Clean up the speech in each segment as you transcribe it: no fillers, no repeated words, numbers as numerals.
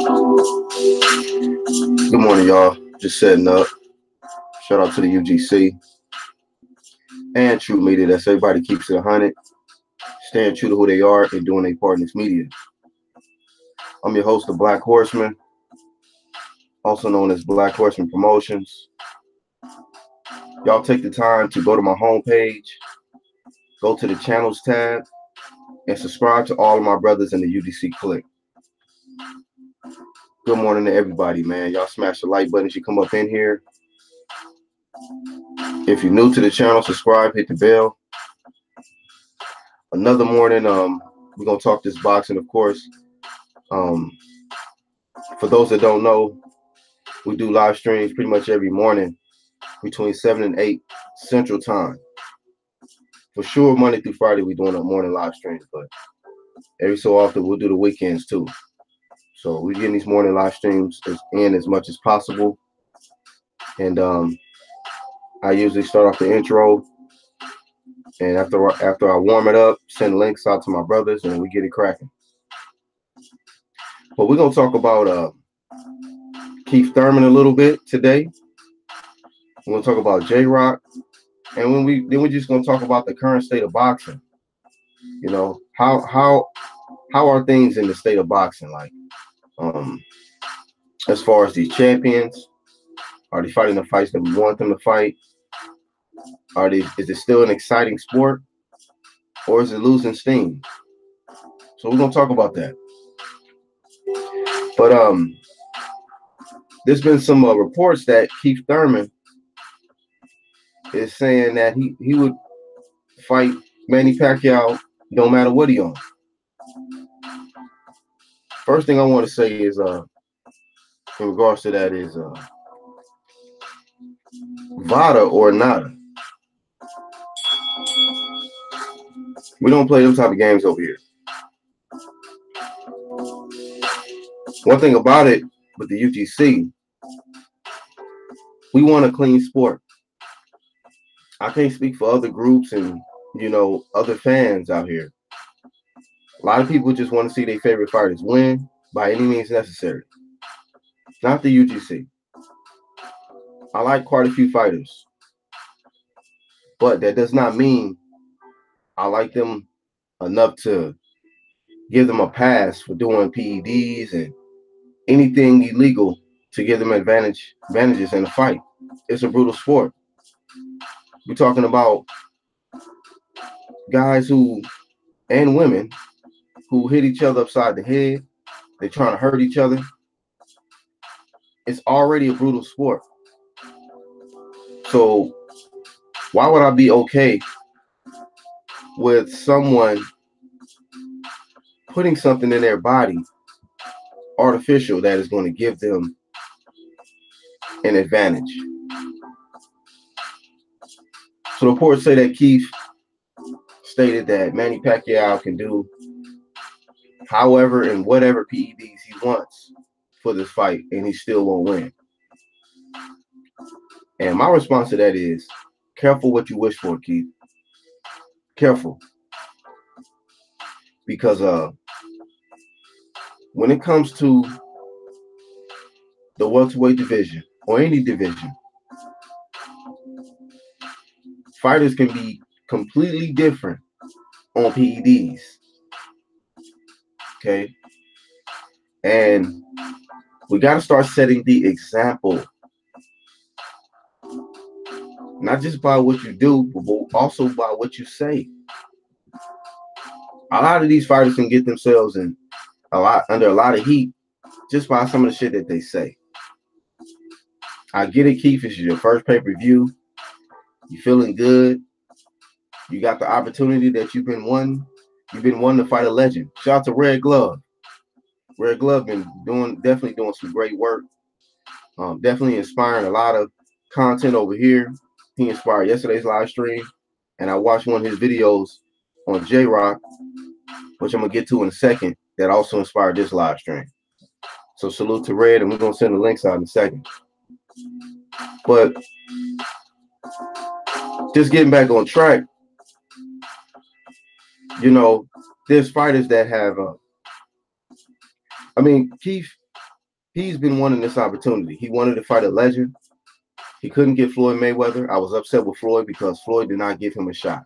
Good morning, y'all. Just setting up. Shout out to the UGC and True Media. That's everybody keeps it 100, staying true to who they are and doing their part in this media. I'm your host, the Black Horseman, also known as Black Horseman Promotions. Y'all take the time to go to my homepage, go to the channels tab, and subscribe to all of my brothers in the UGC clique. Good morning to everybody, man. Y'all smash the like button as you come up in here. If you're new to the channel, subscribe, hit the bell. Another morning, we're gonna talk this boxing, of course. For those that don't know, we do live streams pretty much every morning between 7 and 8 Central Time. For sure, Monday through Friday, we're doing a morning live streams, but every so often we'll do the weekends too. So we're getting these morning live streams in as much as possible. And I usually start off the intro, and after I warm it up, send links out to my brothers, and we get it cracking. But we're gonna talk about Keith Thurman a little bit today. We're gonna talk about J-Rock, and we're just gonna talk about the current state of boxing. You know, how are things in the state of boxing like? As far as these champions, are they fighting the fights that we want them to fight? Is it still an exciting sport, or is it losing steam? So we're gonna talk about that. But there's been some reports that Keith Thurman is saying that he would fight Manny Pacquiao no matter what he on. First thing I want to say is in regards to that is VADA or nada. We don't play them type of games over here. One thing about it with the UGC, we want a clean sport. I can't speak for other groups and, you know, other fans out here. A lot of people just want to see their favorite fighters win by any means necessary. Not the UGC. I like quite a few fighters, but that does not mean I like them enough to give them a pass for doing PEDs and anything illegal to give them advantages in the fight. It's a brutal sport. We're talking about guys and women who hit each other upside the head. They're trying to hurt each other. It's already a brutal sport. So why would I be okay with someone putting something in their body, artificial, that is going to give them an advantage? So the reports say that Keith stated that Manny Pacquiao can do however and whatever PEDs he wants for this fight, and he still won't win. And my response to that is, careful what you wish for, Keith. Careful. Because when it comes to the welterweight division or any division, fighters can be completely different on PEDs. Okay? And we got to start setting the example. Not just by what you do, but also by what you say. A lot of these fighters can get themselves under a lot of heat just by some of the shit that they say. I get it, Keith. This is your first pay-per-view. You feeling good. You got the opportunity that you've been wanting. You've been wanting to fight a legend. Shout out to Red Glove. Red Glove been definitely doing some great work. Definitely inspiring a lot of content over here. He inspired yesterday's live stream, and I watched one of his videos on J-Rock, which I'm gonna get to in a second, that also inspired this live stream. So salute to Red, and we're gonna send the links out in a second. But just getting back on track, you know, there's fighters that have Keith He's been wanting this opportunity. He wanted to fight a legend. He couldn't get Floyd Mayweather. I was upset with Floyd because Floyd did not give him a shot.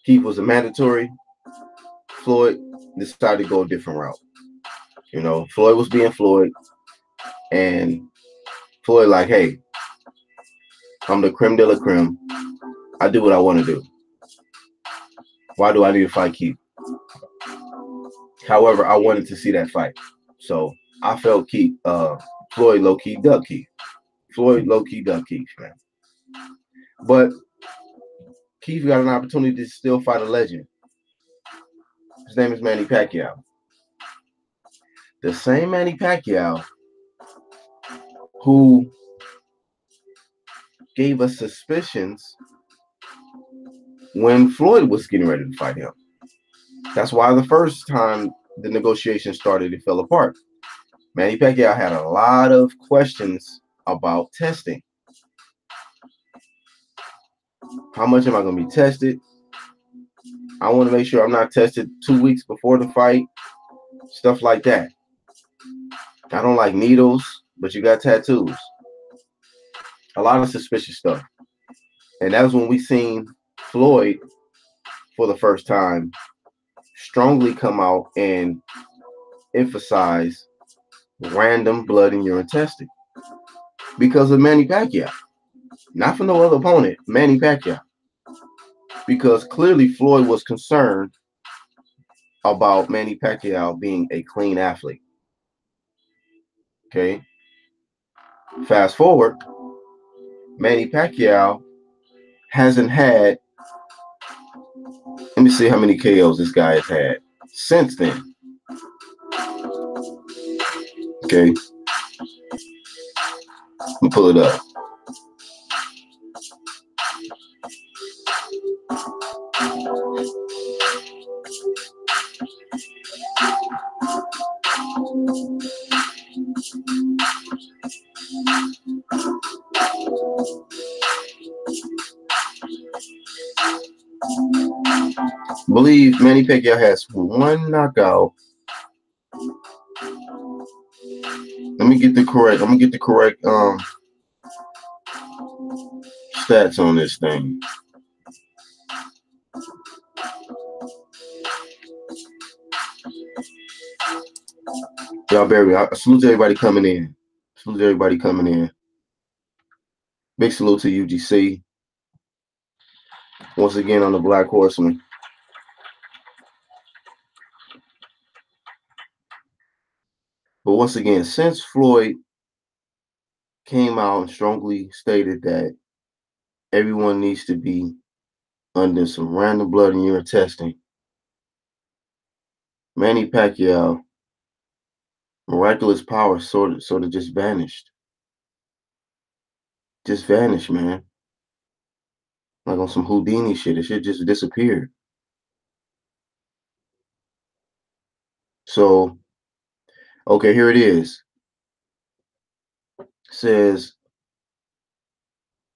Keith was a mandatory. Floyd decided to go a different route. You know, Floyd was being Floyd, and Floyd like, hey, I'm the creme de la creme. I do what I want to do. Why do I need to fight Keith? However, I wanted to see that fight. So I felt Floyd low-key duck Keith. Floyd low-key duck Keith, man. But Keith got an opportunity to still fight a legend. His name is Manny Pacquiao. The same Manny Pacquiao who gave us suspicions when Floyd was getting ready to fight him. That's why the first time the negotiations started, it fell apart. Manny Pacquiao had a lot of questions about testing. How much am I going to be tested? I want to make sure I'm not tested 2 weeks before the fight. Stuff like that. I don't like needles, but you got tattoos. A lot of suspicious stuff. And that was when we seen Floyd for the first time strongly come out and emphasize random blood in urine testing because of Manny Pacquiao. Not for no other opponent, Manny Pacquiao. Because clearly Floyd was concerned about Manny Pacquiao being a clean athlete. Okay. Fast forward, Manny Pacquiao hasn't had, let me see how many KOs this guy has had since then. Okay. Let me pull it up. I believe Manny Pacquiao has one knockout. Let me get the correct. I'm gonna get the correct stats on this thing. Y'all bear with me. I salute to everybody coming in. Salute to everybody coming in. Big salute to UGC. Once again on the Black Horseman. But once again, since Floyd came out and strongly stated that everyone needs to be under some random blood and urine testing, Manny Pacquiao, miraculous power sort of just vanished. Just vanished, man. Like on some Houdini shit. It shit just disappeared. So, okay, here it is. It says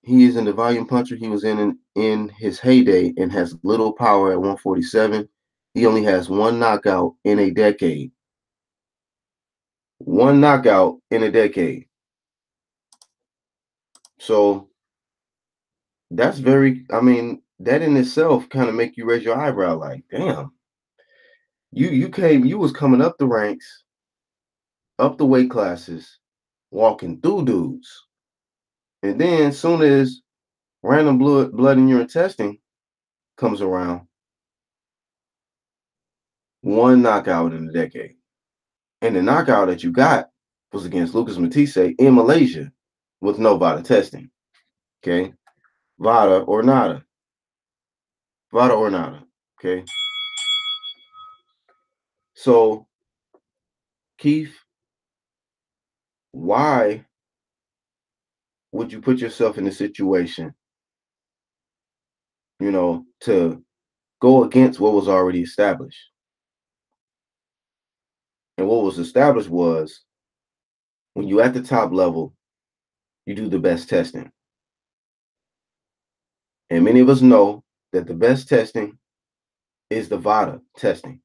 he is in the volume puncher he was in his heyday and has little power at 147. He only has one knockout in a decade. One knockout in a decade. So that's very, I mean, that in itself kind of make you raise your eyebrow like, damn. You was coming up the ranks, up the weight classes, walking through dudes. And then soon as random blood in urine testing comes around, one knockout in a decade. And the knockout that you got was against Lucas Matisse in Malaysia with no VADA testing. Okay. VADA or nada. VADA or nada. Okay. So, Keith, why would you put yourself in a situation, you know, to go against what was already established? And what was established was when you're at the top level, you do the best testing. And many of us know that the best testing is the VADA testing.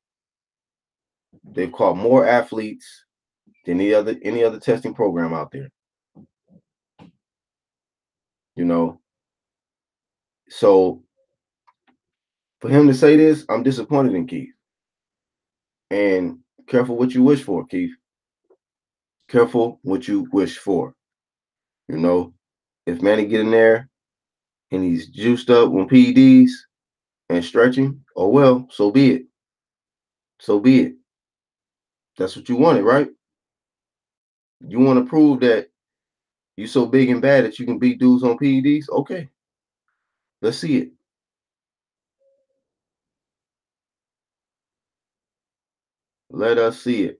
They've caught more athletes than any other testing program out there. You know, so for him to say this, I'm disappointed in Keith. And careful what you wish for, Keith. Careful what you wish for. You know, if Manny get in there and he's juiced up on PEDs and stretching, oh well, so be it. So be it. That's what you wanted, right? You want to prove that you're so big and bad that you can beat dudes on PEDs? Okay, let's see it. Let us see it.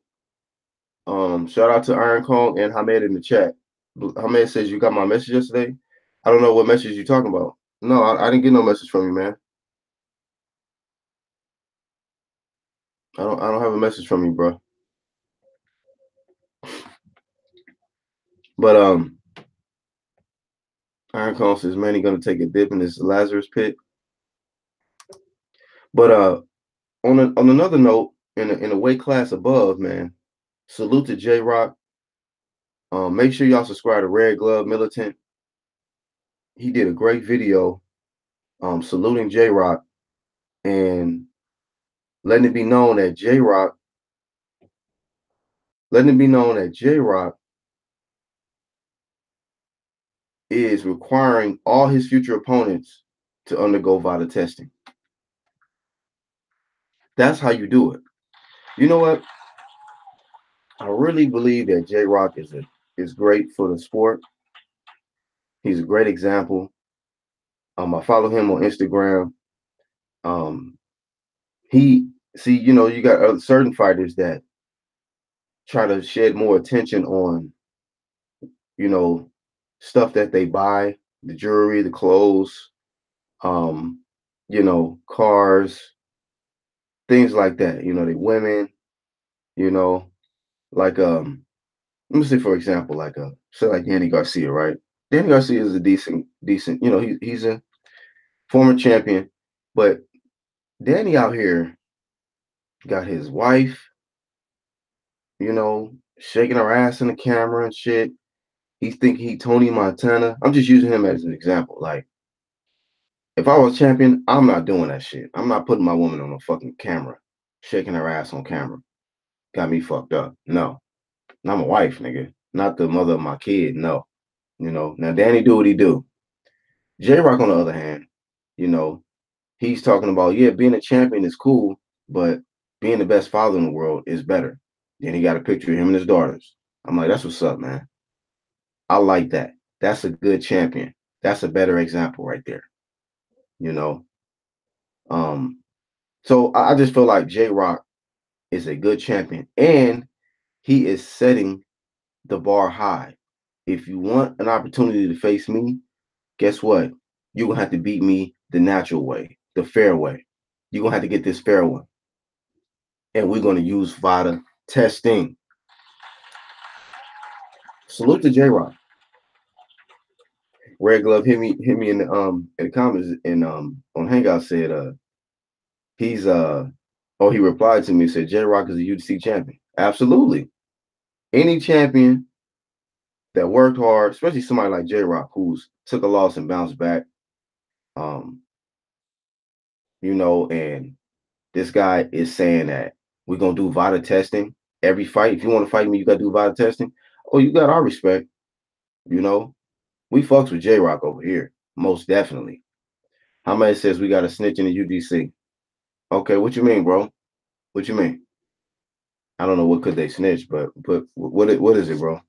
Shout out to Iron Kong and Hamed in the chat. Hamed says you got my message yesterday. I don't know what message you're talking about. No, I didn't get no message from you, man. I don't have a message from you, bro. But Iron Kong says, man, he gonna take a dip in this Lazarus pit. But on another note, in a weight class above, man, salute to J Rock. Make sure y'all subscribe to Red Glove Militant. He did a great video saluting J Rock and letting it be known that J Rock is requiring all his future opponents to undergo VADA testing. That's how you do it. You know what? I really believe that J Rock is great for the sport. He's a great example. I follow him on Instagram. You got certain fighters that try to shed more attention on, stuff that they buy, the jewelry, the clothes, cars, things like that. The women, like let me say for example, say like Danny Garcia, right? Danny Garcia is a decent, he's a former champion, but Danny out here got his wife, shaking her ass in the camera and shit. He Tony Montana. I'm just using him as an example. Like, if I was champion, I'm not doing that shit. I'm not putting my woman on a fucking camera, shaking her ass on camera. Got me fucked up. No. Not my wife, nigga. Not the mother of my kid. No. Now Danny do what he do. J Rock, on the other hand, he's talking about, yeah, being a champion is cool, but being the best father in the world is better. Then he got a picture of him and his daughters. I'm like, that's what's up, man. I like that. That's a good champion. That's a better example right there. So I just feel like J Rock is a good champion, and he is setting the bar high. If you want an opportunity to face me, guess what? You're gonna have to beat me the natural way, the fair way. You're gonna have to get this fair one. And we're gonna use VADA testing. Salute to J Rock. Red Glove hit me in the comments and on Hangout said he replied to me and said J Rock is a UFC champion. Absolutely. Any champion that worked hard, especially somebody like J Rock, who's took a loss and bounced back, and this guy is saying that we're gonna do VADA testing every fight. If you want to fight me, you gotta do VADA testing. Oh, you got our respect. We fucks with J Rock over here, most definitely. How many says we got a snitch in the UGC? Okay, what you mean, bro? What you mean? I don't know what could they snitch, but what is it, bro?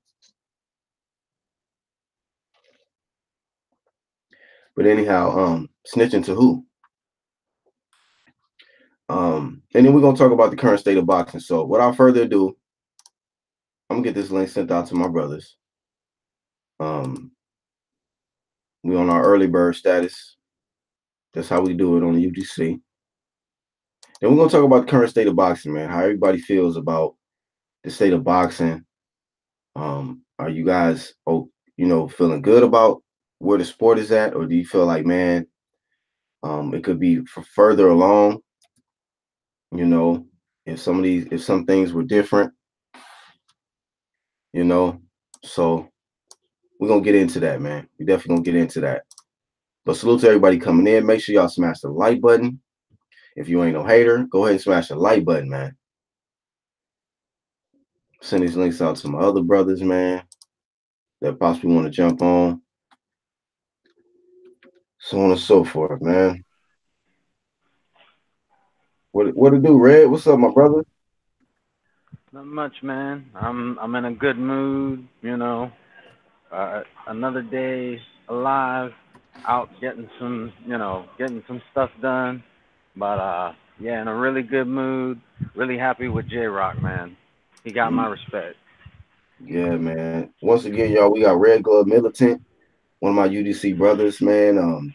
But anyhow, snitching to who? And then we're gonna talk about the current state of boxing. So without further ado, I'm gonna get this link sent out to my brothers. We on our early bird status. That's how we do it on the UGC. And we're gonna talk about the current state of boxing, man. How everybody feels about the state of boxing. Are you guys, feeling good about where the sport is at, or do you feel like, man, it could be further along? If some things were different. you know. So we're gonna get into that, man. We definitely gonna get into that. But salute to everybody coming in. Make sure y'all smash the like button. If you ain't no hater, go ahead and smash the like button, man. Send these links out to my other brothers, man, that possibly want to jump on. So on and so forth, man. What to do, Red? What's up, my brother? Not much, man. I'm in a good mood. Another day alive, out getting getting some stuff done. But yeah, in a really good mood. Really happy with J Rock, man. He got my respect. Yeah, man. Once again, y'all, we got Red Glove Militant, one of my UDC brothers, man.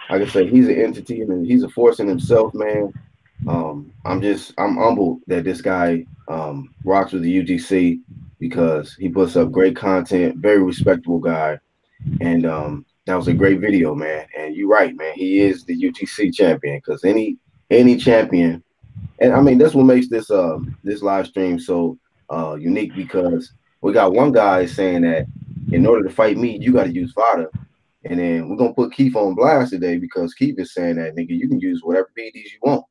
Like I said, he's an entity and he's a force in himself, man. I'm humbled that this guy rocks with the UGC because he puts up great content, very respectable guy. And that was a great video, man. And you're right, man. He is the UGC champion because any champion, and I mean that's what makes this live stream so unique because we got one guy saying that in order to fight me, you got to use VADA. And then we're gonna put Keith on blast today because Keith is saying that nigga, you can use whatever PEDs you want.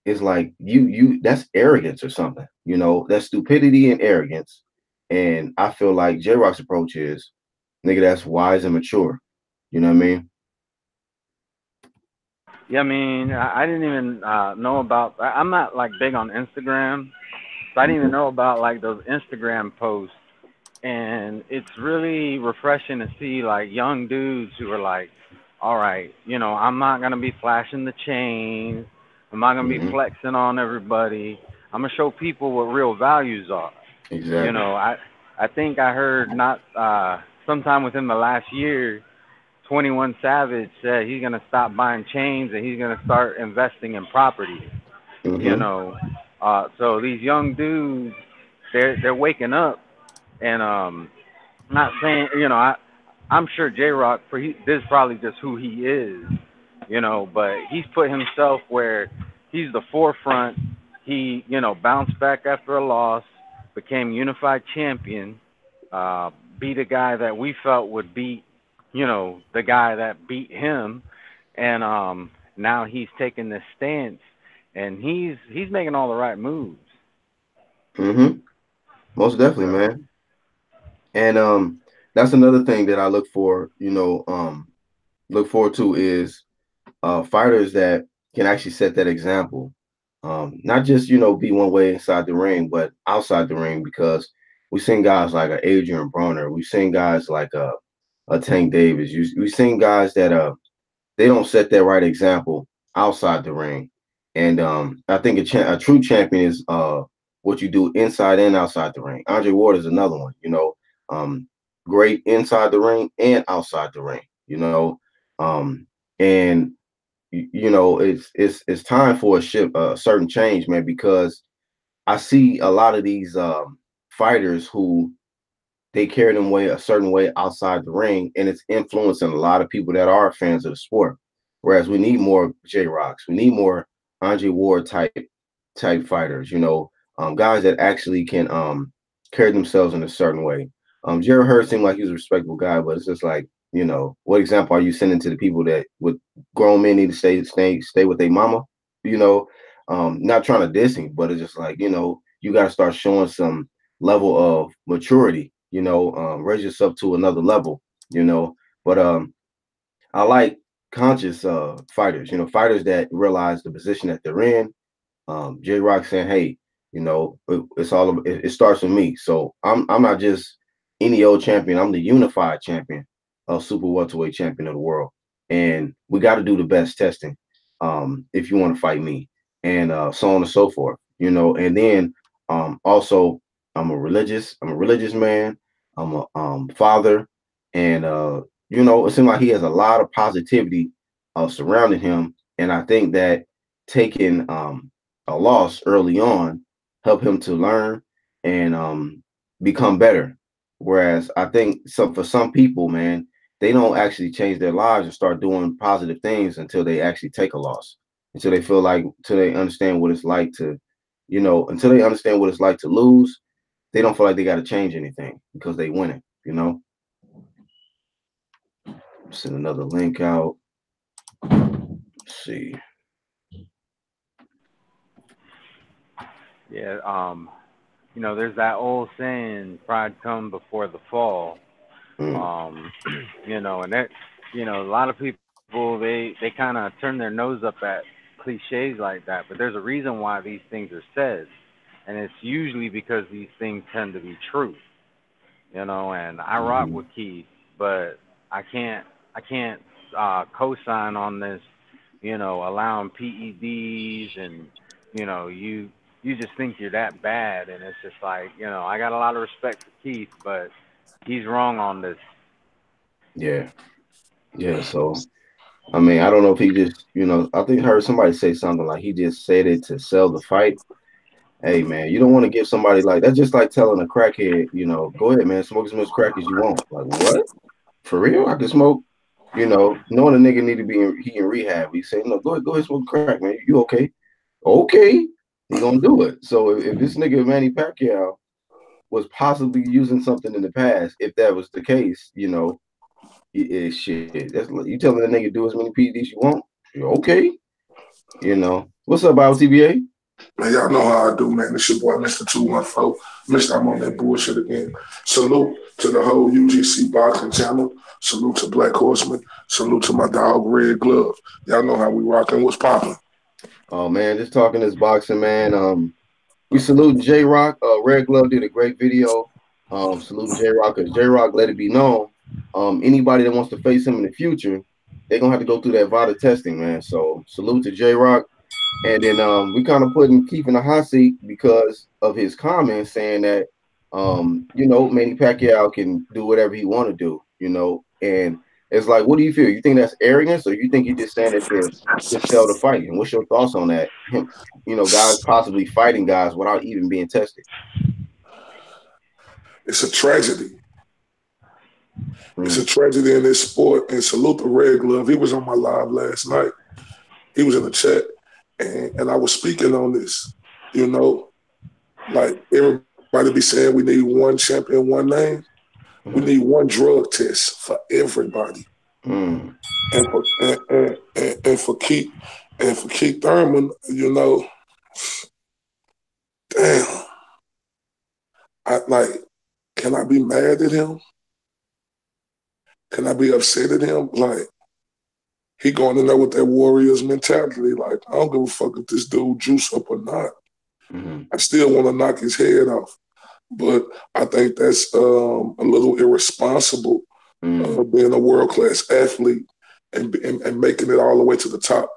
It's like you that's arrogance or something, that's stupidity and arrogance. And I feel like J Rock's approach is nigga, that's wise and mature. You know what I mean? Yeah, I mean, I didn't even know about. I'm not like big on Instagram, so I didn't even Hmm. know about like those Instagram posts. And it's really refreshing to see like young dudes who are like, all right, I'm not gonna be flashing the chains, I'm not gonna be Hmm. flexing on everybody. I'm gonna show people what real values are. You Exactly. know, I think I heard not sometime within the last year, 21 Savage said he's gonna stop buying chains and he's gonna start investing in property. You Hmm. know, so these young dudes, they're waking up and not saying, I'm sure J Rock for this is probably just who he is, but he's put himself where he's the forefront. He, bounced back after a loss, became unified champion, uh, beat a guy that we felt would beat, the guy that beat him, and now he's taking this stance, and he's making all the right moves. Hmm. Most definitely, So man. And that's another thing that I look forward to is fighters that can actually set that example. Not just be one way inside the ring, but outside the ring because we've seen guys like Adrian Broner, we've seen guys like a Tank Davis, we've seen guys that they don't set that right example outside the ring. And I think a true champion is what you do inside and outside the ring. Andre Ward is another one, um, great inside the ring and outside the ring, and it's time for a certain change, man, because I see a lot of these fighters who they carry them way a certain way outside the ring, and it's influencing a lot of people that are fans of the sport. Whereas we need more J Rocks, we need more Andre Ward type fighters, guys that actually can carry themselves in a certain way. Jared Hurd seemed like he was a respectable guy, but it's just like, what example are you sending to the people that with grown men need to stay with their mama? You know, not trying to diss him, but it's just like, you got to start showing some level of maturity, raise yourself to another level, you know. But I like conscious fighters, fighters that realize the position that they're in. J Rock saying, "Hey, it starts with me." So I'm not just any old champion. I'm the unified champion, super welterweight champion of the world, and we got to do the best testing if you want to fight me, and so on and so forth. And then also I'm a religious man. I'm a father, and it seems like he has a lot of positivity surrounding him, and I think that taking a loss early on help him to learn and become better. Whereas I think for some people, man, they don't actually change their lives and start doing positive things until they actually take a loss, until they understand what it's like to, until they understand what it's like to lose. they don't feel like they got to change anything because they winning. You know. Send another link out. Let's see. Yeah, there's that old saying, "Pride come before the fall." Mm. And that, a lot of people they kind of turn their nose up at cliches like that, but there's a reason why these things are said, and it's usually because these things tend to be true. And I rock Mm-hmm. with Keith, but I can't co-sign on this, allowing PEDs and you just think you're that bad, and it's just like, I got a lot of respect for Keith, but he's wrong on this. Yeah. Yeah. So I mean, I don't know if he just, I think I heard somebody say something like he just said it to sell the fight. Hey man, you don't want to give somebody like that's just like telling a crackhead, go ahead, man, smoke as much crack as you want. Like what? For real? I can smoke. Knowing a nigga need to be in rehab. He saying, no, go ahead, smoke crack, man. You okay? Okay, he gonna do it. So if this nigga Manny Pacquiao was possibly using something in the past, if that was the case, shit. That's you telling that nigga do as many PEDs you want. You're okay. What's up, Bible TBA? Man, y'all know how I do, man. It's your boy, Mr. 214. Mr. I'm on that bullshit again. Salute to the whole UGC boxing channel. Salute to Black Horseman. Salute to my dog, Red Glove. Y'all know how we rocking. What's popping? Oh man, just talking this boxing, man. We salute J Rock. Red Glove did a great video. Saluting J Rock because J Rock let it be known. Anybody that wants to face him in the future, they're gonna have to go through that VADA testing, man. So salute to J Rock. And then we kind of putting Keith in the hot seat because of his comments saying that Manny Pacquiao can do whatever he want to do, and it's like, what do you feel? You think that's arrogance, or you think he's just saying it to sell the fight? And what's your thoughts on that? Him, guys possibly fighting guys without even being tested. It's a tragedy. It's a Mm. tragedy in this sport. And salute to Red Glove. He was on my live last night. He was in the chat, and I was speaking on this. Like everybody be saying we need one champion, one name. We need Mm. one drug test for everybody. Mm. And for Keith Thurman, damn, I like. Can I be mad at him? Can I be upset at him? Like he going in there with that Warriors mentality. Like I don't give a fuck if this dude juice up or not. Mm. I still want to knock his head off. But I think that's a little irresponsible, Mm. being a world class athlete and making it all the way to the top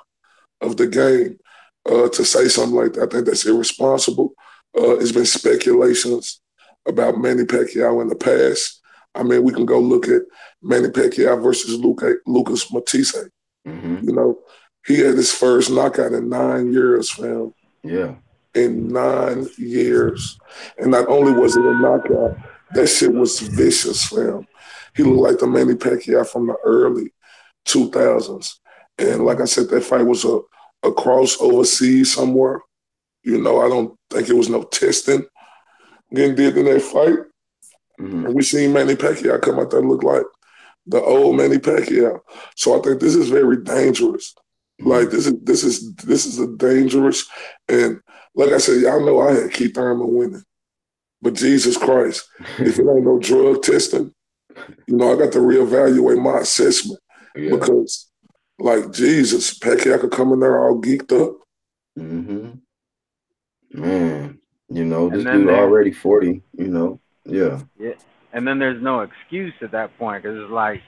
of the game. To say something like that, I think that's irresponsible. It's been speculations about Manny Pacquiao in the past. I mean, we can go look at Manny Pacquiao versus Lucas Matisse. Mm-hmm. You know, he had his first knockout in 9 years, fam. Yeah. In 9 years. And not only was it a knockout, that shit was vicious, fam. He looked like the Manny Pacquiao from the early 2000s. And like I said, that fight was a cross overseas somewhere. I don't think it was no testing getting did in that fight. Mm-hmm. And we seen Manny Pacquiao come out there look like the old Manny Pacquiao. So I think this is very dangerous. Like Mm-hmm. this is a dangerous, and like I said, y'all know I had Keith Thurman winning. But Jesus Christ, if it ain't no drug testing, I got to reevaluate my assessment Yeah. because, like Jesus, Pacquiao could come in there all geeked up. Mm-hmm. Man, this And then dude there's already 40. Yeah. yeah, and then there's no excuse at that point because it's like,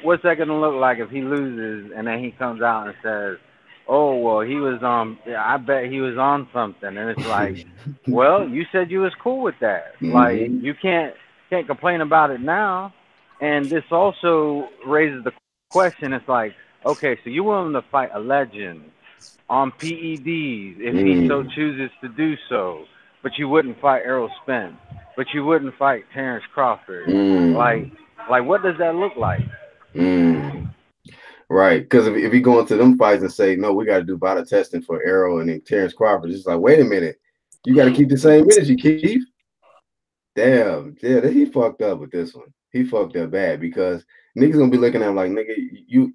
what's that gonna look like if he loses and then he comes out and says, "Oh well, he was yeah, I bet he was on something," and it's like, well, you said you was cool with that. Like Mm-hmm. you can't complain about it now. And this also raises the question. It's like, okay, so you're willing to fight a legend on PEDs if he so Mm. chooses to do so, but you wouldn't fight Errol Spence, but you wouldn't fight Terrence Crawford. Like, Mm. like what does that look like? Mm. Right. Because if you go into them fights and say, no, we got to do body testing for Arrow and then Terrence Crawford, it's like, wait a minute. You got to keep the same energy, Keith. Damn, yeah, he fucked up with this one. He fucked up bad because niggas gonna be looking at him like, nigga, you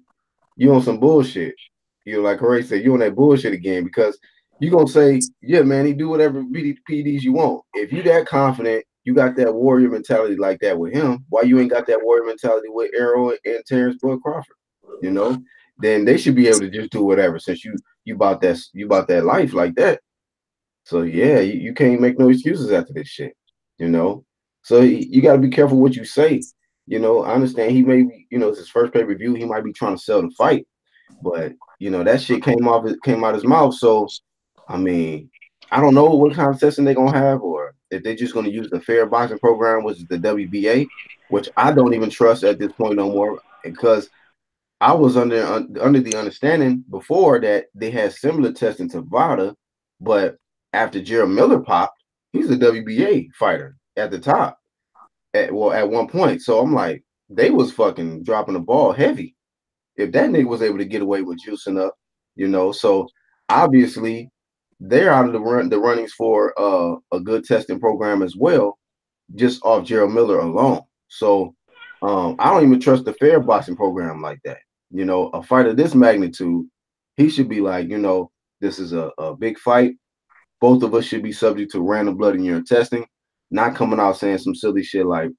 on some bullshit. You know, like Hooray said, you on that bullshit again because you gonna say, yeah, man, he do whatever PDs you want. If you that confident, you got that warrior mentality like that with him. Why you ain't got that warrior mentality with Errol and Terrence Bud Crawford? You know, then they should be able to just do whatever since you bought that life like that. So yeah, you can't make no excuses after this shit, you know. So you got to be careful what you say. You know, I understand he may be, it's his first pay-per-view. He might be trying to sell the fight, but that shit came out his mouth. So I mean, I don't know what kind of testing they're gonna have, or if they're just gonna use the fair boxing program, which is the WBA, which I don't even trust at this point no more, because I was under the understanding before that they had similar testing to VADA, but after Gerald Miller popped, he's a WBA fighter at the top at one point. So I'm like, they was fucking dropping the ball heavy. If that nigga was able to get away with juicing up, so obviously they're out of the runnings for a good testing program as well, just off Gerald Miller alone. So I don't even trust the fair boxing program like that. A fight of this magnitude, he should be like, this is a big fight. Both of us should be subject to random blood and urine testing, not coming out saying some silly shit like,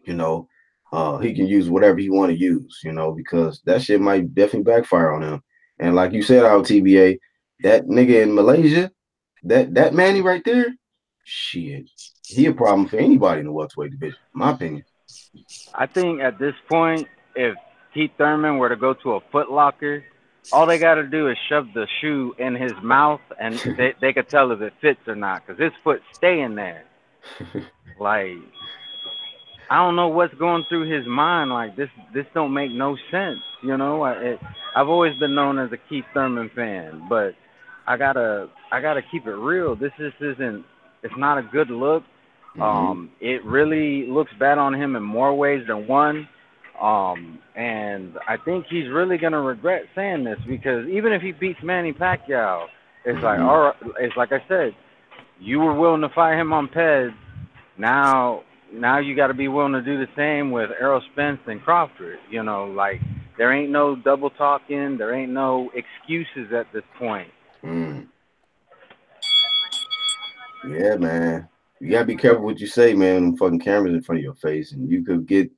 he can use whatever he want to use, because that shit might definitely backfire on him. And like you said, out TBA, that nigga in Malaysia, that Manny right there, shit, he a problem for anybody in the welterweight division, in my opinion. I think at this point, if Keith Thurman were to go to a Foot Locker, all they got to do is shove the shoe in his mouth, and they could tell if it fits or not, because his foot's staying there. Like, I don't know what's going through his mind. Like, this don't make no sense. I've always been known as a Keith Thurman fan, but I gotta keep it real. This isn't. It's not a good look. It really looks bad on him in more ways than one. And I think he's really gonna regret saying this, because even if he beats Manny Pacquiao, it's like, all right, it's like I said, you were willing to fight him on Pez. Now you got to be willing to do the same with Errol Spence and Crawford. Like, there ain't no double talking, there ain't no excuses at this point. Yeah, man. You gotta be careful what you say, man. Them fucking cameras in front of your face, and you could get,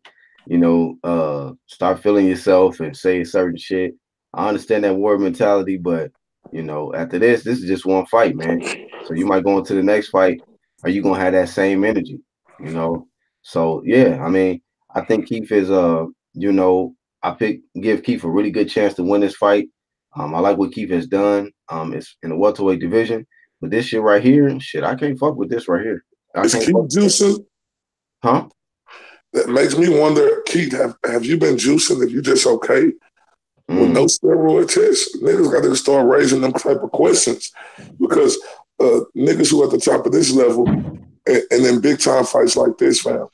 start feeling yourself and say certain shit. I understand that war mentality, but after this is just one fight, man. So you might go into the next fight. Are you gonna have that same energy? So yeah, I mean, I think Keith is give Keith a really good chance to win this fight. I like what Keith has done. It's in the welterweight division, but this shit right here, shit, I can't fuck with this right here. Is Keith juicing? Huh? That makes me wonder, Keith, have you been juicing? If you just okay with no steroid tests? Niggas got to start raising them type of questions, because niggas who at the top of this level and then big time fights like this, fam,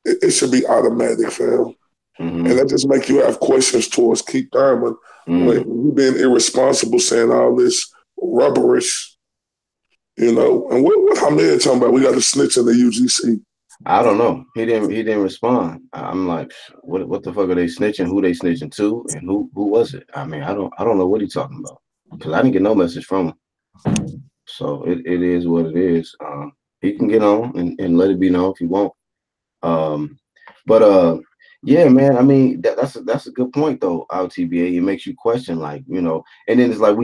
it should be automatic, fam. And that just make you have questions towards Keith Thurman when you being irresponsible, saying all this rubberish, And what Hamid talking about? We got a snitch in the UGC. I don't know. He didn't respond. I'm like, what the fuck are they snitching? Who they snitching to? And who was it? I mean, I don't know what he's talking about, because I didn't get no message from him. So it is what it is. He can get on and let it be known if he won't. Yeah, man. I mean, that's a good point though. TBA, it makes you question, like, and then it's like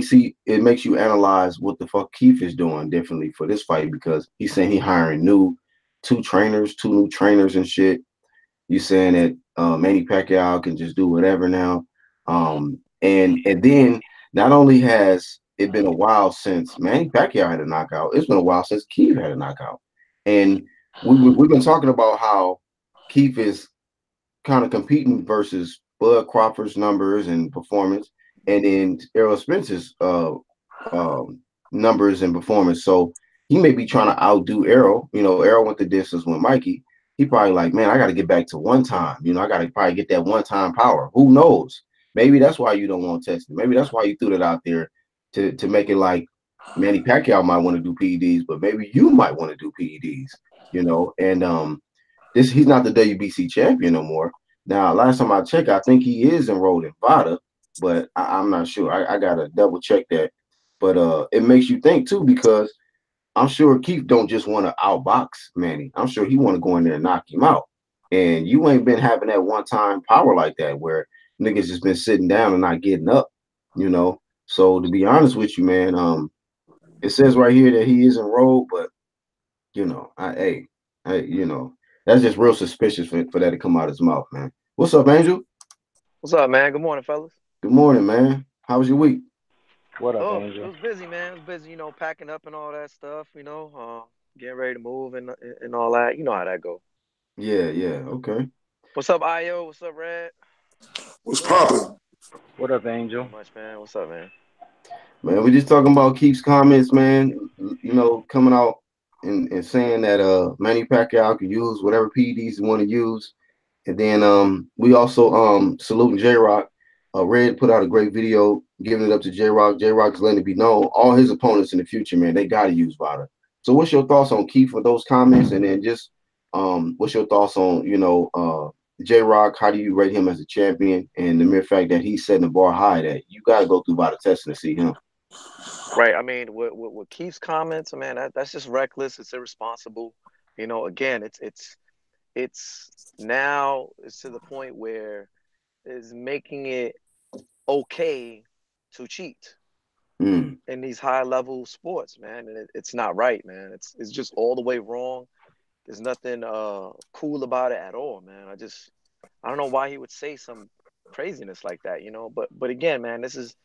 it makes you analyze what the fuck Keith is doing differently for this fight, because he's saying he hiring two new trainers and shit. You saying that Manny Pacquiao can just do whatever now, and then not only has it been a while since Manny Pacquiao had a knockout, it's been a while since Keith had a knockout, and we've been talking about how Keith is kind of competing versus Bud Crawford's numbers and performance, and then Errol Spence's numbers and performance. So he may be trying to outdo Errol. Errol went the distance with Mikey. He probably like, man, I got to get back to one time. I got to probably get that one time power. Who knows? Maybe that's why you don't want testing. Maybe that's why you threw it out there to make it like Manny Pacquiao might want to do PEDs, but maybe you might want to do PEDs, you know. And he's not the WBC champion no more. Now, last time I checked, I think he is enrolled in VADA, but I'm not sure. I gotta double check that. But it makes you think too, because I'm sure Keith don't just want to outbox Manny. I'm sure he want to go in there and knock him out. And you ain't been having that one time power like that where niggas just been sitting down and not getting up, you know. So to be honest with you, man, it says right here that he is enrolled, but you know, you know, that's just real suspicious for that to come out of his mouth, man. What's up, Angel? What's up, man? Good morning, fellas. Good morning, man. How was your week? What up, Oh, it Angel? was busy, man. It was busy, packing up and all that stuff, getting ready to move and all that. You know how that go. Yeah, okay. What's up, Io? What's up, Red? What's popping? What up, Angel? Not much, man. What's up, man? Man, we just talking about Keith's comments, man. You know, coming out and saying that Manny Pacquiao could use whatever PEDs he want to use. And then we also saluting J Rock. Red put out a great video giving it up to J Rock. J Rock is letting it be known all his opponents in the future, man, they gotta use VADA. So what's your thoughts on Keith for those comments? And then just what's your thoughts on, J Rock, how do you rate him as a champion? And the mere fact that he's setting the bar high that you gotta go through VADA testing to see him. Right. I mean, with Keith's comments, man, that's just reckless. It's irresponsible. Again, it's now it's to the point where it's making it okay to cheat Mm. in these high level sports, man, and it's not right, man. It's just all the way wrong. There's nothing cool about it at all, man. I don't know why he would say some craziness like that, But again, man, this is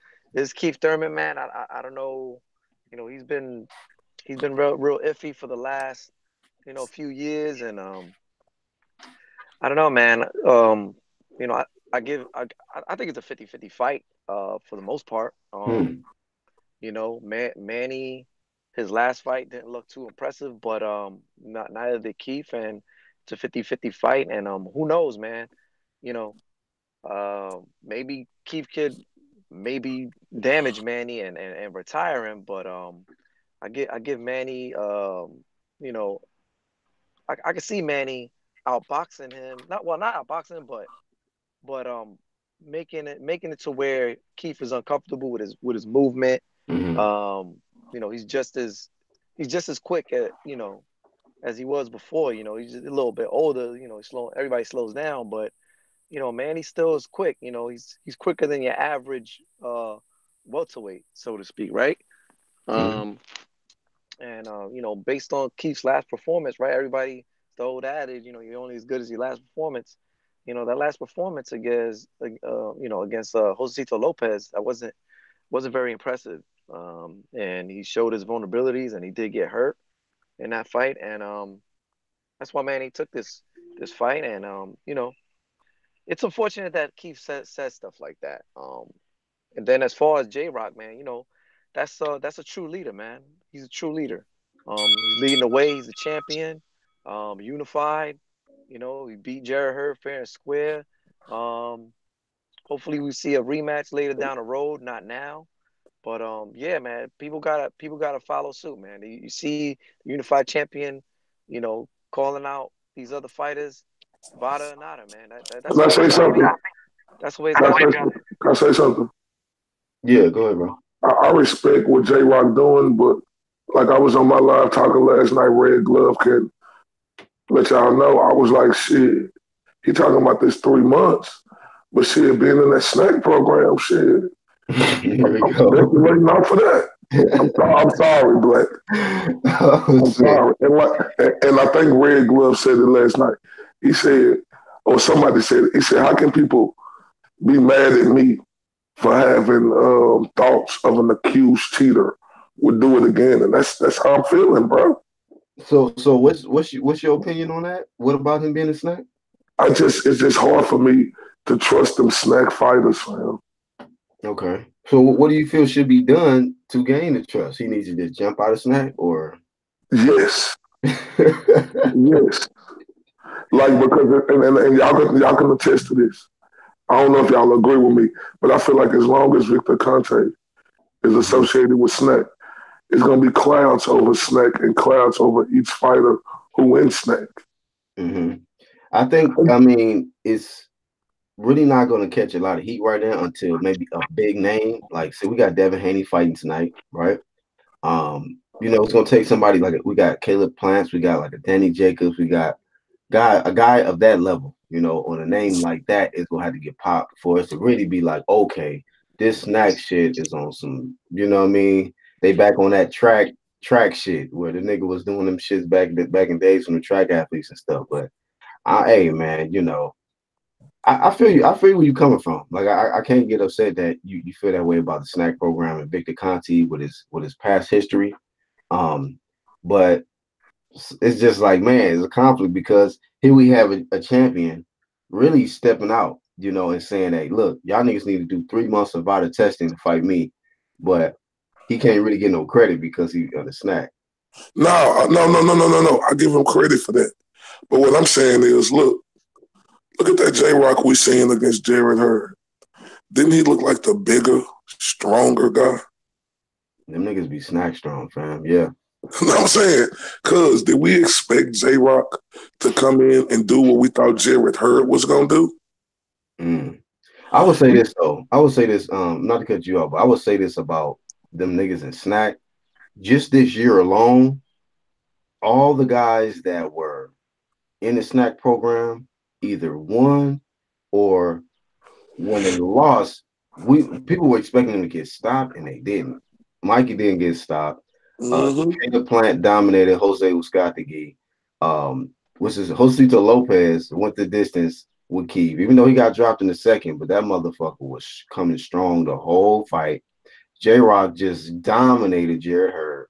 Keith Thurman, man. I don't know, he's been real iffy for the last few years, and I don't know, man. I think it's a 50-50 fight for the most part. Mm. Manny, his last fight didn't look too impressive, but neither did Keith, and it's a 50-50 fight, and who knows, man. You know, maybe Keith could maybe damage Manny and retire him, but I give Manny, you know, I can see Manny outboxing him. Not outboxing him, but making it to where Keith is uncomfortable with his movement. Mm-hmm. He's just as quick as he was before. He's just a little bit older. He's slow. Everybody slows down, but Manny still is quick. He's quicker than your average welterweight, so to speak, right? Mm-hmm. And based on Keith's last performance, right? Everybody, the old adage, you're only as good as your last performance. That last performance against Josecito Lopez, that wasn't very impressive. And he showed his vulnerabilities, and he did get hurt in that fight. And that's why Manny took this fight. And it's unfortunate that Keith says stuff like that. And then as far as J Rock, man, that's a true leader, man. He's a true leader. He's leading the way. He's a champion, unified. He beat Jarrett Hurd fair and square. Hopefully we see a rematch later down the road, not now. But yeah, man, people gotta follow suit, man. You see the unified champion, calling out these other fighters, VADA and Nada, man. That's Can I the way say it's gotta be. something? That's the way it's gotta be. Can I say something? Yeah, go ahead, bro. I respect what J Rock doing, but like I was on my live talking last night, Red Glove can let y'all know. I was like, shit, he talking about this 3 months, but shit, being in that SNAC program, shit. Here we I'm go. waiting out for that. I'm sorry, Black. I'm sorry. And I think Red Glove said it last night. He said, or somebody said it, he said, how can people be mad at me for having thoughts of an accused cheater would do it again? And that's how I'm feeling, bro. So what's your opinion on that? What about him being a SNAC? It's just hard for me to trust them SNAC fighters, fam. Okay. So what do you feel should be done to gain the trust? He needs to just jump out of SNAC, or yes. Yes. Like, because and y'all can attest to this. I don't know if y'all agree with me, but I feel like as long as Victor Conte is associated with SNAC, it's gonna be clouds over SNAC and clouds over each fighter who wins SNAC. Mm-hmm. I mean, it's really not going to catch a lot of heat right now until maybe a big name. Like, say we got Devin Haney fighting tonight, right? It's going to take somebody like we got Caleb Plants, we got like a Danny Jacobs, we got a guy of that level, on a name like that is going to have to get popped for us to really be like, okay, this SNAC shit is on some, you know what I mean? They back on that track shit where the nigga was doing them shits back in days from the track athletes and stuff. But hey man, I feel you. I feel where you coming from. Like I can't get upset that you feel that way about the SNAC program and Victor Conti with his past history. But it's just like, man, it's a conflict because here we have a champion really stepping out, and saying, hey, look, y'all niggas need to do 3 months of VADA testing to fight me, but he can't really get no credit because he's on the SNAC. No. I give him credit for that. But what I'm saying is, look at that J-Rock we seen against Jarrett Hurd. Didn't he look like the bigger, stronger guy? Them niggas be SNAC strong, fam. Yeah. You know what I'm saying? Because did we expect J-Rock to come in and do what we thought Jarrett Hurd was going to do? I would say this, though. I would say this, not to cut you off, but I would say this about them niggas in SNAC. Just this year alone, all the guys that were in the SNAC program either won or when they lost, people were expecting them to get stopped and they didn't. Mikey didn't get stopped. The Plant dominated Jose Uzcategui. Which is Josito Lopez went the distance with Keith, even though he got dropped in the second, but that motherfucker was coming strong the whole fight. J-Rock just dominated Jarrett Hurd.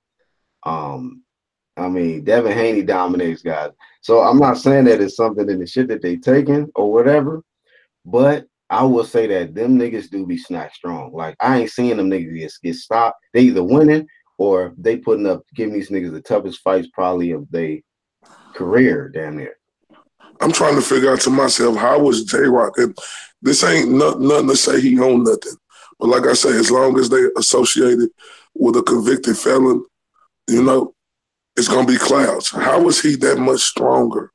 I mean, Devin Haney dominates guys. So I'm not saying that it's something in the shit that they taking or whatever, but I will say that them niggas do be SNAC strong. Like, I ain't seeing them niggas get stopped. They either winning or they putting up, giving these niggas the toughest fights probably of their career, damn near. I'm trying to figure out to myself, how was J-Rock? And this ain't nothing to say he owned nothing. But like I say, as long as they associated with a convicted felon, it's going to be clouds. How was he that much stronger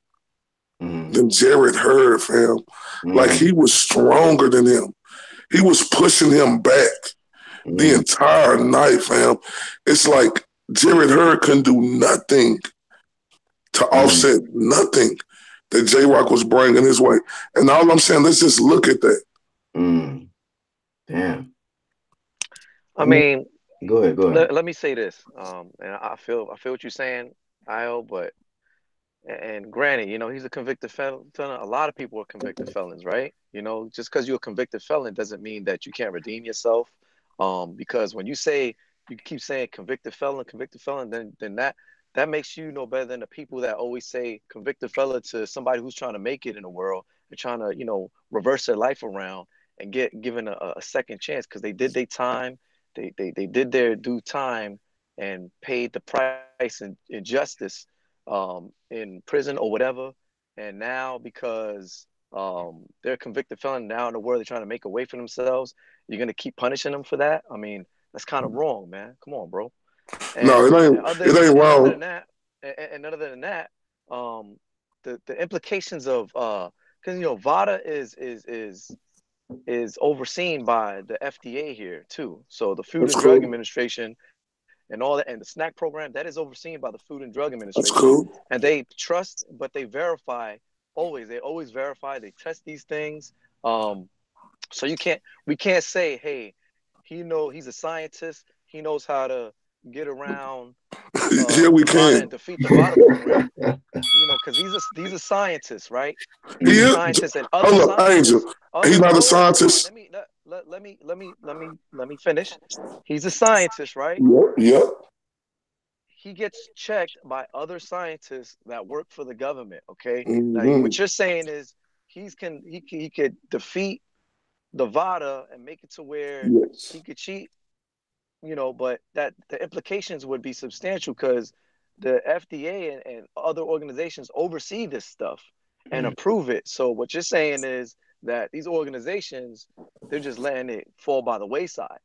than Jarrett Hurd, fam? Like, he was stronger than him. He was pushing him back the entire night, fam. It's like Jarrett Hurd couldn't do nothing to offset nothing that J-Rock was bringing his way. And all I'm saying, let's just look at that. Damn. I mean, go ahead. Let me say this. And I feel what you're saying, Io, but and granted, he's a convicted felon. A lot of people are convicted felons, right? Just because you're a convicted felon doesn't mean that you can't redeem yourself. Because when you keep saying convicted felon, then that makes you no better than the people that always say convicted felon to somebody who's trying to make it in the world and trying to, reverse their life around and get given a second chance because they did their time. They did their due time and paid the price in justice in prison or whatever. And now because they're a convicted felon now in the world, they're trying to make a way for themselves. You're going to keep punishing them for that? I mean, that's kind of wrong, man. Come on, bro. And, no, it ain't wrong. Other than that, the implications of because VADA is overseen by the FDA here too. So the Food and Drug Administration and all that, and the SNAC program that is overseen by the Food and Drug Administration. That's cool. And they trust, but they verify always. They always verify. They test these things. So we can't say, hey, he's a scientist. He knows how to get around. Yeah, we can and defeat the VADA program. Because these are scientists, right? These are scientists and other scientists. Angel. He's not a scientist. Let me finish. He's a scientist, right? Yep. He gets checked by other scientists that work for the government. Okay. Now, what you're saying is he could defeat the VADA and make it to where he could cheat. But that the implications would be substantial because the FDA and other organizations oversee this stuff and approve it. So what you're saying is that these organizations, they're just letting it fall by the wayside.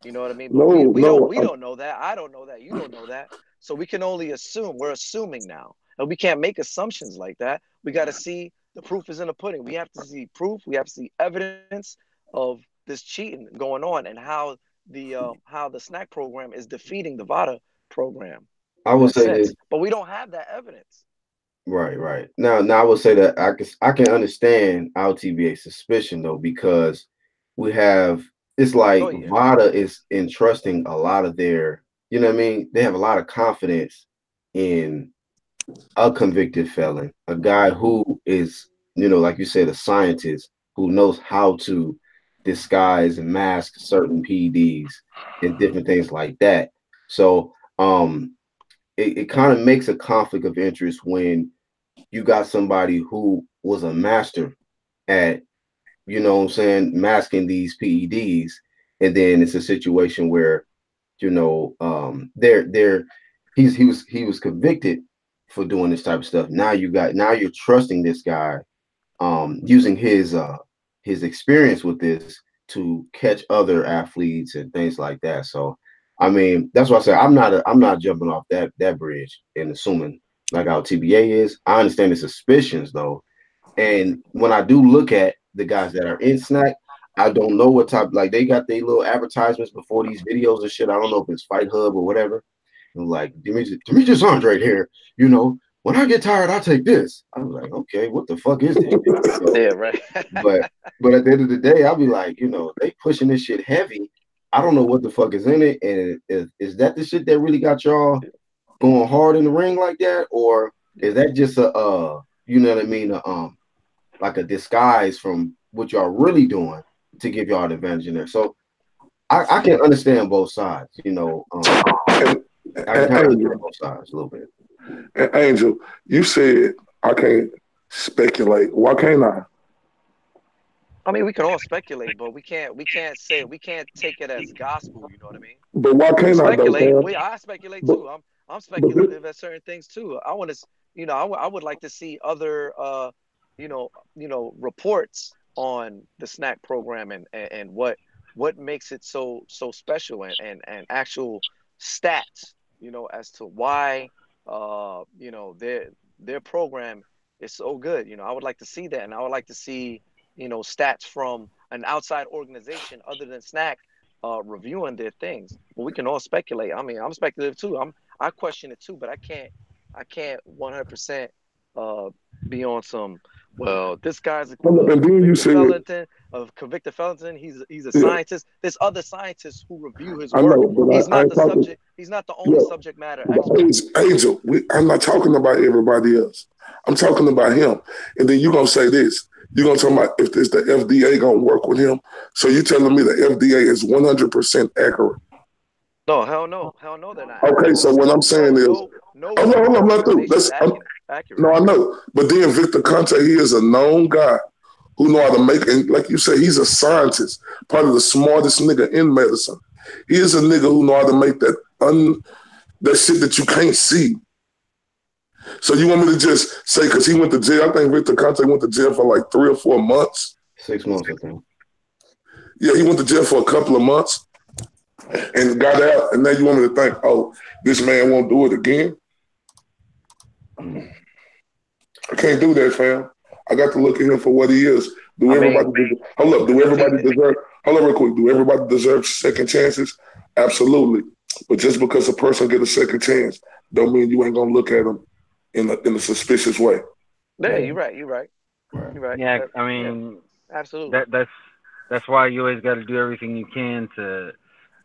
You know what I mean? But No, we don't know that. I don't know that. You don't know that. So we can only assume. We're assuming now, and we can't make assumptions like that. We got to see the proof is in the pudding. We have to see proof. We have to see evidence of this cheating going on, and how the SNAC program is defeating the VADA program I in would a say sense. this. But we don't have that evidence. Right. Now I would say that I can understand LTBA suspicion though, because we have it's Oh like yeah. VADA is entrusting a lot of their, you know what I mean? They have a lot of confidence in a convicted felon, a guy who is, like you said, a scientist who knows how to disguise and mask certain PEDs and different things like that. So it kind of makes a conflict of interest when you got somebody who was a master at, what I'm saying, masking these PEDs, and then it's a situation where, they're he was convicted for doing this type of stuff. Now you're trusting this guy, using his experience with this to catch other athletes and things like that. So I mean, that's why I say I'm not jumping off that bridge and assuming like how TBA is. I understand the suspicions though. And when I do look at the guys that are in SNAC, I don't know what type, like they got their little advertisements before these videos and shit. I don't know if it's Fight Hub or whatever. And like Demetrius Andre here, when I get tired, I take this. I was like, okay, what the fuck is this? Yeah, right. but at the end of the day, I'll be like, they pushing this shit heavy. I don't know what the fuck is in it. And is that the shit that really got y'all going hard in the ring like that? Or is that just you know what I mean? Like a disguise from what y'all really doing to give y'all an advantage in there. So I can understand both sides, I can kind of understand both sides a little bit. And Angel, you said I can't speculate. Why can't I? I mean, we can all speculate, but we can't take it as gospel. You know what I mean? But why We can can't I though, speculate. man? I speculate But, too. I'm but this, speculative at certain things too. I want to, I would like to see other, reports on the SNAC program, and what makes it so special, and actual stats, as to why, their program is so good. I would like to see that, and I would like to see, stats from an outside organization other than SNAC, reviewing their things. But we can all speculate. I mean, I'm speculative too. I question it too, but I can't 100% be on some. Well, this guy's a and then you said, convicted felon. He's a yeah, scientist. There's other scientists who review his I work. know, but He's I not ain't the talking. subject. He's not the only Yeah, subject matter expert. Angel, I'm not talking about everybody else. I'm talking about him. And then you're gonna say this. You're gonna talk about if it's the FDA gonna work with him. So you're telling me the FDA is 100% accurate. No, hell no, they're not Okay, accurate. so what I'm saying is, No hold on, I'm not through. information is accurate. No, I know. But then Victor Conte, he is a known guy who know how to make, and like you say, he's a scientist, probably the smartest nigga in medicine. He is a nigga who know how to make that shit that you can't see. So you want me to just say, because he went to jail, I think Victor Conte went to jail for like 3 or 4 months. 6 months, I think. Yeah, he went to jail for a couple of months and got out. And now you want me to think, oh, this man won't do it again? I can't do that, fam. I got to look at him for what he is. Do I everybody mean, hold up? Do if he, everybody deserve? Hold up, real quick. Do everybody deserve second chances? Absolutely. But just because a person get a second chance, don't mean you ain't gonna look at them in a suspicious way. yeah, you're right. You're right. You're right. Yeah, I Yeah, mean absolutely. that's why you always got to do everything you can to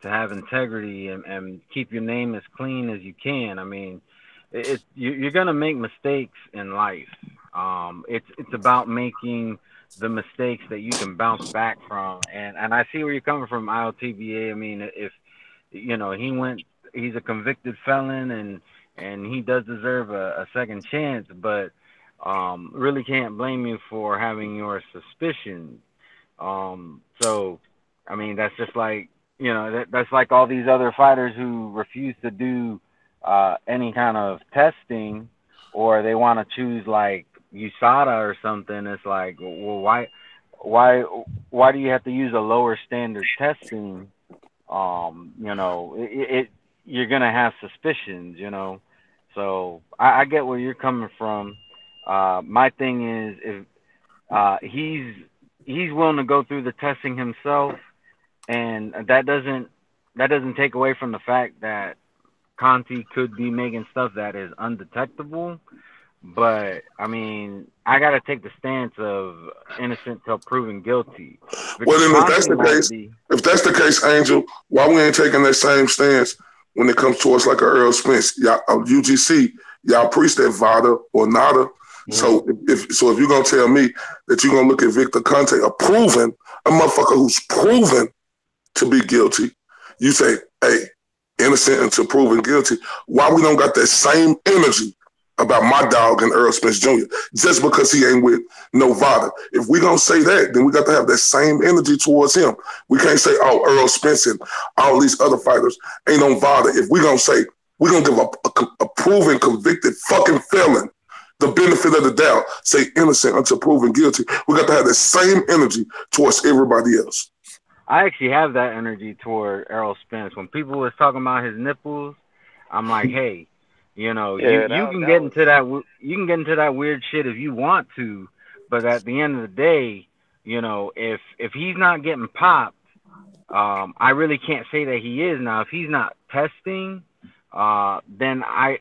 have integrity and keep your name as clean as you can. I mean, you're gonna make mistakes in life. It's about making the mistakes that you can bounce back from. And I see where you're coming from, ILTBA. I mean, if he's a convicted felon, and he does deserve a second chance, but really can't blame you for having your suspicions. So, I mean, that's just like, that's like all these other fighters who refuse to do any kind of testing, or they want to choose like USADA or something. It's like, well, why do you have to use a lower standard testing You know, you're gonna have suspicions, you know. So I get where you're coming from. My thing is if he's willing to go through the testing himself, and that doesn't take away from the fact that Conti could be making stuff that is undetectable. But I mean, I gotta take the stance of innocent till proven guilty. Well, Victor then Conti might be. if that's the case, Angel, why we ain't taking that same stance when it comes to us like a Earl Spence, y'all, UGC, y'all preach that VADA or nada. So if you're gonna tell me that you're gonna look at Victor Conte, a motherfucker who's proven to be guilty, you say, hey, innocent until proven guilty. Why we don't got that same energy about my dog and Earl Spence Jr. just because he ain't with no VADA? If we gonna say that, then we got to have that same energy towards him. We can't say, oh, Earl Spence and all these other fighters ain't on VADA. If we gonna say we gonna give a proven convicted fucking felon the benefit of the doubt, say innocent until proven guilty, we got to have the same energy towards everybody else. I actually have that energy toward Errol Spence. When people was talking about his nipples, I'm like, hey, you know, Yeah, you can get into that weird shit if you want to, but at the end of the day, you know, if he's not getting popped, I really can't say that he is. Now, if he's not testing, then I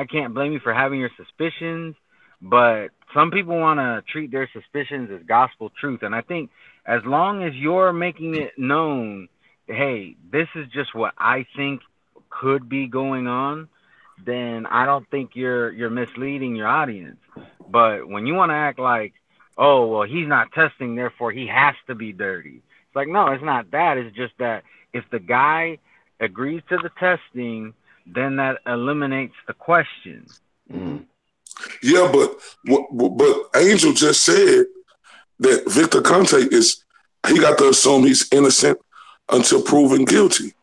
can't blame you for having your suspicions. But some people want to treat their suspicions as gospel truth, and I think as long as you're making it known, hey, this is just what I think could be going on, then I don't think you're misleading your audience. But when you want to act like, oh, well, he's not testing, therefore he has to be dirty. It's like, no, it's not that. It's just that if the guy agrees to the testing, then that eliminates the question. Yeah, but Angel just said that Victor Conte he got to assume he's innocent until proven guilty.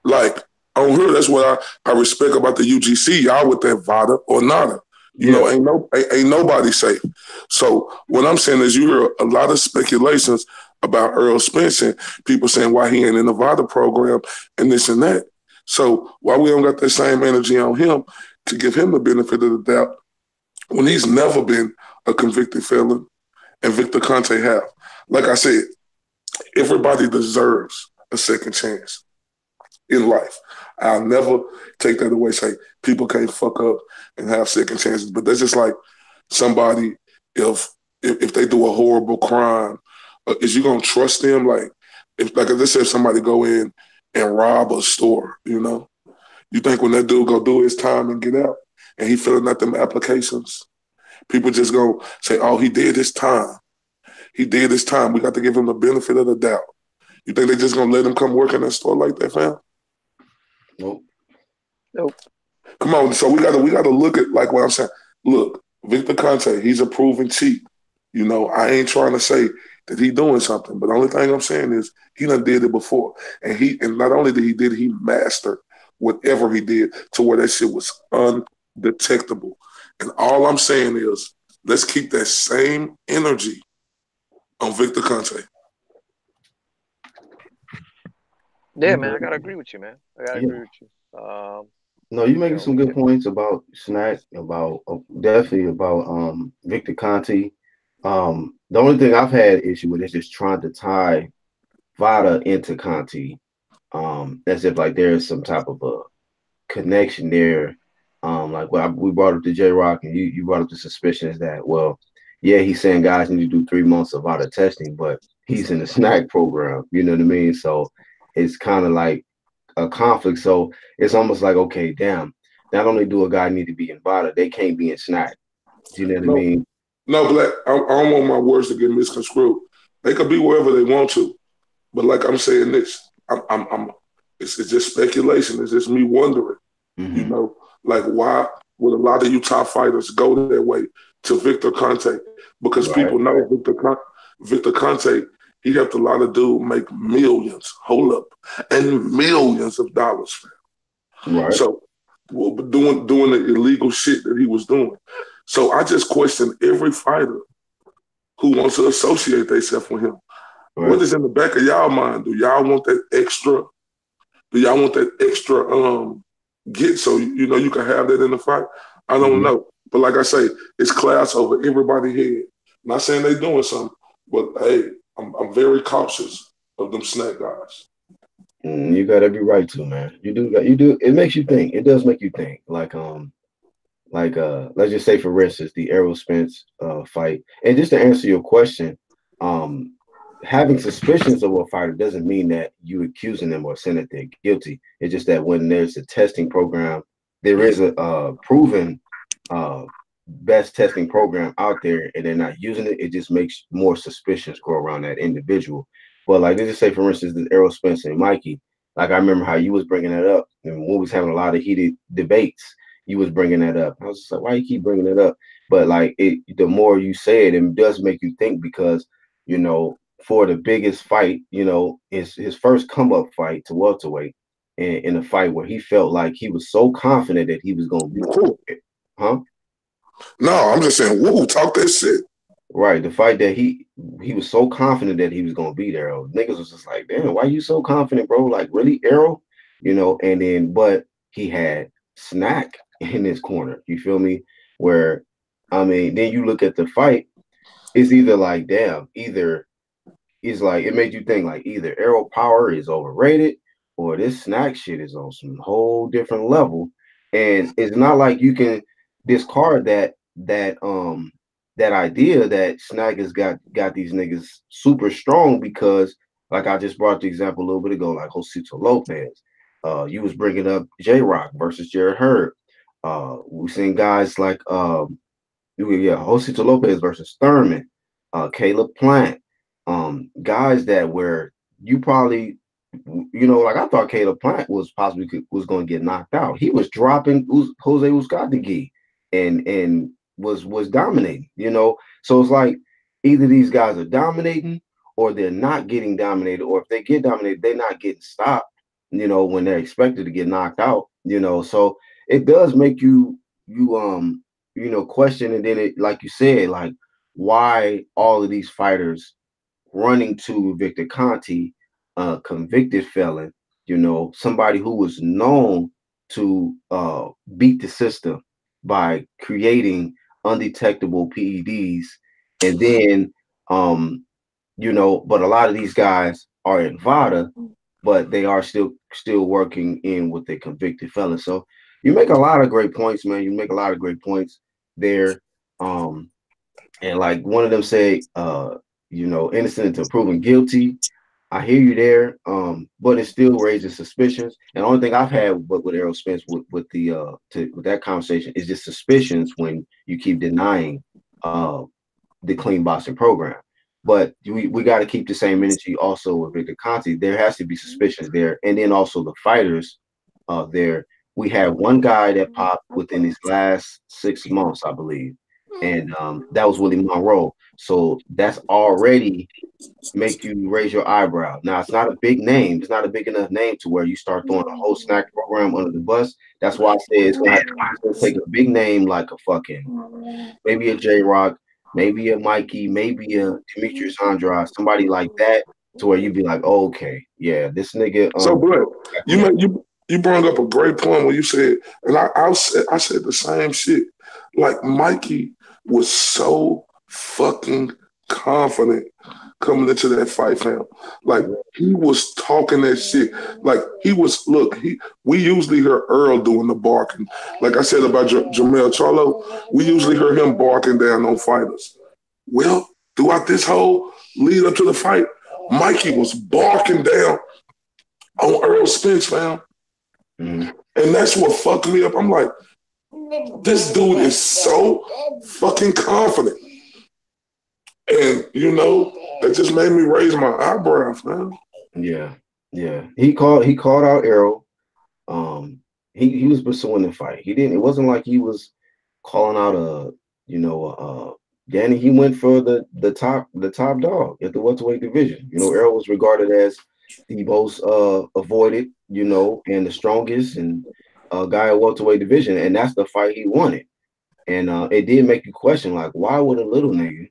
Like, on her, that's what I respect about the UGC. Y'all with that VADA or nada. You know, ain't nobody safe. So what I'm saying is you hear a lot of speculations about Earl Spence and people saying why he ain't in the VADA program and this and that. So why we don't got that same energy on him to give him the benefit of the doubt when he's never been a convicted felon and Victor Conte have. Like I said, everybody deserves a second chance in life. I'll never take that away, say people can't fuck up and have second chances. But that's just like somebody, if they do a horrible crime, is you gonna trust them? Like if let's say if somebody go in and rob a store, you know, you think when that dude go do his time and get out and he filling out them applications, people just gonna say, oh, he did his time. He did his time. We got to give him the benefit of the doubt. You think they just gonna let him come work in that store like that, fam? Nope. Come on, so we gotta look at like what I'm saying. Look, Victor Conte, he's a proven cheat. You know, I ain't trying to say that he doing something, but the only thing I'm saying is he done did it before. And not only did he did it, he mastered whatever he did to where that shit was undetectable. And all I'm saying is let's keep that same energy on Victor Conte. Yeah, man, I gotta agree with you, man. I gotta agree with you. No, you're making some good points about SNAC, about definitely about Victor Conte. The only thing I've had issue with is just trying to tie VADA into Conte, as if like there's some type of a connection there. Like we brought up to J Rock and you brought up the suspicions that, well, yeah, he's saying guys need to do 3 months of VADA testing, but he's in the SNAC program. You know what I mean? So it's kind of like a conflict. So it's almost like, okay, damn, not only do a guy need to be in VADA, they can't be in SNAC. Do you know what I mean? No, Black, I don't want my words to get misconstrued. They could be wherever they want to. But like I'm saying this, it's just speculation. It's just me wondering, you know, like why would a lot of you top fighters go that way to Victor Conte? Because people know Victor Conte, he helped a lot of dudes make millions, and millions of dollars. Right. So doing the illegal shit that he was doing. So I just question every fighter who wants to associate themselves with him. Right. What is in the back of y'all mind? Do y'all want that extra Do y'all want that extra get so you know you can have that in the fight? I don't know. But like I say, it's class over everybody's head. Not saying they doing something, but hey, I'm very cautious of them SNAC guys. You got every right to, man. You do. It makes you think. It does make you think. Let's just say for instance the Errol Spence fight. And just to answer your question, having suspicions of a fighter doesn't mean that you accusing them or saying that they're guilty. It's just that when there's a testing program, there is a proven best testing program out there, and they're not using it. It just makes more suspicions grow around that individual. But like, let's just say for instance, this Errol Spence and Mikey. Like I remember how you was bringing that up, and we was having a lot of heated debates. You was bringing that up. I was just like, why you keep bringing it up? But like, the more you say it, it does make you think because for the biggest fight, his first come up fight to welterweight, in a fight where he felt like he was so confident that he was gonna be, huh? No, I'm just saying, woo, talk that shit. Right, the fight that he was so confident that he was gonna be there. Niggas was just like, damn, why you so confident, bro? Like, really, Errol? And then, but he had SNAC in his corner. You feel me? Where, I mean, then you look at the fight, it's either like, damn, it's like, it made you think like either Errol Power is overrated or this SNAC shit is on some whole different level. And it's not like you can discard that idea that SNAC has got these niggas super strong because, like I just brought the example a little bit ago, like Josito Lopez. You was bringing up J-Rock versus Jared Hurd. We've seen guys like Josito Lopez versus Thurman, Caleb Plant, guys that were you probably like I thought Caleb Plant was possibly was going to get knocked out. He was dropping Jose Uzcategui and was dominating, So it's like either these guys are dominating or they're not getting dominated, or if they get dominated, they're not getting stopped, when they're expected to get knocked out, So it does make you question, and then it, like you said, like why all of these fighters running to Victor Conte, a convicted felon, somebody who was known to beat the system by creating undetectable PEDs, and then but a lot of these guys are in VADA, but they are still working in with a convicted felon. So you make a lot of great points, man. You make a lot of great points there. And like one of them said, innocent until proven guilty. I hear you there, but it still raises suspicions. And the only thing I've had with Errol Spence with that conversation is just suspicions when you keep denying the clean boxing program. But we got to keep the same energy also with Victor Conte. There has to be suspicions there, and then also the fighters there. We had one guy that popped within these last 6 months, I believe, and that was Willie Monroe. So that's already make you raise your eyebrow. Now, it's not a big name. It's not a big enough name to where you start throwing a whole SNAC program under the bus. That's why I say it's going to take a big name like a fucking, maybe a J-Rock, maybe a Mikey, maybe a Demetrius Andrade, somebody like that, to where you'd be like, oh, okay, yeah, this nigga. So, Brett, you brought up a great point when you said, and I said the same shit. Like Mikey was so fucking confident coming into that fight, fam. Like he was talking that shit. Like he was. Look, we usually hear Earl doing the barking. Like I said about Jamel Charlo, we usually hear him barking down on fighters. Well, throughout this whole lead up to the fight, Mikey was barking down on Earl Spence, fam. And that's what fucked me up. I'm like, this dude is so fucking confident. And that just made me raise my eyebrows, man. Yeah. He called out Errol. He was pursuing the fight. It wasn't like he was calling out Danny. He went for the top dog at the welterweight division. Errol was regarded as the most avoided, and the strongest and guy at welterweight division, and that's the fight he wanted. And it did make you question, like, why would a little nigga,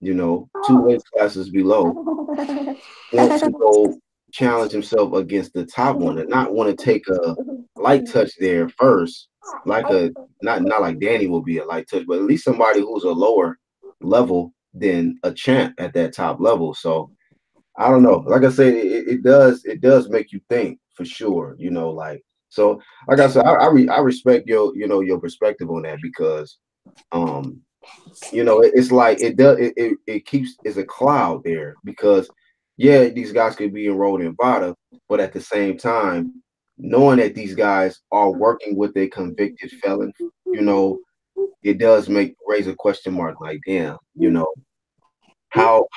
2 weight classes below, want to go challenge himself against the top one and not want to take a light touch there first, like a not like Danny will be a light touch, but at least somebody who's a lower level than a champ at that top level. So I don't know. Like I said, it does make you think for sure. Like so. Like I said, I respect your perspective on that because um it's like it keeps it's a cloud there because yeah, these guys could be enrolled in VADA, but at the same time, knowing that these guys are working with a convicted felon, you know, it does make raise a question mark like, damn, how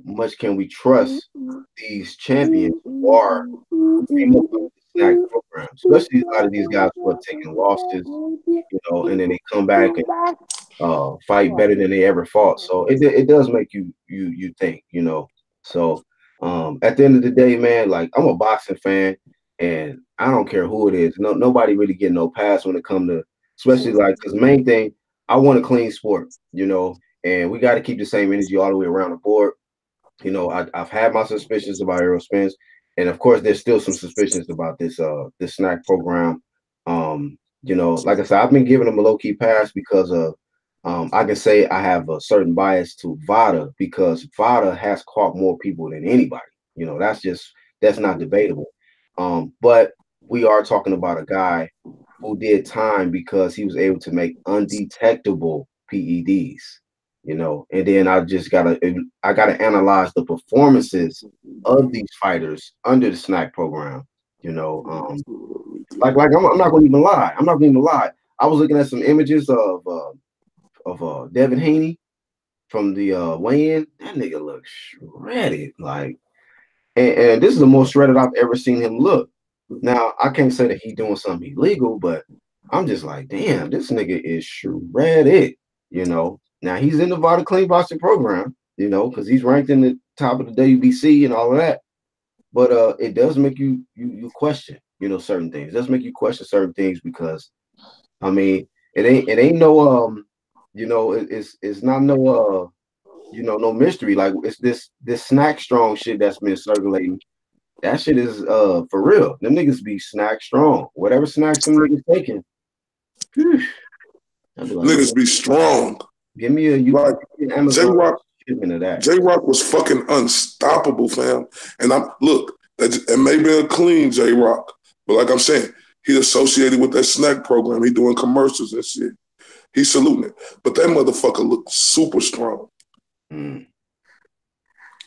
much can we trust these champions who are who came up with the SNAC program, especially a lot of these guys who have taken losses, and then they come back and fight better than they ever fought. So it does make you think, So at the end of the day, man, like I'm a boxing fan, and I don't care who it is. Nobody really get no pass when it come to, especially like because main thing, I want a clean sport, and we got to keep the same energy all the way around the board. I've had my suspicions about Errol Spence, and of course, there's still some suspicions about this SNAC program. Like I said, I've been giving them a low key pass because of I can say I have a certain bias to VADA because VADA has caught more people than anybody. That's not debatable. But we are talking about a guy who did time because he was able to make undetectable PEDs. And then I gotta analyze the performances of these fighters under the SNAC program. Like I'm not gonna even lie. I'm not gonna even lie. I was looking at some images of Devin Haney from the weigh-in. That nigga looks shredded. Like, and this is the most shredded I've ever seen him look. Now I can't say that he's doing something illegal, but I'm just like, damn, this nigga is shredded. Now he's in the VADA Clean Boxing program. Because he's ranked in the top of the WBC and all of that. But it does make you question, certain things. It does make you question certain things because, I mean, it ain't no it's not no no mystery. Like it's this snack strong shit that's been circulating. That shit is for real. Them niggas be snack strong. Whatever snacks them niggas taking. Like, niggas be strong. Give me a Amazon shipment of that. J-Rock was fucking unstoppable, fam. And it may be a clean J-Rock, but like I'm saying, he associated with that SNAC program. He doing commercials and shit. He's saluting it. But that motherfucker looked super strong. Mm.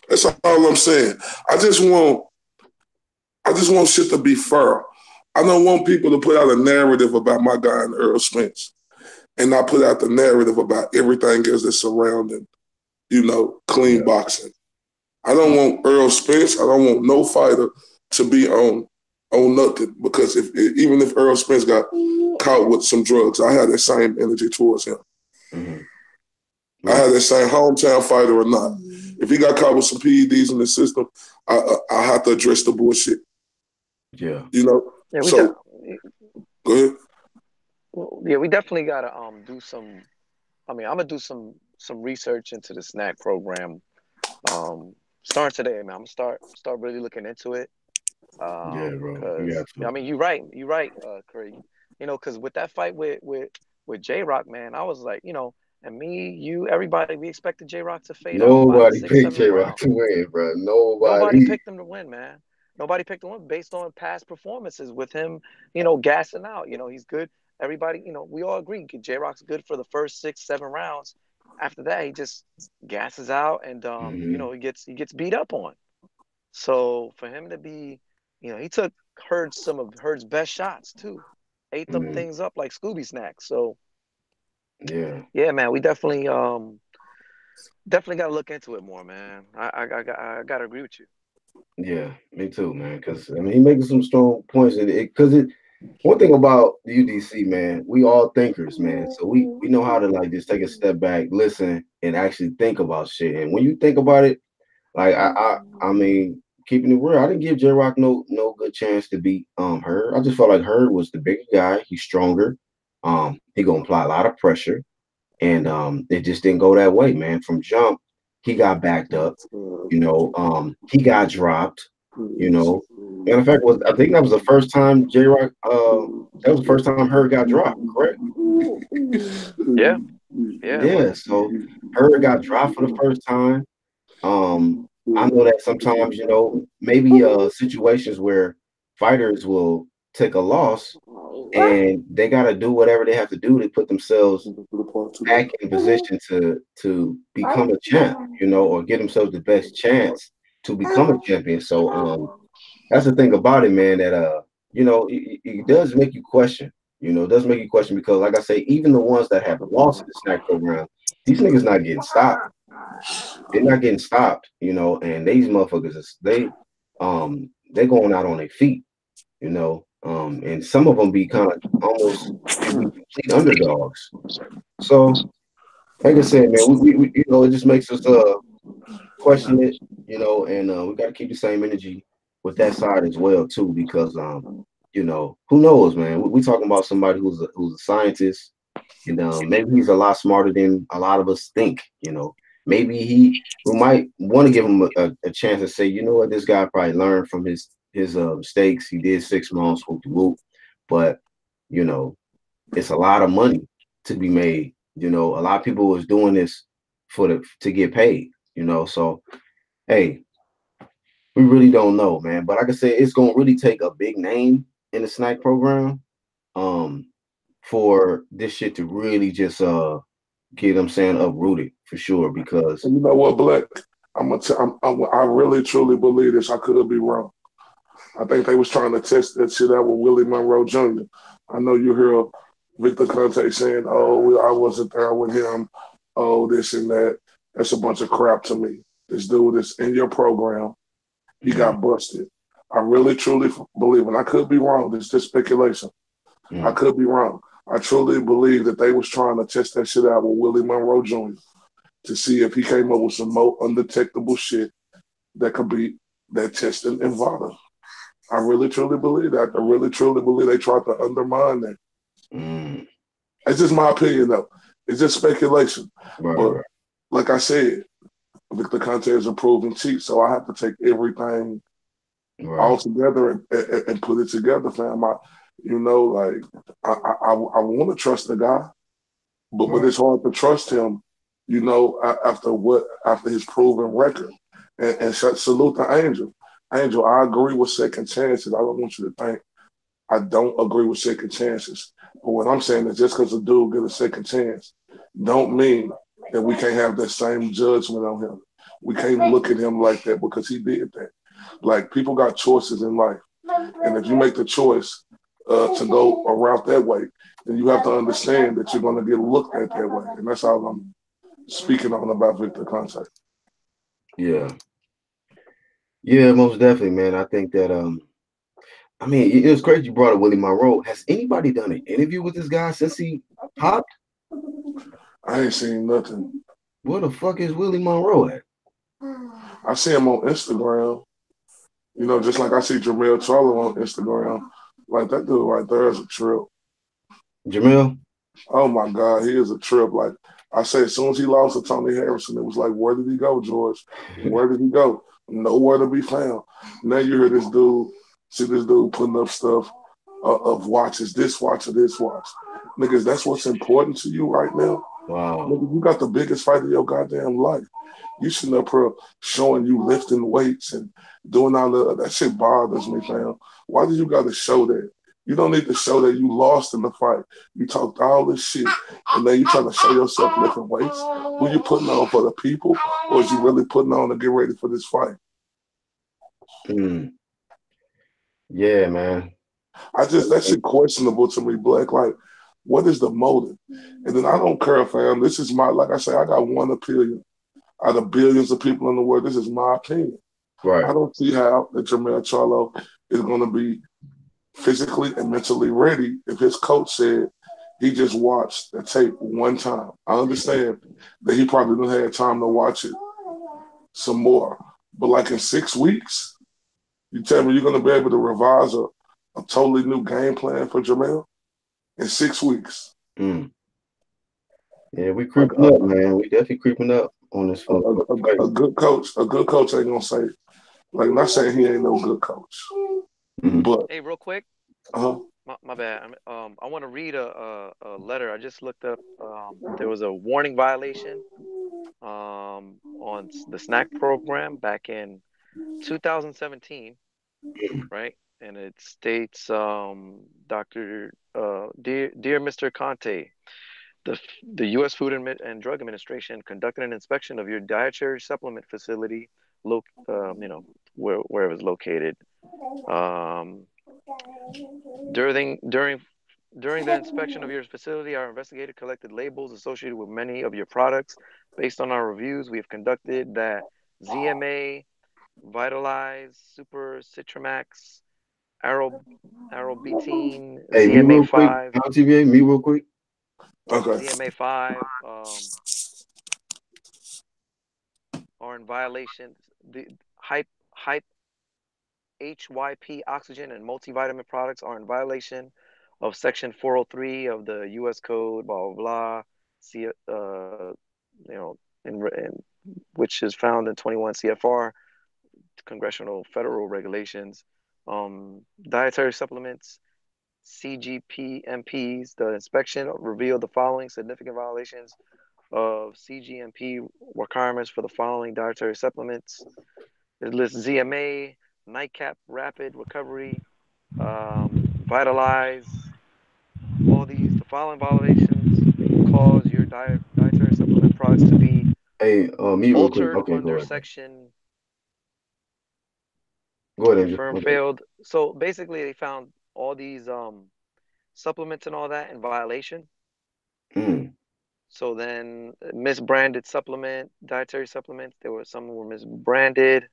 That's all I'm saying. I just want shit to be fair. I don't want people to put out a narrative about my guy and Errol Spence and not put out the narrative about everything else that's surrounding, clean boxing. I don't want Errol Spence. I don't want no fighter to be on nothing because even if Errol Spence got caught with some drugs, I have that same energy towards him. Mm-hmm. I have that same hometown fighter or not. If he got caught with some PEDs in the system, I have to address the bullshit. Yeah. Yeah, go ahead. Well, yeah, we definitely gotta do some. I mean, I'm gonna do some research into the SNAC program. Starting today, man. I'm gonna start really looking into it. Yeah, bro. I mean, you're right, Craig. Because with that fight with J-Rock, man, I was like, and me, you, everybody, we expected J-Rock to fade out. Nobody picked J-Rock to win, bro. Nobody picked him to win, man. Nobody picked him to win based on past performances with him, gassing out. He's good. Everybody, we all agree J-Rock's good for the first 6-7 rounds. After that, he just gasses out and he gets beat up on. So for him to be, he took some of Hurd's best shots too, ate them things up like Scooby snacks. So yeah, man, we definitely got to look into it more, man. I got to agree with you. Yeah, me too, man. Because he making some strong points in it. Because one thing about the UDC, man, we all thinkers, man. So we know how to like just take a step back, listen, and actually think about shit. And when you think about it, like I mean, keeping it real, I didn't give J-Rock no good chance to beat Hurd. I just felt like Hurd was the bigger guy. He's stronger. He gonna apply a lot of pressure, and it just didn't go that way, man. From jump, he got backed up. He got dropped. You know, matter of fact, I think that was the first time J-Rock. That was the first time Herb got dropped. Correct? Yeah, yeah, it Yeah. was. So Herb got dropped for the first time. I know that sometimes, maybe situations where fighters will take a loss and they got to do whatever they have to do to put themselves back in position to become a champ, or give themselves the best chance to become a champion. So that's the thing about it, man, that it does make you question. It does make you question because, like I say, even the ones that have lost in the snack program, these niggas not getting stopped. They're not getting stopped, and these motherfuckers they're going out on their feet, and some of them be kind of almost can be complete underdogs. So, like I said, man, we it just makes us question it, and we got to keep the same energy with that side as well too, because who knows, man? We talking about somebody who's a scientist, and maybe he's a lot smarter than a lot of us think. Maybe we might want to give him a chance to say, you know what, this guy probably learned from his mistakes. He did 6 months, whoop de whoop, but you know, it's a lot of money to be made. A lot of people was doing this to get paid. So hey, we really don't know, man. But like I said, it's gonna really take a big name in the snack program, um, for this shit to really just get them saying uprooted for sure. Because And you know what, Black? I really truly believe this. I could be wrong. I think they was trying to test that shit out with Willie Monroe Jr. I know you hear Victor Conte saying, "Oh, I wasn't there with him. Oh, this and that." That's a bunch of crap to me. This dude is in your program. He got busted. I really truly believe, and I could be wrong. This is just speculation. I could be wrong. I truly believe that they was trying to test that shit out with Willie Monroe Jr. to see if he came up with some more undetectable shit that could be that testing in VADA. I really truly believe that. I really truly believe they tried to undermine that. It's just my opinion, though. It's just speculation. But like I said, Victor Conte is a proven cheat, so I have to take everything all together and put it together, fam. I want to trust the guy, but it's hard to trust him, after his proven record. And salute to Angel. Angel, I agree with second chances. I don't want you to think I don't agree with second chances. But what I'm saying is just because a dude get a second chance don't mean that we can't have that same judgment on him. We can't look at him like that because he did that. Like, people got choices in life. And if you make the choice to go a route that way, then you have to understand that you're going to get looked at that way. And that's all I'm speaking on about Victor Conte. Yeah. Yeah, most definitely, man. I think that I mean, it was crazy you brought up Willie Monroe. Has anybody done an interview with this guy since he popped? I ain't seen nothing. Where the fuck is Willie Monroe at? I see him on Instagram. Just like I see Jamel Charlo on Instagram. Like, that dude right there is a trip. Jamel? Oh my God, he is a trip. Like I said, as soon as he lost to Tony Harrison, it was like, where did he go, George? Where did he go? Nowhere to be found. Now you hear see this dude putting up stuff of watches, this watch or this watch. Niggas, that's what's important to you right now. Wow. Nigga, you got the biggest fight of your goddamn life. You sitting up here showing you lifting weights and doing all that shit bothers me, fam. Why do you got to show that? You don't need to show that you lost in the fight. You talked all this shit, and then you trying to show yourself lifting weights. Who you putting on for the people, or is you really putting on to get ready for this fight? Yeah, man. That shit questionable to me, Black. Like, what is the motive? And then I don't care, fam. This is like I say, I got one opinion out of billions of people in the world. This is my opinion. Right. I don't see how that Jermell Charlo is going to be physically and mentally ready if his coach said he just watched the tape one time. I understand that he probably didn't have time to watch it some more. But like in 6 weeks, you tell me you're going to be able to revise a totally new game plan for Jermell in 6 weeks. Yeah, we creeping up, man. We definitely creeping up on this one. A good coach ain't going to say, Like, not saying he ain't no good coach, but Hey, real quick, uh my bad. I want to read a letter. I just looked up. There was a warning violation on the SNAC program back in 2017, right? And it states, Dr. Dear Mr. Conte, the U.S. Food and Drug Administration conducted an inspection of your dietary supplement facility, where it was located. Um, during during during the inspection of your facility, our investigator collected labels associated with many of your products. Based on our reviews, we have conducted that ZMA, Vitalize, Super Citramax, Arobetine, Hey, me real quick, ZMA5, LTVA, me real quick. okay. ZMA5 are in violation. The hype HYP oxygen and multivitamin products are in violation of Section 403 of the U.S. Code, blah blah blah. See, which is found in 21 CFR, Congressional Federal Regulations. Dietary supplements, CGPMPs. The inspection revealed the following significant violations of CGMP requirements for the following dietary supplements. It lists ZMA, Nightcap Rapid Recovery, Vitalize. The following violations cause your dietary supplement products to be Hey, me real quick. altered Okay, go under ahead. section Go ahead, Andrew. confirmed Okay. failed. So basically, they found all these supplements and all that in violation. Mm. So then misbranded dietary supplements. Some were misbranded.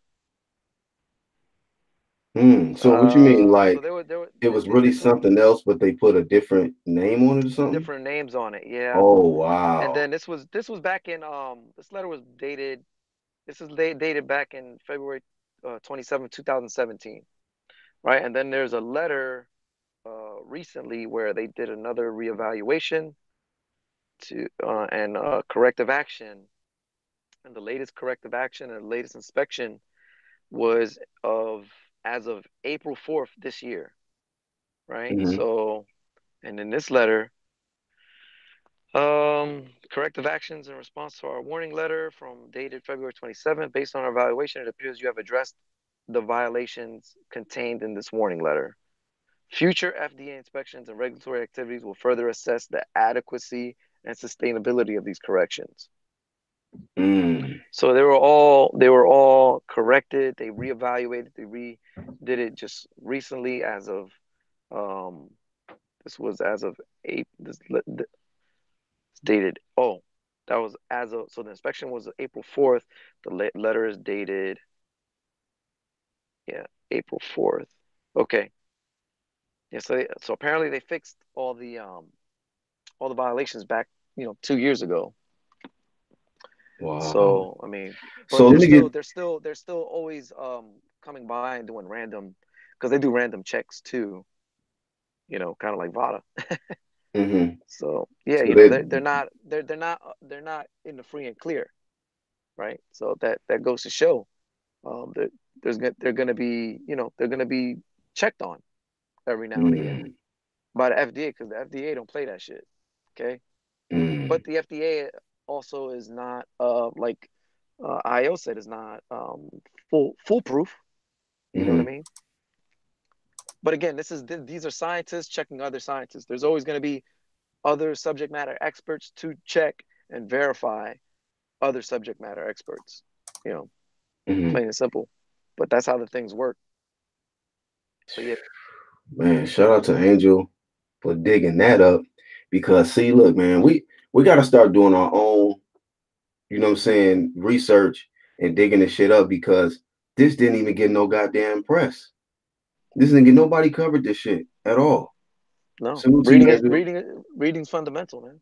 So what you mean, So like it was really this was something else, but they put a different name on it or something? different names on it. Yeah. Oh And wow. then this was back in this letter was dated. This is dated back in February 27, 2017, right? And then there's a letter recently where they did another reevaluation to and corrective action. And the latest corrective action and the latest inspection was as of April 4th this year, right? Mm-hmm. So, and in this letter, corrective actions in response to our warning letter from dated February 27th. Based on our evaluation, it appears you have addressed the violations contained in this warning letter. Future FDA inspections and regulatory activities will further assess the adequacy and sustainability of these corrections. Mm. So they were all corrected. They reevaluated. They did it just recently as of um, this was as of this dated. Oh, that was as of, so the inspection was April 4th. The letter is dated, yeah, April 4th. Okay. Yeah, so apparently they fixed all the violations back, 2 years ago. Wow. So I mean, but So let me get they're still always coming by and doing random, because they do random checks too, kind of like VADA. mm-hmm. So yeah, So they they're not in the free and clear, right? So that goes to show that they're gonna be, they're gonna be checked on every now and again mm, by the FDA, because the FDA don't play that shit. Okay. But mm, the FDA also is not like IO said, is not foolproof. You know what I mm-hmm. mean? But again, these are scientists checking other scientists. There's always going to be other subject matter experts to check and verify other subject matter experts. You know, Mm-hmm. plain and simple. But that's how the things work. But yeah, Man, shout out to Angel for digging that up because see, look, man, we got to start doing our own, you know what I'm saying, research and digging this shit up because this didn't even get no goddamn press. This didn't get nobody covered this shit at all. no, Salute to you, Angel. reading's fundamental, man.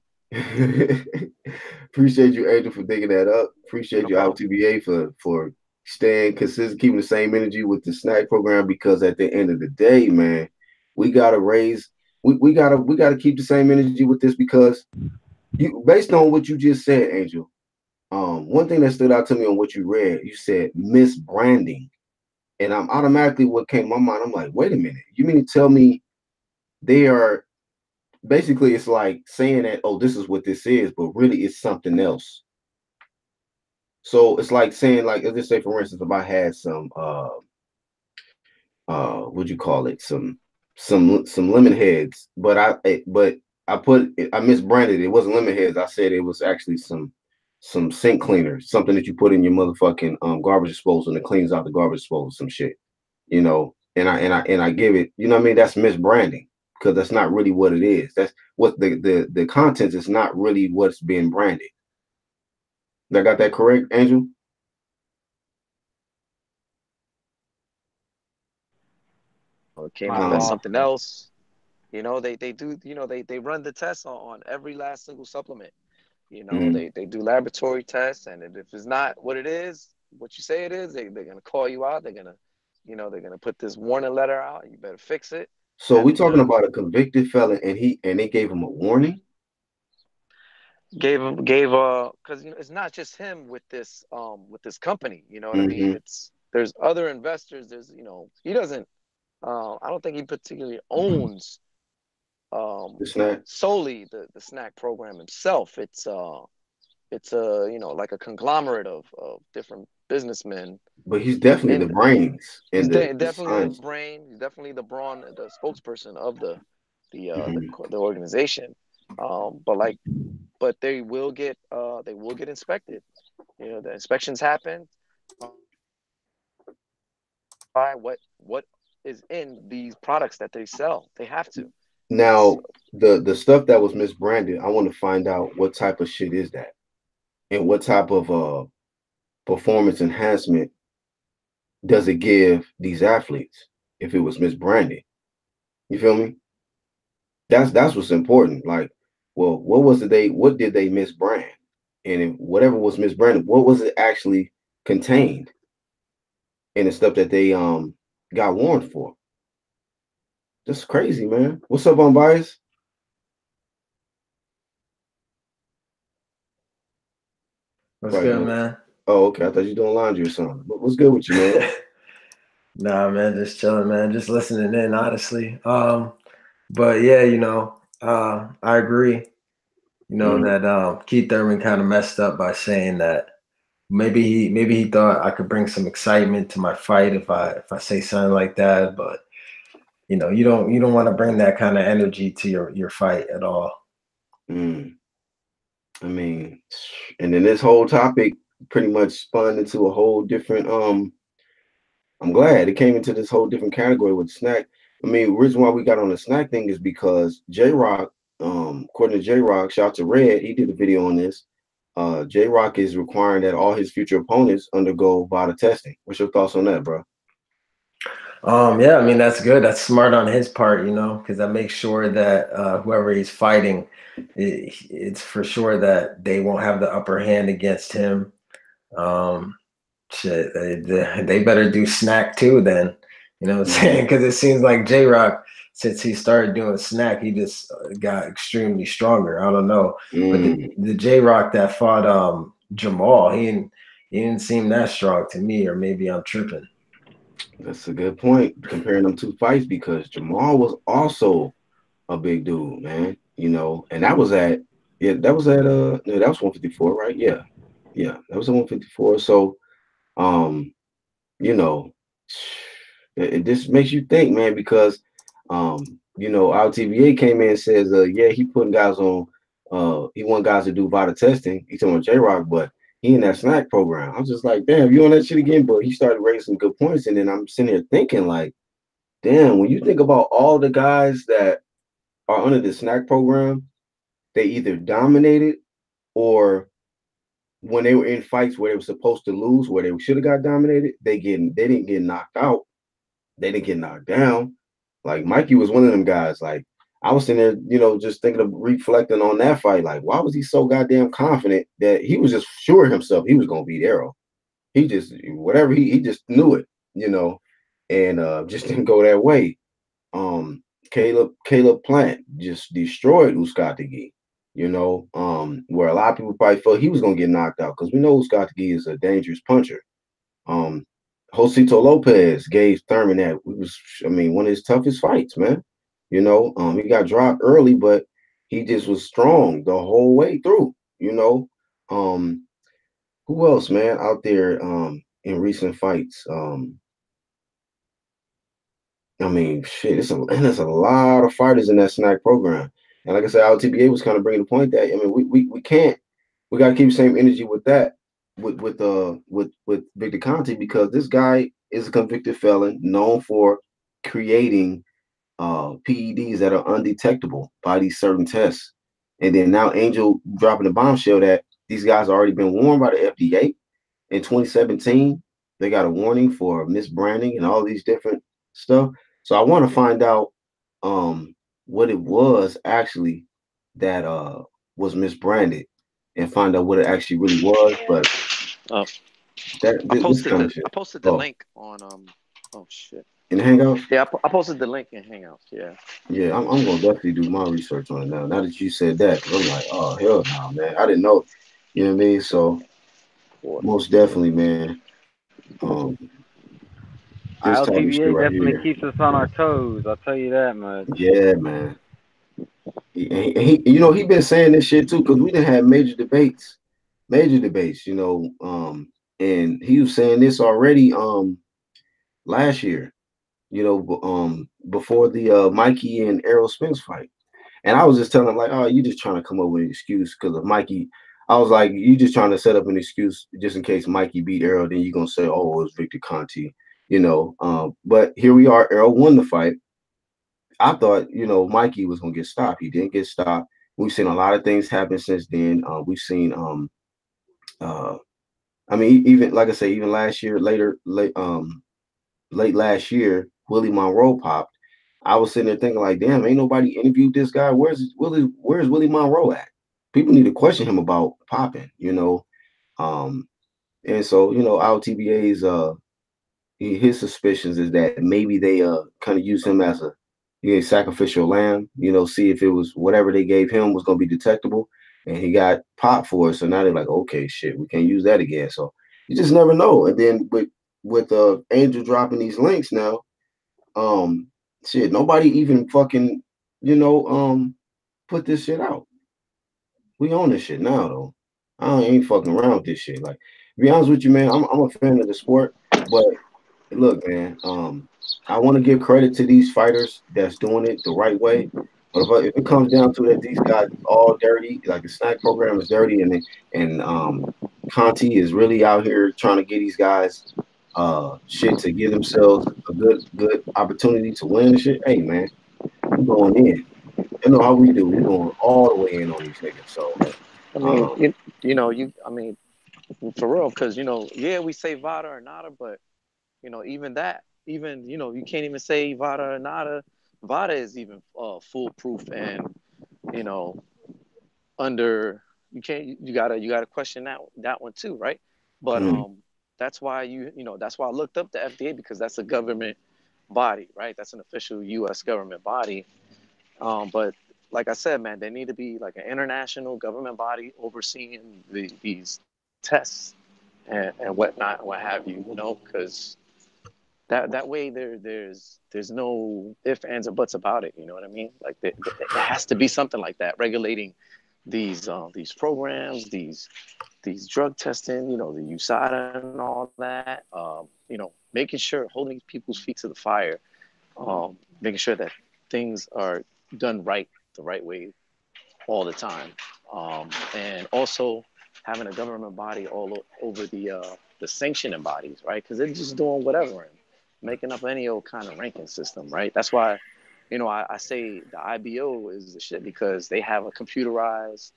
Appreciate you, Angel, for digging that up. Appreciate No you, problem. LTBA, for staying consistent, keeping the same energy with the snack program. Because at the end of the day, man, we gotta raise, we gotta keep the same energy with this because you, based on what you just said, Angel. One thing that stood out to me on what you read, you said misbranding. And I'm automatically what came to my mind. I'm like, wait a minute. You mean to tell me they are basically it's like saying that, oh, this is what this is, but really it's something else. So it's like saying, like, let's just say for instance, if I had some what'd you call it? Some lemon heads, but I misbranded it. It wasn't lemon heads. I said it was actually some sink cleaner, something that you put in your motherfucking garbage disposal and it cleans out the garbage disposal, some shit, you know. And I give it, you know what I mean? That's misbranding because that's not really what it is. That's what the content is not really what's being branded. Did I got that correct, Angel? It came My off as Um, fault. something else. They do, they run the tests on every last single supplement. mhm. They do laboratory tests, and if it's not what it is, what you say it is, they're gonna call you out. They're gonna put this warning letter out. You better fix it. So we And talking about a convicted felon, and they gave him a warning. gave because it's not just him with this company. You know what I mean? Hmm. There's other investors. He doesn't. I don't think he particularly owns um, The SNAC, solely the SNAC program himself. It's a like a conglomerate of different businessmen but he's definitely in the there. brains He's and the definitely the science. brain. He's definitely the brawn, the spokesperson of Hmm. the organization. But they will get inspected. The inspections happen by what is in these products that they sell. They have to. It's Now, the stuff that was misbranded, I want to find out what type of shit is that, and what type of performance enhancement does it give these athletes if it was misbranded? You feel me? That's what's important. Like, well, what did they misbrand? And if whatever was misbranded, what was it actually contained in the stuff that they got warned for? That's crazy, man. What's up, Unbiased? What's Right good, now. man? Oh, okay. I thought you were doing laundry or something. What's good with you, man? Nah, man, just chilling, man. Just listening in, honestly. But yeah, I agree. Mm, That Keith Thurman kind of messed up by saying that maybe he thought I could bring some excitement to my fight if I say something like that. But you don't want to bring that kind of energy to your fight at all. mm. I mean, and then this whole topic pretty much spun into a whole different I'm glad it came into this whole different category with snack. I mean, the reason why we got on the snack thing is because J Rock, according to J Rock, shout to Red, he did a video on this. J Rock is requiring that all his future opponents undergo VADA testing. What's your thoughts on that, bro? Yeah, I mean that's good. That's smart on his part, because that makes sure that whoever he's fighting, it's for sure that they won't have the upper hand against him. Um, Shit, they better do snack too then. You know what I'm Mm, saying? Because it seems like J Rock, since he started doing snack, he just got extremely stronger. I don't know, but the mm. the J Rock that fought Jamal, he didn't seem that strong to me, or maybe I'm tripping. That's a good point. Comparing them two fights because Jamal was also a big dude, man. You know, and that was at no, that was 154, right? Yeah. Yeah, that was at 154. So um, you know, it just makes you think, man, because our TVA came in and says, yeah, he putting guys on he want guys to do VADA testing. He's talking about J-Rock, but he in that snack program. I was just like, damn, you on that shit again? But he started raising some good points, and then I'm sitting here thinking, like, damn, when you think about all the guys that are under the snack program, they either dominated or when they were in fights where they were supposed to lose, where they should have got dominated, they didn't get knocked out. They didn't get knocked down. Like Mikey was one of them guys. Like I was sitting there, just thinking of reflecting on that fight. Like, why was he so goddamn confident that he was just sure himself he was gonna beat Arrow? He just whatever he just knew it, and just didn't go that way. Caleb Plant just destroyed Uskatigi, where a lot of people probably felt he was gonna get knocked out because we know Uskatigi is a dangerous puncher. Um, Josito Lopez gave Thurman that one of his toughest fights, man. He got dropped early, but he just was strong the whole way through. Um, who else, man, out there in recent fights? Shit, there's a lot of fighters in that SNAC program. And like I said, LTBA was kind of bringing the point that we can't we gotta keep the same energy with that with Victor Conte, because this guy is a convicted felon known for creating PEDs that are undetectable by these certain tests. And then now Angel dropping the bombshell that these guys already been warned by the FDA in 2017. They got a warning for misbranding and all these different stuff. So I want to find out what it was actually that was misbranded and find out what it actually really was. But Uh, this kind of shit. I posted the link on Oh shit. In Hangouts? Yeah, I posted the link in Hangouts. Yeah. Yeah, I'm gonna definitely do my research on it now. Now that you said that, 'cause I'm like, oh hell no, man, I didn't know. You know what I mean? So most definitely, man. Um, this type of shit ILTVA right definitely here. keeps us on our toes. I'll tell you that much. Yeah, man. He been saying this shit too, because we done had major debates. And he was saying this already last year. Before the Mikey and Errol Spence fight. And I was just telling him, like, oh, you just trying to come up with an excuse because of Mikey. I was like, you just trying to set up an excuse just in case Mikey beat Errol. Then you're going to say, oh, it was Victor Conti, But here we are. Errol won the fight. I thought, Mikey was going to get stopped. He didn't get stopped. We've seen a lot of things happen since then. We've seen, even like I say, even last year, late last year, Willie Monroe popped. I was sitting there thinking, like, damn, ain't nobody interviewed this guy. Where's Willie Monroe at? People need to question him about popping. And so, LTBA's his suspicions is that maybe they kind of use him as a sacrificial lamb, see if it was whatever they gave him was gonna be detectable. And he got popped for it. So now they're like, okay, shit, we can't use that again. So you just never know. And then with Angel dropping these links now, shit, nobody even fucking, put this shit out. We own this shit now, though. I ain't fucking around with this shit. Like, to be honest with you, man, I'm a fan of the sport, but look, man, I want to give credit to these fighters that's doing it the right way. But if it comes down to that, these guys all dirty, like the SNAC program is dirty, and Conti is really out here trying to get these guys shit to give themselves a good opportunity to win and shit. Hey, man, we going in. You know how we do. We going all the way in on these niggas. So, I mean, I mean, for real, because yeah, we say VADA or nada, but even that, you can't even say VADA or nada. VADA is even foolproof, and you know, under you gotta question that one too, right? But that's why that's why I looked up the FDA, because that's a government body, right? That's an official U.S. government body. But like I said, man, there need to be like an international government body overseeing these tests and whatnot, what have you, because that way there's no ifs, ands, or buts about it. You know what I mean? Like it has to be something like that regulating these programs, these drug testing, the USADA and all that. Making sure holding people's feet to the fire, making sure that things are done right the right way all the time, and also having a government body all over the sanctioning bodies, right? Because they're just doing whatever and making up any old kind of ranking system, right? That's why, I say the IBO is the shit, because they have a computerized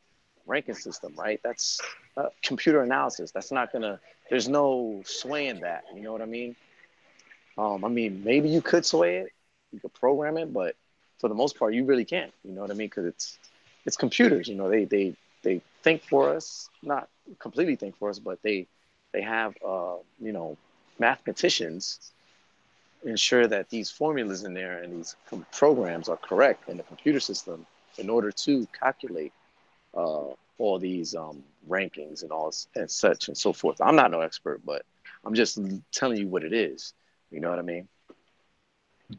ranking system, right? That's computer analysis. That's not gonna. There's no swaying that. You know what I mean? Maybe you could sway it, you could program it, but for the most part, you really can't. You know what I mean? Because it's computers. They think for us, not completely think for us, but they have mathematicians ensure that these formulas in there and these programs are correct in the computer system in order to calculate all these rankings and all and such and so forth. I'm not no expert, but I'm just telling you what it is. You know what I mean?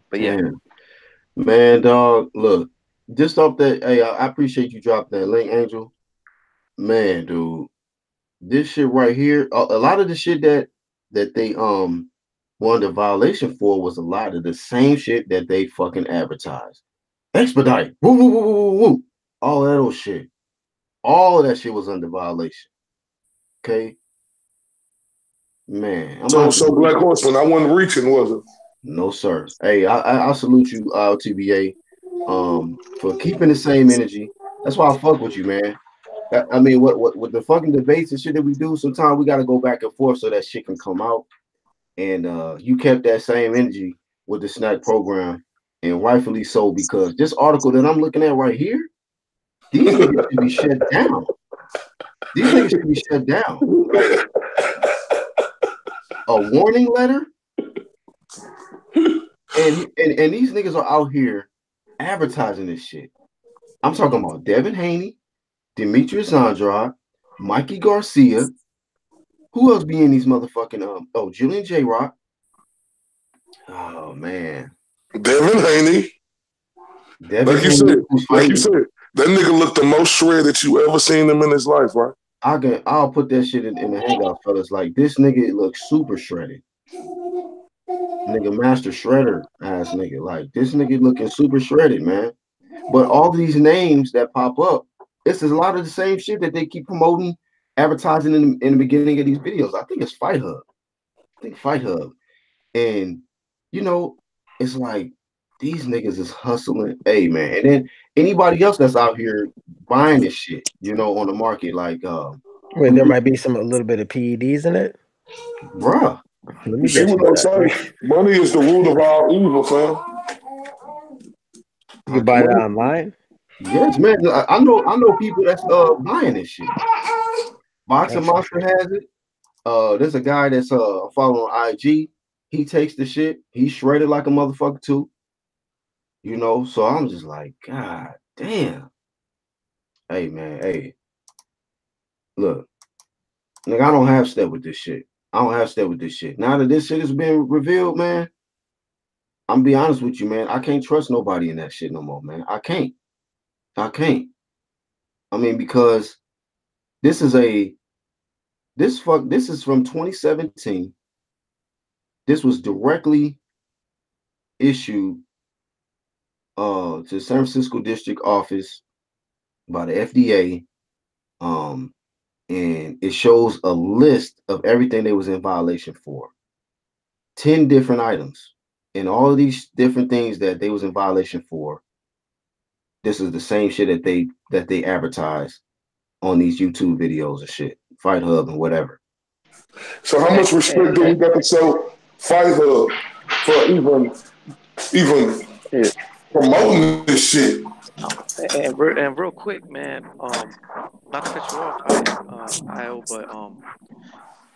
But yeah. Damn. Man, dog, look, just off that, hey, I appreciate you dropping that link, Angel. Man, dude, this shit right here, a lot of the shit that they won the violation for was a lot of the same shit that they fucking advertised. Expedite, woo woo woo woo woo woo, all that old shit. All of that shit was under violation. Okay, man, I'm So, out so Black Horseman, I wasn't reaching, was it? No, sir. Hey, I salute you, TBA, for keeping the same energy. That's why I fuck with you, man. I mean, what the fucking debates and shit that we do, sometimes we got to go back and forth so that shit can come out. And you kept that same energy with the SNAC program, and rightfully so, because this article that I'm looking at right here, these niggas should be shut down. These niggas should be shut down. Like a warning letter, and these niggas are out here advertising this shit. I'm talking about Devin Haney, Demetrius Andrade, Mikey Garcia. Who else be in these motherfucking Julian J. Rock. Oh man. Devin Haney. Devin like Haney you said, that nigga looked the most shredded you ever seen him in his life, right? I'll put that shit in the hangout, fellas. Like this nigga looks super shredded. Nigga master shredder ass nigga. Like this nigga looking super shredded, man. But all these names that pop up, it's a lot of the same shit that they keep promoting, advertising in the beginning of these videos. I think it's Fight Hub. And you know, it's like these niggas is hustling. Hey man, and then anybody else that's out here buying this shit, on the market, like wait, there might be a little bit of PEDs in it. Bruh. Let me see what I'm saying? Money is the root of all evil, fam. You can buy that online? Yes, man. I know people that's buying this shit. Boxing Monster has it. There's a guy that's following on IG. He takes the shit. He's shredded like a motherfucker too. So I'm just like, God damn. Hey man, hey. Look, nigga, I don't have step with this shit. Now that this shit has been revealed, man, I'm gonna be honest with you, man. I can't trust nobody in that shit no more, man. I can't. I mean, because this is from 2017. This was directly issued to San Francisco District Office by the FDA. And it shows a list of everything they was in violation for. 10 different items. And all of these different things that they was in violation for, this is the same shit that they advertise on these YouTube videos and shit, Fight Hub and whatever. So how much respect do we got to show Fight Hub for even promoting this shit? And real quick, man, not to cut you off, IO, but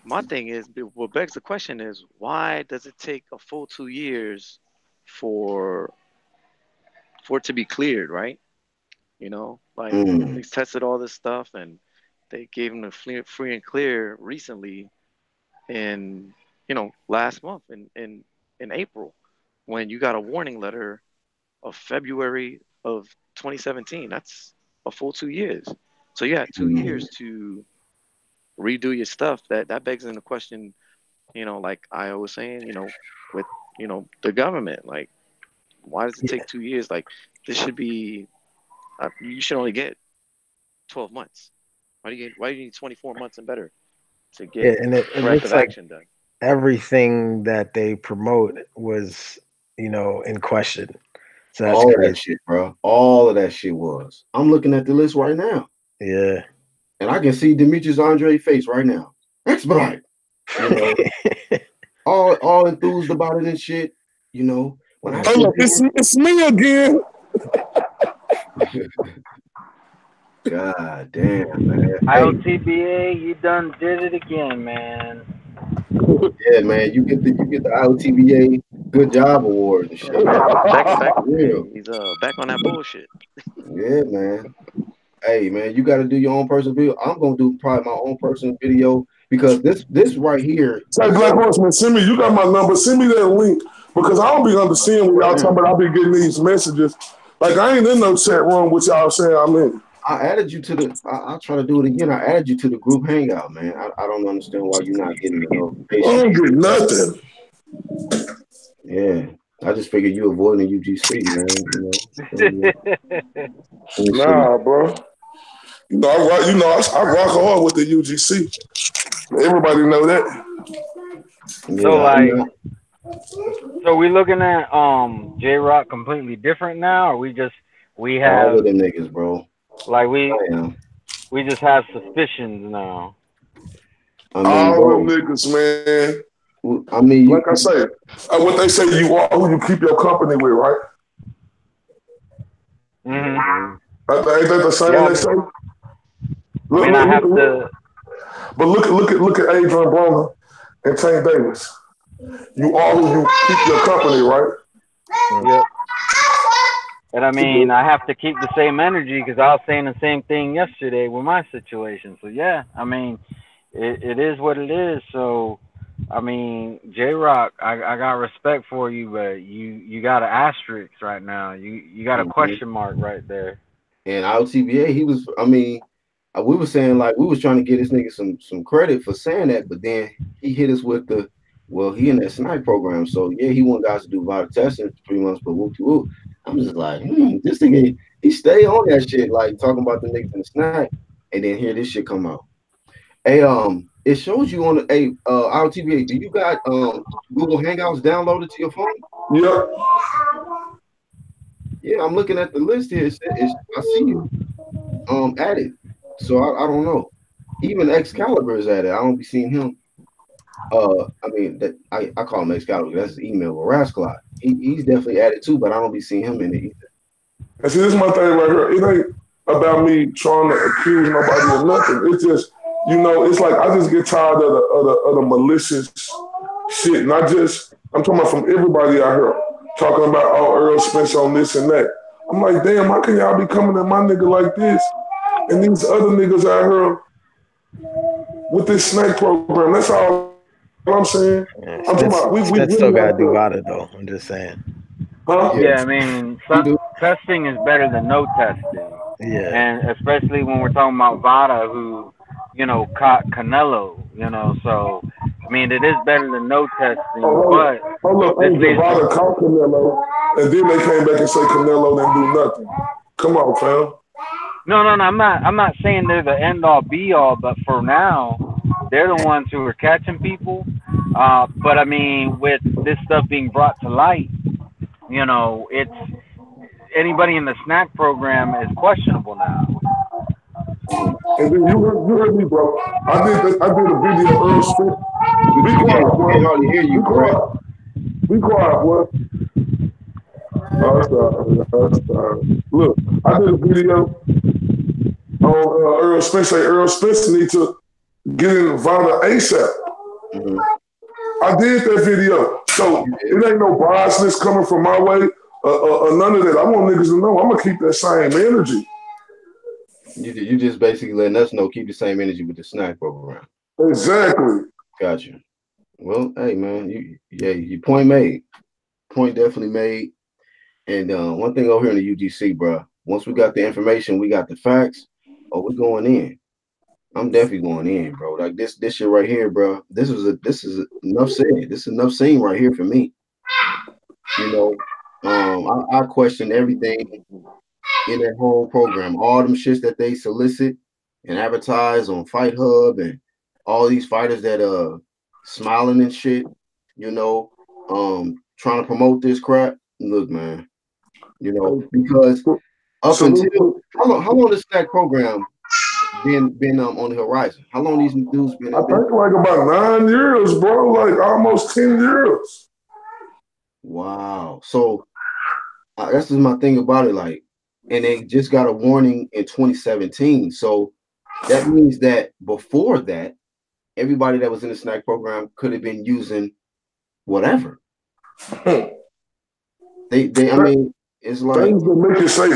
my thing is, what begs the question is, why does it take a full 2 years for it to be cleared, right? They tested all this stuff and they gave him the free and clear recently in, last month in April, when you got a warning letter of February of 2017. That's a full 2 years. So you had 2 years to redo your stuff. That begs into question, like I was saying, with the government, like, why does it take 2 years? Like, this should be you should only get 12 months. Why do you need 24 months and better to get corrective action done? Everything that they promote was, in question. So that's all of that shit, bro. All of that shit was. I'm looking at the list right now. Yeah. And I can see Demetrius Andre's face right now. Expedite. All enthused about it and shit. When I it's me again. God damn, man. IOTBA, you done did it again, man. Yeah, man. You get the IOTBA Good Job Award and shit. Back real. He's back on that bullshit. Yeah, man. Hey, man, you got to do your own personal video. I'm gonna do probably my own personal video because this right here. Say Black Horseman, send me. You got my number. Send me that link because I don't be understanding what y'all talking about. I be getting these messages. Like I ain't in no chat room with y'all saying I'm in. I added you to the. I'll try to do it again. I added you to the group hangout, man. I don't understand why you're not getting the I notification. don't get nothing. Yeah, I just figured you avoiding the UGC, man. Nah, bro. You know, I rock hard with the UGC. Everybody know that. Yeah, So like, so we looking at J Rock completely different now, or we have all of them niggas, bro. like we just have suspicions now. I mean, all bro, them niggas, man. I mean, like I say, what they say, you are who you keep your company with, right? Mm-hmm. Ain't that the same they say? Look at Adrian Broner and Tank Davis. You are who you keep your company, right? Yep. And I mean, I have to keep the same energy because I was saying the same thing yesterday with my situation. So yeah, I mean, it is what it is. So I mean, J Rock, I got respect for you, but you got an asterisk right now. You got a question mark right there. And LTBA, he was. I mean, we were saying like we was trying to get this nigga some credit for saying that, but then he hit us with the, well, he in that SNAC program, so yeah, he want guys to do VADA testing for 3 months, but whoop. I'm just like, this nigga, he stay on that shit, like talking about the niggas in the SNAC, and then hear this shit come out. Hey, it shows you on the RTVA. Do you got Google Hangouts downloaded to your phone? Yep. Yeah, I'm looking at the list here. I see you added. So I don't know. Even Excalibur is added. I don't be seeing him. I mean that I call him Excalibur. That's his email. But Rascalot, he's definitely added too, but I don't be seeing him in it either. And see, this is my thing right here. It ain't about me trying to accuse nobody of nothing. It's just, it's like I just get tired of the malicious shit. And I'm talking about from everybody out here talking about, oh, Earl Spence on this and that. I'm like, damn, how can y'all be coming at my nigga like this? And these other niggas out here with this SNAC program, that's all I'm saying. Yeah, I'm talking about we still gotta do VADA though. I'm just saying. Huh? Yeah, I mean, testing is better than no testing. Yeah. And especially when we're talking about VADA, who, caught Canelo, so, I mean, it is better than no testing, but... Hold up, VADA caught Canelo, and then they came back and say Canelo didn't do nothing. Come on, fam. No, I'm not saying they're the end-all, be-all, but for now, they're the ones who are catching people. But, I mean, with this stuff being brought to light, it's... Anybody in the SNAC program is questionable now. And then you heard me, bro. I did a video Earl Spence. Be quiet, boy. I can hardly hear you, bro. Be quiet, boy. Oh, sorry. Look, I did a video on Earl Spence. Say Earl Spence need to get in VADA ASAP. I did that video. So it ain't no biasness coming from my way. None of that. I want niggas to know I'm gonna keep that same energy. You just basically letting us know keep the same energy with the SNAC program. Exactly. Gotcha. Well, hey man, your point made. Point definitely made. And one thing over here in the UGC, bro. Once we got the information, we got the facts. Oh, we're going in. I'm definitely going in, bro. Like this shit right here, bro. This is enough said. This is enough seen right here for me. I question everything in that whole program. All them shits that they solicit and advertise on Fight Hub and all these fighters that smiling and shit, trying to promote this crap. Look, man, because up until how long this SNAC program been on the horizon? How long these dudes been? I think like about 9 years, bro. Like almost 10 years. Wow. So that's just my thing about it. Like, and they just got a warning in 2017. So that means that before that, everybody that was in the SNAC program could have been using whatever. I mean, it's like things that make you say,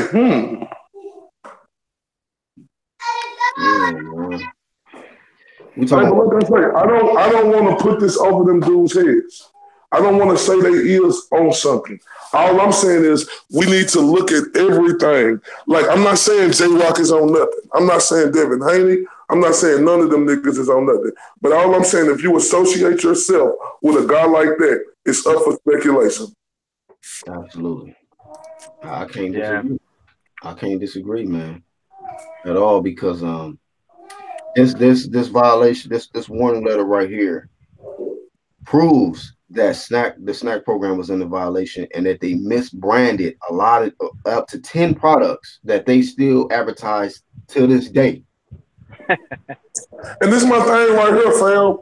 Yeah, man. We talking But about like I say, I don't want to put this over them dudes' heads. I don't want to say they is on something. All I'm saying is we need to look at everything. Like, I'm not saying J-Rock is on nothing. I'm not saying Devin Haney. I'm not saying none of them niggas is on nothing. But all I'm saying, if you associate yourself with a guy like that, it's up for speculation. absolutely. I can't Yeah. disagree. I can't disagree, man, at all because this violation, this warning letter right here proves that the SNAC program was in the violation and that they misbranded a lot of up to 10 products that they still advertise till this day. And this is my thing right here, fam.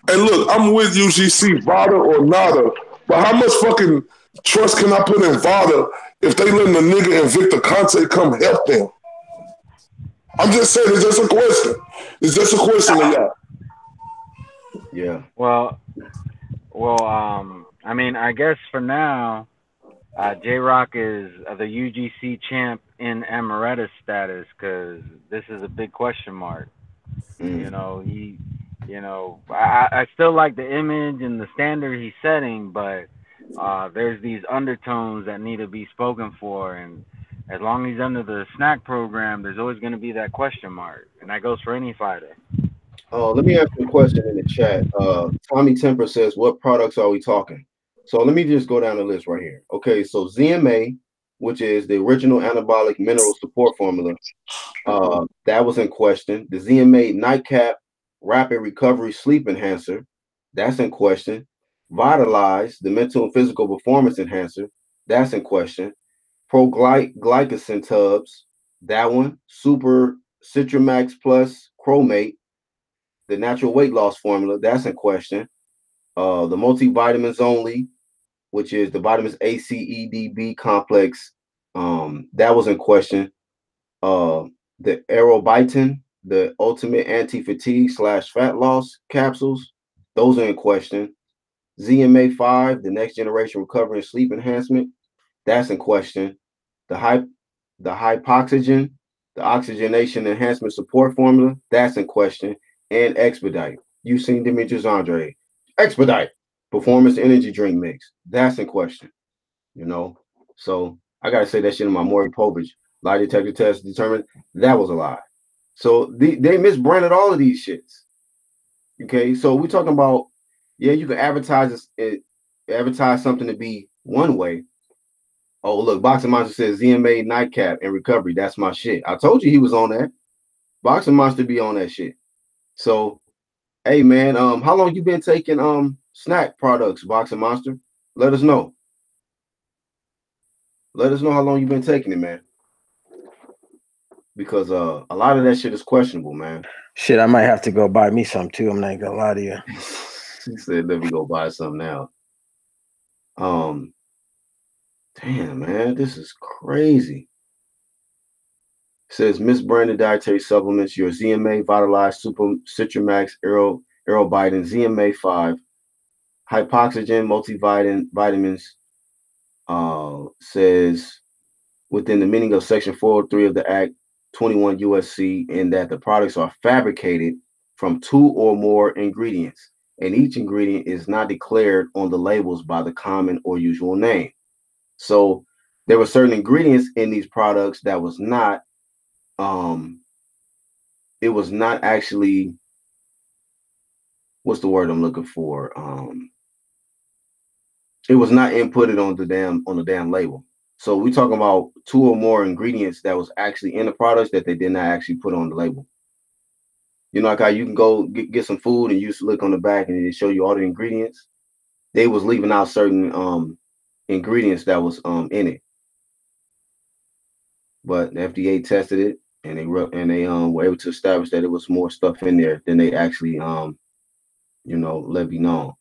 And look, I'm with UGC, VADA or nada. But how much fucking trust can I put in VADA if they letting the nigga and Victor Conte come help them? I'm just saying, it's just a question. It's just a question to y'all. Yeah. Well, I mean, I guess for now, J-Rock is the UGC champ in emeritus status because this is a big question mark. You know, I still like the image and the standard he's setting, but there's these undertones that need to be spoken for, and as long as he's under the SNAC program, there's always going to be that question mark, and that goes for any fighter. Let me ask you a question in the chat. Tommy Temper says, what products are we talking? So let me just go down the list right here. Okay, so ZMA, which is the original anabolic mineral support formula, that was in question. The ZMA Nightcap Rapid Recovery Sleep Enhancer, that's in question. Vitalize, the mental and physical performance enhancer, that's in question. Glycosine tubs, that one. Super Citramax Plus Chromate, the natural weight loss formula, that's in question. The multivitamins only, which is the vitamins A, C, E, D, B complex, that was in question. The Aerobitin, the ultimate anti-fatigue / fat loss capsules, those are in question. ZMA5, the next generation recovery and sleep enhancement, that's in question. The hypoxygen, the oxygenation enhancement support formula, that's in question. And Expedite. You've seen Demetrius Andre. Expedite, performance energy drink mix, that's in question. You know, so I gotta say that shit in my Maury Povich lie detector test determined that was a lie. So they misbranded all of these shits. Okay, so we're talking about, yeah, you can advertise something to be one way. Oh, look, Boxing Monster says ZMA Nightcap and recovery. That's my shit. I told you he was on that. Boxing Monster be on that shit. So, hey man, how long you been taking SNAC products, Boxing Monster? Let us know. Let us know how long you've been taking it, man. Because a lot of that shit is questionable, man. Shit, I might have to go buy me some too. I'm not gonna lie to you. He said, let me go buy some now. Damn, man, this is crazy. It says misbranded dietary supplements, your ZMA Vitalize Super Citramax Aerobitin ZMA5 hypoxygen multivitamins says within the meaning of section 403 of the Act 21 USC, in that the products are fabricated from 2 or more ingredients, and each ingredient is not declared on the labels by the common or usual name. So there were certain ingredients in these products that was not, it was not actually, what's the word I'm looking for? It was not inputted on the damn label. So we're talking about 2 or more ingredients that was actually in the products that they did not actually put on the label. You know, like how you can go get some food and you just look on the back and it show you all the ingredients. They was leaving out certain ingredients that was in it. But the FDA tested it and they were able to establish that it was more stuff in there than they actually let be known.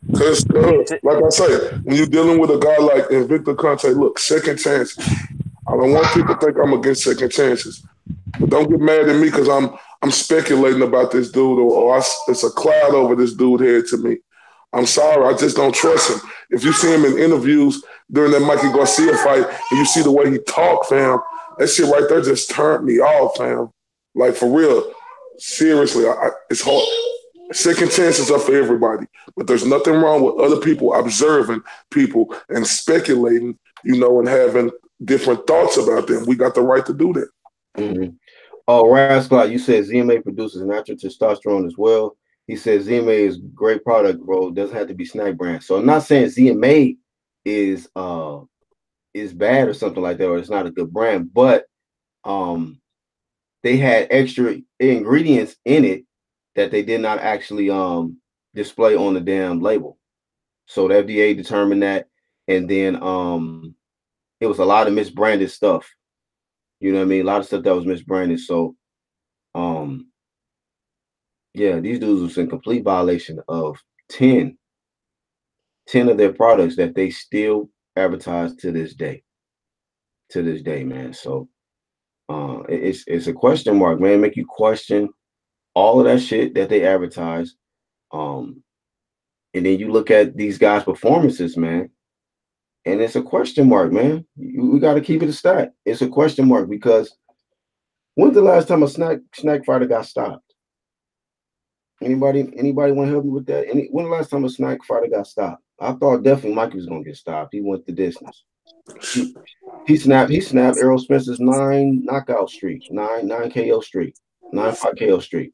Because, like I say, when you're dealing with a guy like Victor Conte, look, second chances. I don't want people to think I'm against second chances. But don't get mad at me because I'm speculating about this dude or it's a cloud over this dude head to me. I'm sorry, I just don't trust him. If you see him in interviews during that Mikey Garcia fight and you see the way he talk, fam, That shit right there just turned me off, fam. Like for real. Seriously, it's hard. Second chances are for everybody, but there's nothing wrong with other people observing people and speculating, and having different thoughts about them. We got the right to do that. Mm-hmm. Oh, Rasclot, you said ZMA produces natural testosterone as well. He says ZMA is great product, bro. It doesn't have to be SNAC brand. So I'm not saying ZMA is bad or something like that, or it's not a good brand, but they had extra ingredients in it that they did not actually display on the damn label. So the FDA determined that, and then it was a lot of misbranded stuff. You know what I mean? A lot of stuff that was misbranded. So yeah, these dudes was in complete violation of 10 of their products that they still advertise to this day. To this day, man. So it's a question mark, man. Make you question all of that shit that they advertise. And then you look at these guys' performances, man, and it's a question mark, man. We got to keep it a stat. It's a question mark because when's the last time a snack fighter got stopped? Anybody want to help me with that? When the last time a snack fighter got stopped? I thought definitely Mikey was gonna get stopped. He went the distance. He snapped Errol Spencer's 9 knockout streak, 9 KO streak, 9-5 KO streak.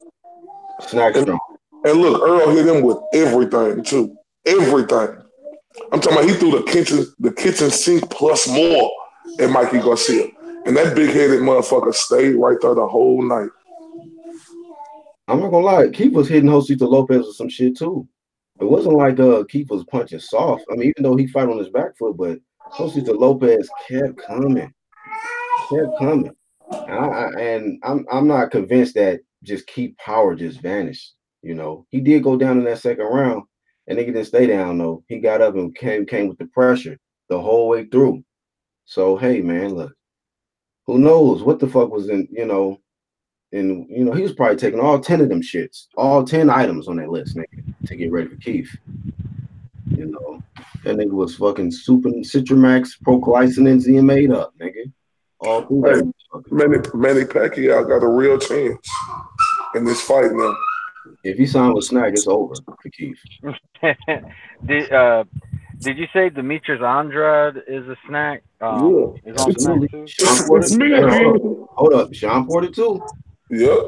Snack strong. And look, Earl hit him with everything too. Everything. I'm talking about he threw the kitchen sink plus more at Mikey Garcia. And that big headed motherfucker stayed right there the whole night. I'm not gonna lie, Keith was hitting Josito Lopez with some shit too. It wasn't like Keith was punching soft. I mean, even though he fight on his back foot, but Josito Lopez kept coming. And I'm not convinced that just Keith power just vanished. You know, he did go down in that second round, and nigga didn't stay down though. He got up and came with the pressure the whole way through. So hey, man, look, who knows what the fuck was in, and he was probably taking all 10 of them shits, all 10 items on that list, nigga, to get ready for Keith. That nigga was fucking super Citramax, Procalcin, and ZMA'd up, nigga. All through that. Manny Pacquiao got a real chance in this fight now. If he signed with SNAC, it's over for Keith. Did you say Demetrius Andrade is a SNAC? Yeah. Is on SNAC too? Sean Porter. It's me again. Hold up. Sean Porter too. Yep.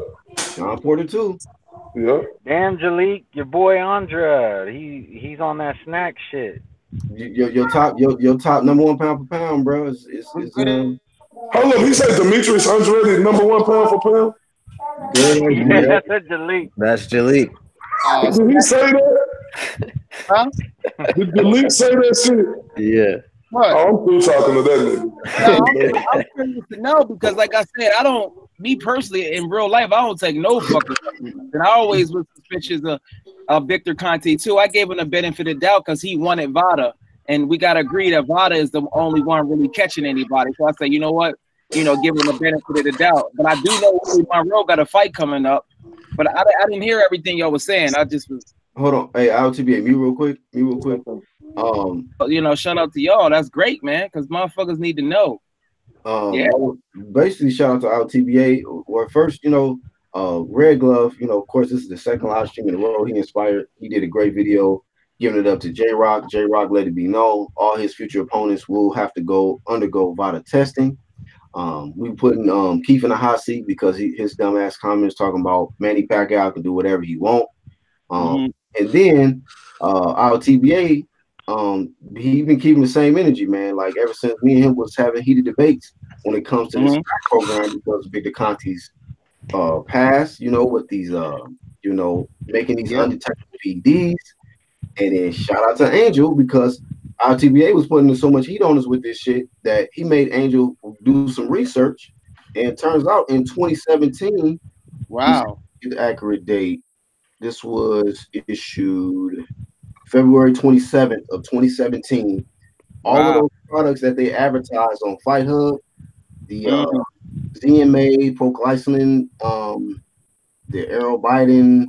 Sean Porter too. Yep. Damn, Jalik, your boy Andrade. He's on that SNAC shit. Your top number one pound for pound, bro. Is Hold up, he said Demetrius Andrade number one pound for pound. Yeah, that's Jalik. That's Jalik. Did he say that? Huh? Did Jalik say that shit? Yeah. What? Oh, I'm still talking to that nigga. I'm curious to know because, like I said, me personally, in real life, I don't take no fucking. And I always was suspicious of Victor Conte too. I gave him the benefit of the doubt because he wanted VADA, and we got to agree that VADA is the only one really catching anybody. So I say, you know what, give him the benefit of the doubt. But I do know Willie Monroe got a fight coming up, but I didn't hear everything y'all was saying. I just was. Hold on, hey, LTBA, mute real quick. Shout out to y'all. That's great, man, because motherfuckers need to know. Yeah. Basically, shout out to LTBA. Well, first, Red Glove. Of course, this is the second live stream in a row. He inspired. He did a great video, giving it up to J-Rock. J-Rock let it be known all his future opponents will have to undergo VADA testing. We putting Keith in the hot seat because his dumbass comments talking about Manny Pacquiao can do whatever he want. And then our TBA, he been keeping the same energy, man. Like ever since me and him was having heated debates when it comes to this program because of Victor Conte's past, with these making these undetectable PEDs. And then shout out to Angel because our TBA was putting so much heat on us with this shit that he made Angel do some research. And it turns out in 2017, wow, the accurate date. This was issued February 27th of 2017. All of those products that they advertised on Fight Hub, the ZMA, Procalcin, the Errol Biden,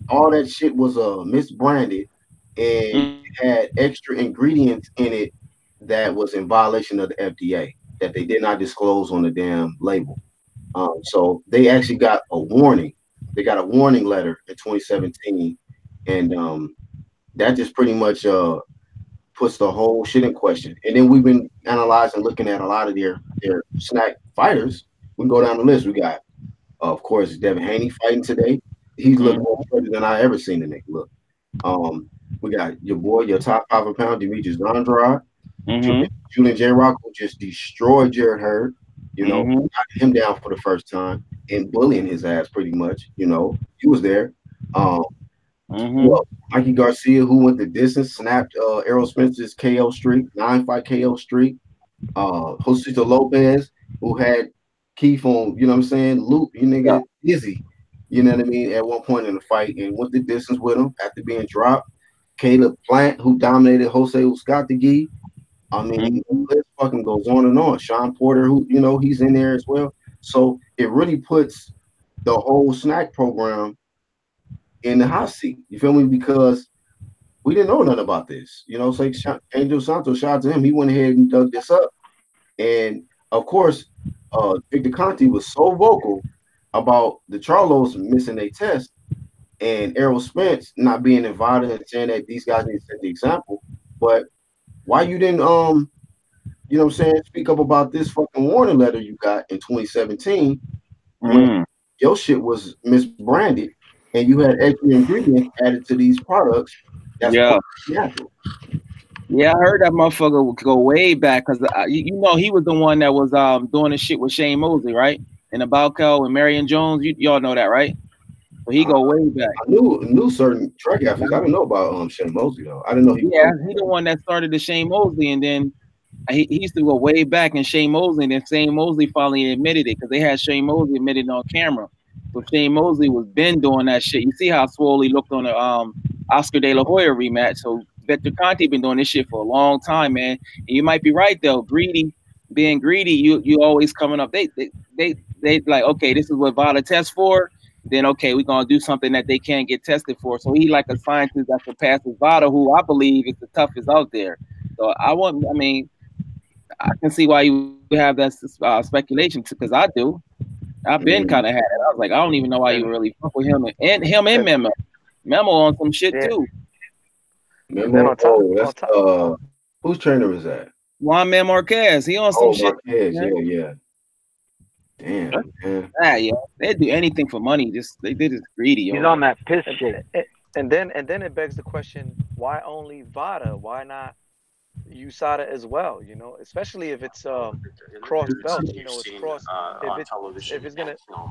all that shit was misbranded and had extra ingredients in it that was in violation of the FDA. that they did not disclose on the damn label. So they actually got a warning. They got a warning letter in 2017, and that just pretty much puts the whole shit in question. And then we've been analyzing, looking at a lot of their SNAC fighters. We can go down the list. We got, of course, Devin Haney fighting today. He's looking more better than I ever seen the nigga look. We got your boy, your top 5 pound, Demetrius Andrade. Julian J. Rock, who just destroyed Jared Hurd, got him down for the first time and bullying his ass pretty much. He was there. Well, Mikey Garcia, who went the distance, snapped Errol Spence's KO streak, 9-fight KO streak. Josito Lopez, who had Keith on, loop, dizzy, at one point in the fight, and went the distance with him after being dropped. Caleb Plant, who dominated Jose Uzcategui. The list fucking goes on and on. Sean Porter, who, he's in there as well. So it really puts the whole SNAC program in the hot seat. You feel me? Because we didn't know nothing about this. It's like Angel Santos, shout out to him. He went ahead and dug this up. And of course, Victor Conte was so vocal about the Charlos missing a test and Errol Spence not being invited and saying that these guys need to set the example. But why you didn't speak up about this fucking warning letter you got in 2017 when your shit was misbranded and you had extra ingredients added to these products? That's natural. Yeah, I heard that motherfucker would go way back because he was the one that was doing the shit with Shane Mosley, right? And Balco and Marion Jones. Y'all know that, right? So he go way back. I knew certain track athletes. I didn't know about Shane Mosley though. I didn't know he. Yeah, he the one that started the Shane Mosley, and then he used to go way back in Shane Mosley, and then Shane Mosley finally admitted it because they had Shane Mosley admitted on camera. So Shane Mosley was been doing that shit. You see how swole he looked on the Oscar De La Hoya rematch. So Victor Conte been doing this shit for a long time, man. And you might be right though. Being greedy, you always coming up. They like, okay, this is what VADA tests for. Then okay, we're gonna do something that they can't get tested for. So he like a scientist that surpasses VADA, who I believe is the toughest out there. So I can see why you have that speculation because I do. I've been kind of had it. I was like, I don't even know why you really fuck with him and Memo on some shit too. Memo, whose trainer is that? Juan Man Marquez. He on some shit. Marquez, yeah. Damn, man. Yeah. They do anything for money. They just greedy. He's on that piss shit. And then it begs the question: why only VADA? Why not USADA as well? Especially if it's cross belt. It's cross.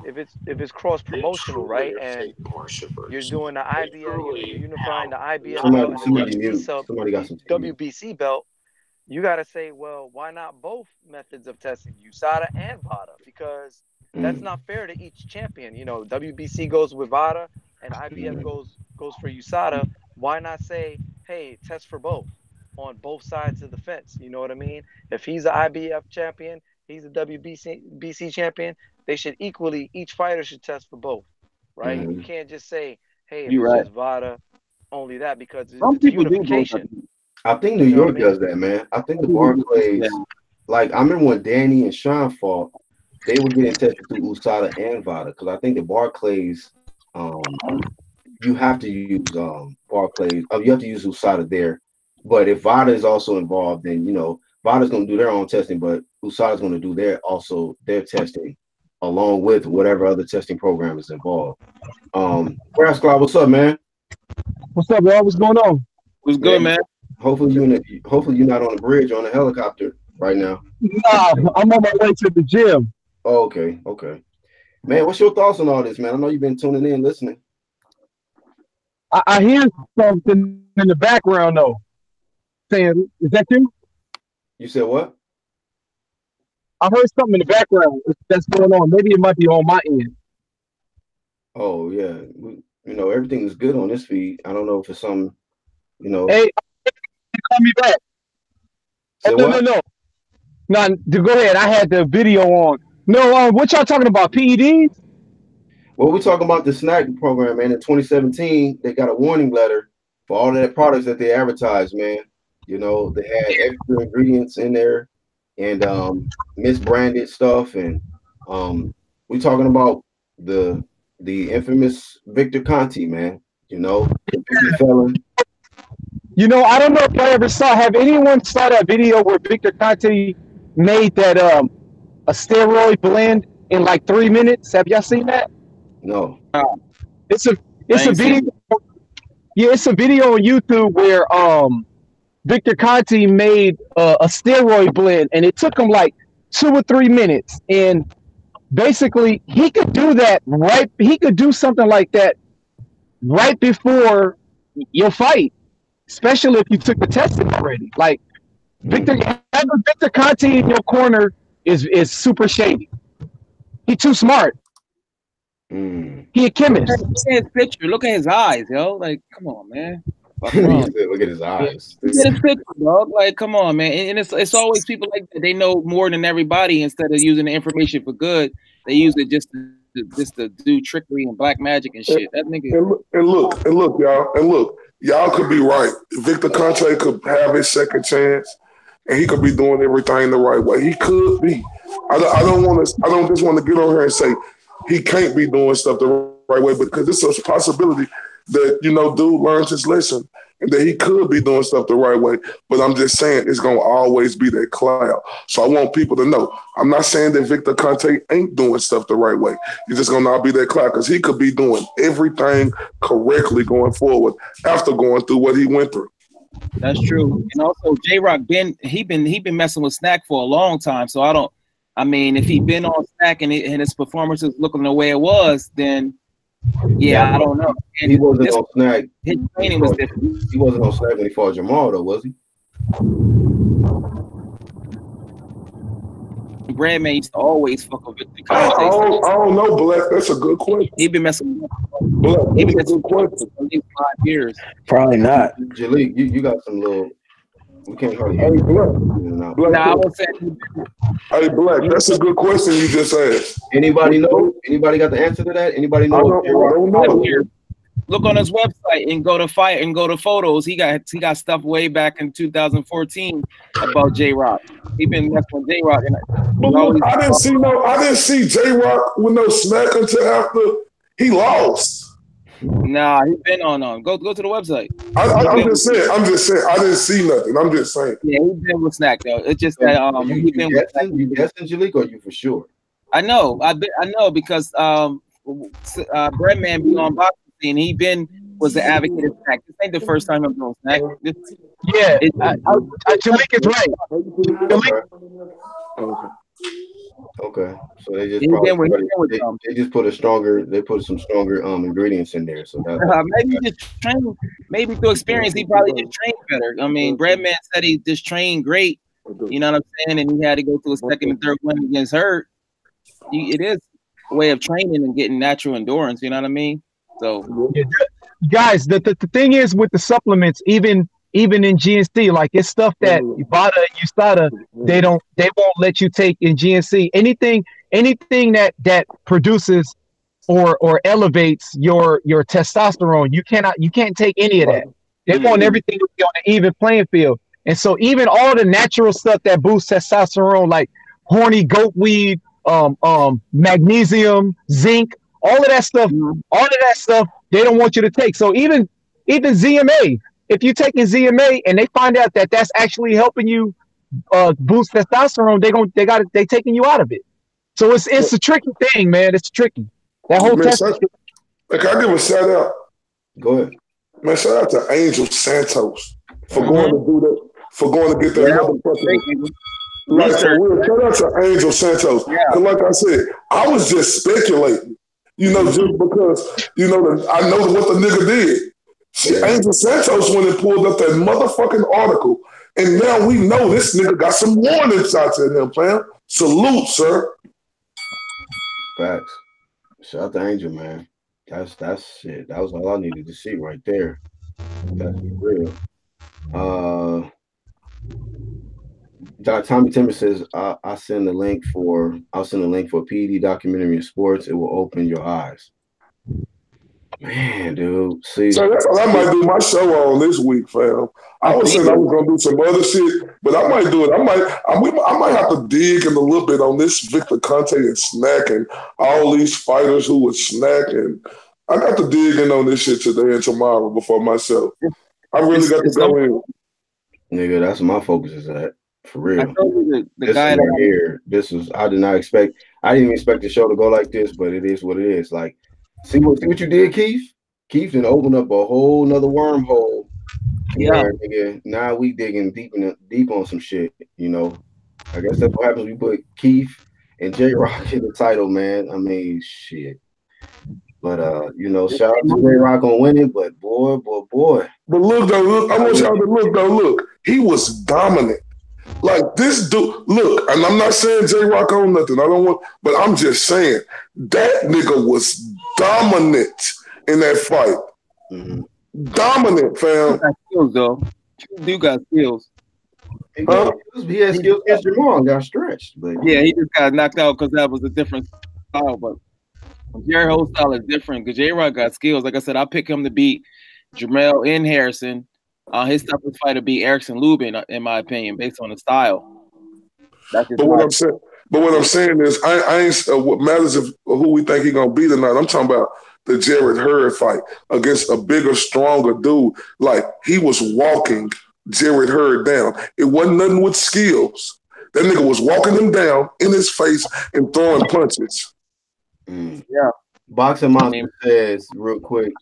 If it's cross promotional, right? And you're doing the IBF, you're unifying the IBF belt and the WBC belt. You got to say, well, why not both methods of testing, USADA and VADA? Because that's not fair to each champion. WBC goes with VADA and IBF goes for USADA. Why not say, hey, test for both on both sides of the fence? You know what I mean? If he's an IBF champion, he's a WBC champion, they should equally, each fighter should test for both, right? You can't just say, hey, if it's just VADA, only that, because it's unification. I think New York does that, man. I think the Barclays, like I remember when Danny and Sean fought, they were getting tested through USADA and VADA because I think the Barclays, you have to use Barclays. You have to use USADA there. But if VADA is also involved, then VADA's going to do their own testing, but USADA's going to do their testing along with whatever other testing program is involved. Grass Cloud, what's up, man? What's up, bro? What's going on? What's good, man? Hopefully you're not on the bridge on a helicopter right now. Nah, I'm on my way to the gym. Oh, okay. Man, what's your thoughts on all this, man? I know you've been tuning in, listening. I hear something in the background, though. Saying, is that you? You said what? I heard something in the background that's going on. Maybe it might be on my end. Oh, yeah. Everything is good on this feed. I don't know if it's some, Hey, call me back. No. Go ahead. I had the video on. No, what y'all talking about? PEDs? Well, we're talking about the SNAC program, man. In 2017, they got a warning letter for all of the products that they advertised, man. They had extra ingredients in there and misbranded stuff, and we talking about the infamous Victor Conti, man. You know, convicted felon. You know, I don't know if I ever saw. Have anyone saw that video where Victor Conte made that a steroid blend in like 3 minutes? Have y'all seen that? No. It's a video. Yeah, it's a video on YouTube where Victor Conte made a steroid blend, and it took him like 2 or 3 minutes. And basically, he could do that right. He could do something like that right before your fight, especially if you took the testing already. Like having Victor Conte in your corner is super shady. He's too smart. He a chemist. Look at his picture. Look at his eyes, yo. Like, come on, man. Look at his eyes. Look at his picture, dog. Like, come on, man. And it's always people like that. They know more than everybody. Instead of using the information for good, they use it just to do trickery and black magic and shit. That nigga. And look, y'all could be right. Victor Conte could have his second chance, and he could be doing everything the right way. He could be. I don't just want to get on here and say he can't be doing stuff the right way, because it's a possibility that, you know, dude learns his lesson and that he could be doing stuff the right way. But I'm just saying it's going to always be that cloud. So I want people to know, I'm not saying that Victor Conte ain't doing stuff the right way. He's just going to not be that cloud, because he could be doing everything correctly going forward after going through what he went through. That's true. And also J-Rock been messing with SNAC for a long time. So I mean, if he been on SNAC and his performance is looking the way it was, then yeah, I don't know. And he wasn't on SNAC. His training was different. He wasn't on SNAC when he fought Jamal, though, was he? Bradman used to always fuck with Victor I Conte. don't know, Black. That's a good question. He been messing with Black, that's a good question. for at least 5 years. Probably not. Jalik, you got some little. We can't hardly. Hey, Black. Nah, I was saying. Hey, Black, that's a good question you just asked. Anybody know? Anybody got the answer to that? Anybody know? I don't know. Look on his website and go to fight and go to photos. He got stuff way back in 2014 about J-Rock. He been messing with J-Rock. But look, I didn't see J-Rock with no SNAC until after he lost. Nah, he been on. Go to the website. I'm just saying. I didn't see nothing. I'm just saying. Yeah, he been with SNAC though. It's just that he been with SNAC. You guessing, Jalik, or you for sure? I know. I know because Breadman be on boxing and he was the advocate of SNAC. This ain't the first time I'm doing SNAC. Yeah, Jalik is right. Okay, so they just put some stronger ingredients in there. So that maybe just train, maybe through experience he probably just trained better. I mean, Breadman said he just trained great. You know what I'm saying? And he had to go through a second and third win against Hurt. It is a way of training and getting natural endurance. You know what I mean? So, guys, the thing is with the supplements, even in GNC, like it's stuff that VADA and USADA they won't let you take in GNC. Anything that produces or elevates your testosterone, you can't take any of that. They want everything to be on an even playing field. And so even all the natural stuff that boosts testosterone, like horny goat weed, magnesium, zinc, all of that stuff, they don't want you to take. So even ZMA, if you're taking ZMA and they find out that that's actually helping you boost testosterone, they taking you out of it. So it's a tricky thing, man. It's tricky. That whole test. Like, I give a shout out. Go ahead. Man, shout out to Angel Santos for going to do that, for going to get that motherfucker. Like, shout out to Angel Santos. Because like I said, I was just speculating, just because, I know what the nigga did. Angel Santos went and pulled up that motherfucking article, and now we know this nigga got some warning shots at him, fam. Salute, sir. Facts. Shout out to Angel, man. That's shit. That was all I needed to see right there. That's real. Tommy Timber says I'll send the link for a PED documentary in sports. It will open your eyes. Man, dude. See, So that's what I might do my show on this week, fam. I was saying I was gonna do some other shit, but I might do it. I might have to dig in a little bit on this Victor Conte and SNAC and all these fighters who were SNAC, and I got to dig in on this shit today and tomorrow before myself. I really got to go in. Nigga, that's what my focus is at. For real. I told you the this guy right here. This was I didn't even expect the show to go like this, but it is what it is. Like, see what you did, Keith? Keith done opened up a whole nother wormhole. Yeah, where, nigga, now we digging deep on some shit. You know, I guess that's what happens. We put Keith and J-Rock in the title, man. I mean, shit. But you know, shout out to J-Rock on winning, but boy. But look though, I want y'all to look though. Look, he was dominant. Like this dude, look, and I'm not saying J-Rock on nothing. I don't want, but I'm just saying that nigga was dominant in that fight. Mm-hmm. Dominant, fam. He got skills though. You got skills. He had skills against Jamal and got stretched. But yeah, he just got knocked out because that was a different style. But Jerry Ho's style is different because J-Rock got skills. Like I said, I pick him to beat Jamel and Harrison. His toughest fight to beat Erickson Lubin, in my opinion, based on the style. But what I'm saying is, I ain't. What matters is who we think he gonna be tonight. I'm talking about the Jared Hurd fight against a bigger, stronger dude. Like he was walking Jared Hurd down. It wasn't nothing with skills. That nigga was walking him down in his face and throwing punches. Yeah. Boxing Monster says real quick,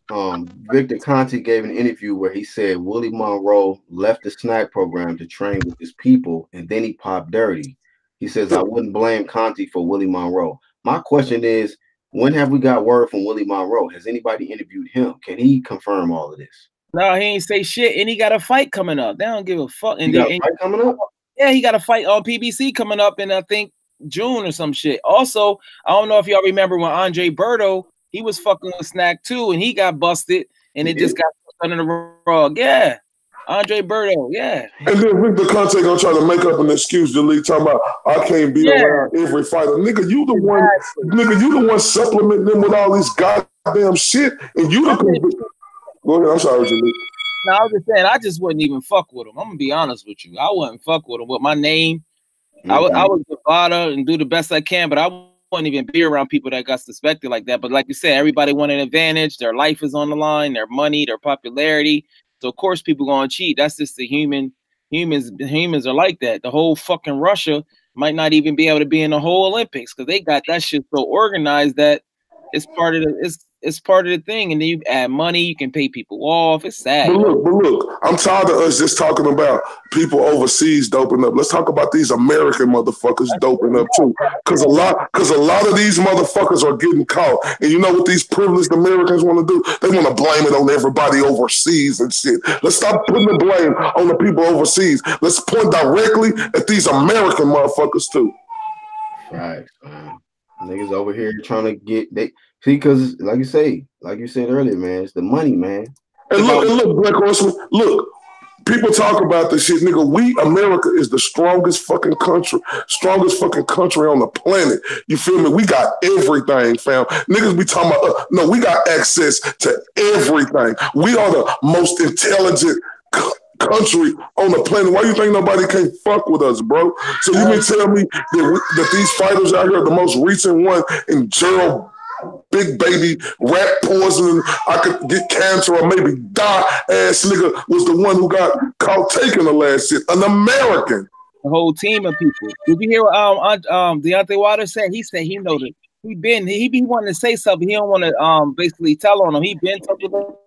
Victor Conte gave an interview where he said Willie Monroe left the SNAC program to train with his people and then he popped dirty. He says, I wouldn't blame Conte for Willie Monroe. My question is, when have we got word from Willie Monroe? Has anybody interviewed him? Can he confirm all of this? No, he ain't say shit, and he got a fight coming up. They don't give a fuck. And he got a fight coming up? Yeah, he got a fight on PBC coming up in, I think, June or some shit. Also, I don't know if y'all remember when Andre Berto, he was fucking with SNAC too, and he got busted, and it just got under the rug. Yeah, Andre Berto, yeah. And then Victor Conte gonna try to make up an excuse to leave talking about I can't be around every fighter. Nigga, you the one supplementing them with all this goddamn shit, and you the Go ahead, I'm sorry, Jaleel. No, I was just saying, I just wouldn't even fuck with him. I'm gonna be honest with you. I wouldn't fuck with him with my name. I would do VADA and do the best I can, but I wouldn't even be around people that got suspected like that. But like you said, everybody want an advantage. Their life is on the line, their money, their popularity. So of course people gonna cheat. That's just the humans are like that. The whole fucking Russia might not even be able to be in the whole Olympics because they got that shit so organized that it's part of the thing, and then you add money, you can pay people off. It's sad. But look, I'm tired of us just talking about people overseas doping up. Let's talk about these American motherfuckers doping up too. Cause a lot of these motherfuckers are getting caught. And you know what these privileged Americans want to do? They want to blame it on everybody overseas and shit. Let's stop putting the blame on the people overseas. Let's point directly at these American motherfuckers too. Right. Niggas over here trying to get because like you said earlier, man, it's the money, man. And look, Black Horseman, look, people talk about this shit, nigga. America is the strongest fucking country on the planet. You feel me? We got everything, fam. Niggas be talking about, no, we got access to everything. We are the most intelligent country on the planet. Why you think nobody can't fuck with us, bro? So you mean tell me that these fighters out here, the most recent one in Gerald Big Baby, rat poison, I could get cancer or maybe die ass nigga was the one who got caught taking the last shit. An American. A whole team of people. Did you hear what Deontay Wilder said? He said he know that he be wanting to say something. He don't want to basically tell on him. He been talking about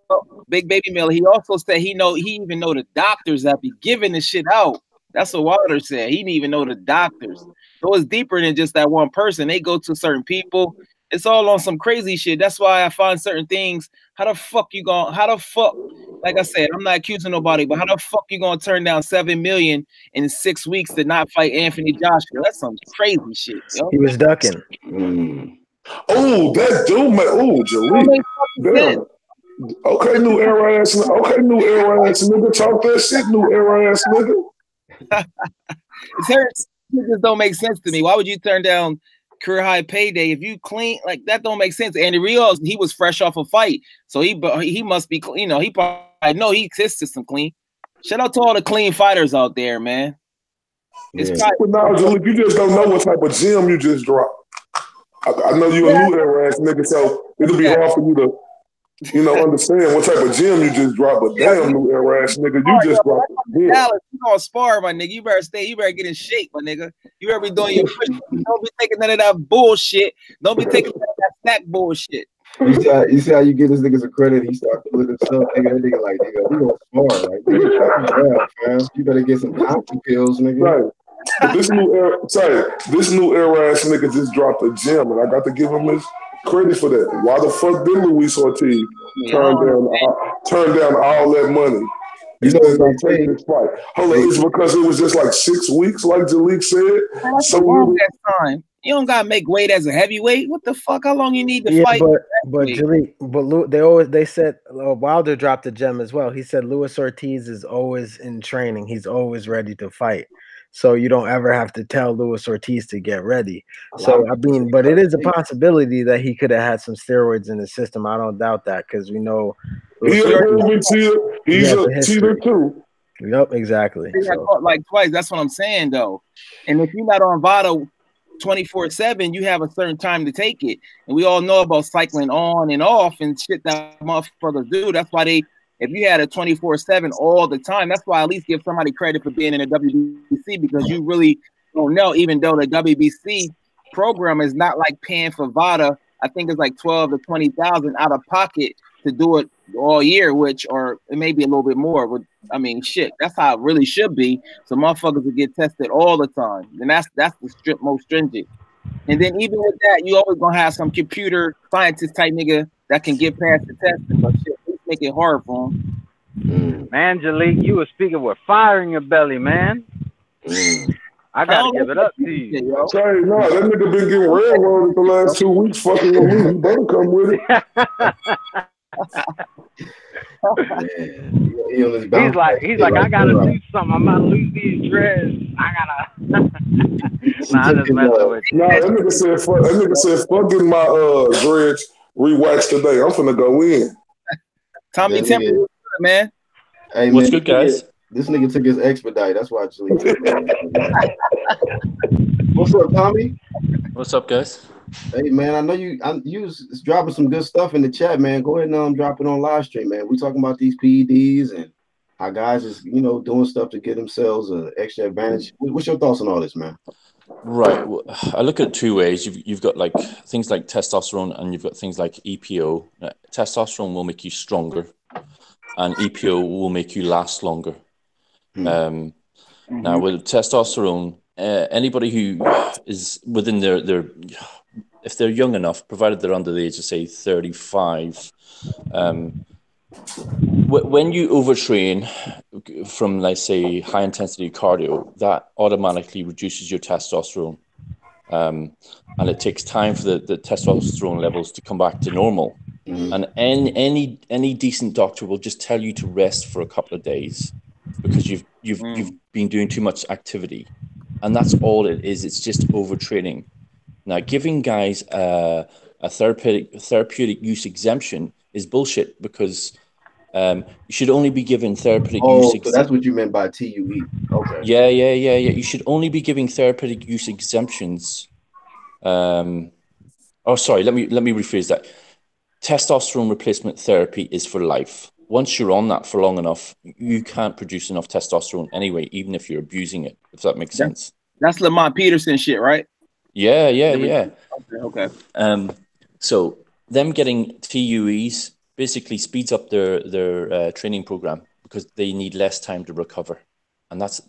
Big Baby Miller. He also said he even know the doctors that be giving this shit out. That's what Wilder said. He didn't even know the doctors. So it's deeper than just that one person. They go to certain people. It's all on some crazy shit. That's why I find certain things. How the fuck, like I said, I'm not accusing nobody, but how the fuck you gonna turn down $7 million in 6 weeks to not fight Anthony Joshua? That's some crazy shit, yo. He was ducking. Oh, that dude, man. Oh, Jaleel. Okay, new era ass nigga. Talk that shit, new era ass nigga. It just don't make sense to me. Why would you turn down career high payday. If you clean, like that don't make sense. Andy Rios, he was fresh off a fight, so he must be, you know, he probably know his system clean. Shout out to all the clean fighters out there, man. It's But now, you just don't know what type of gym you just dropped. I know you a new era ass nigga, so it'll be hard for you to, you know, understand what type of gym you just dropped. But damn, new era ass nigga, you just dropped. Dallas, you gonna spar, my nigga. You better stay. You better get in shape, my nigga. You better be doing your push. Don't be taking none of that bullshit. Don't be taking none of that SNAC bullshit. You see how you give this nigga some credit? He start feeling himself. Nigga, that nigga like, nigga, we gonna spar. Like, nigga, fam. You better get some coffee pills, nigga. Right. But this new era ass nigga just dropped a gem, and I got to give him his credit for that. Why the fuck did Luis Ortiz turn down all that money? You know what I'm saying? Hold on, it's because it was just like 6 weeks, like Jalik said. That's so long that time. You don't gotta make weight as a heavyweight. What the fuck? How long you need to fight? But Jalik, they said Wilder dropped a gem as well. He said Luis Ortiz is always in training. He's always ready to fight. So you don't ever have to tell Luis Ortiz to get ready. So I mean, but it is a possibility that he could have had some steroids in his system. I don't doubt that because we know he's a cheater too. Yep, exactly. He got caught like twice. That's what I'm saying though. And if you're not on VADA 24/7, you have a certain time to take it. And we all know about cycling on and off and shit that motherfuckers do. That's why if you had a 24/7 all the time, that's why I at least give somebody credit for being in a WBC because you really don't know, even though the WBC program is not like paying for VADA. I think it's like 12 to 20,000 out of pocket to do it all year, or it may be a little bit more. But I mean, shit, that's how it really should be. So motherfuckers will get tested all the time, and that's the most stringent. And then even with that, you always gonna have some computer scientist type nigga that can get past the testing, but shit, make it hard for him. Man, Jalik, you were speaking with fire in your belly, man. I gotta give it up to you. Sorry, no, that nigga been getting railroaded the last 2 weeks fucking with me. You better come with it. He's like, I gotta do something. I'm about to lose these dreads. I gotta. I just messing with you. Nah, that nigga said, fuck getting my dreads rewaxed today. I'm finna go in. Tommy Temple, man. Hey, what's good, guys? This nigga took his expedite. That's why What's up, Tommy? What's up, guys? Hey, man, I know you was dropping some good stuff in the chat, man. Go ahead and drop it on live stream, man. We talking about these PEDs and how guys is, doing stuff to get themselves an extra advantage. What's your thoughts on all this, man? Right. Well, I look at it two ways. You've got like things like testosterone and you've got things like EPO. Testosterone will make you stronger and EPO will make you last longer. Now with testosterone, anybody who is within their if they're young enough, provided they're under the age of say 35, when you overtrain from, let's say, high intensity cardio, that automatically reduces your testosterone, and it takes time for the testosterone levels to come back to normal. And any decent doctor will just tell you to rest for a couple of days because you've been doing too much activity, and that's all it is. It's just overtraining. Now, giving guys a therapeutic use exemption is bullshit because you should only be given therapeutic use. So that's what you meant by TUE. Okay. Yeah. You should only be giving therapeutic use exemptions. Sorry. Let me rephrase that. Testosterone replacement therapy is for life. Once you're on that for long enough, you can't produce enough testosterone anyway, even if you're abusing it. If that makes sense. That's Lamont Peterson shit, right? Yeah. Okay. So them getting TUEs basically speeds up their training program because they need less time to recover, and that's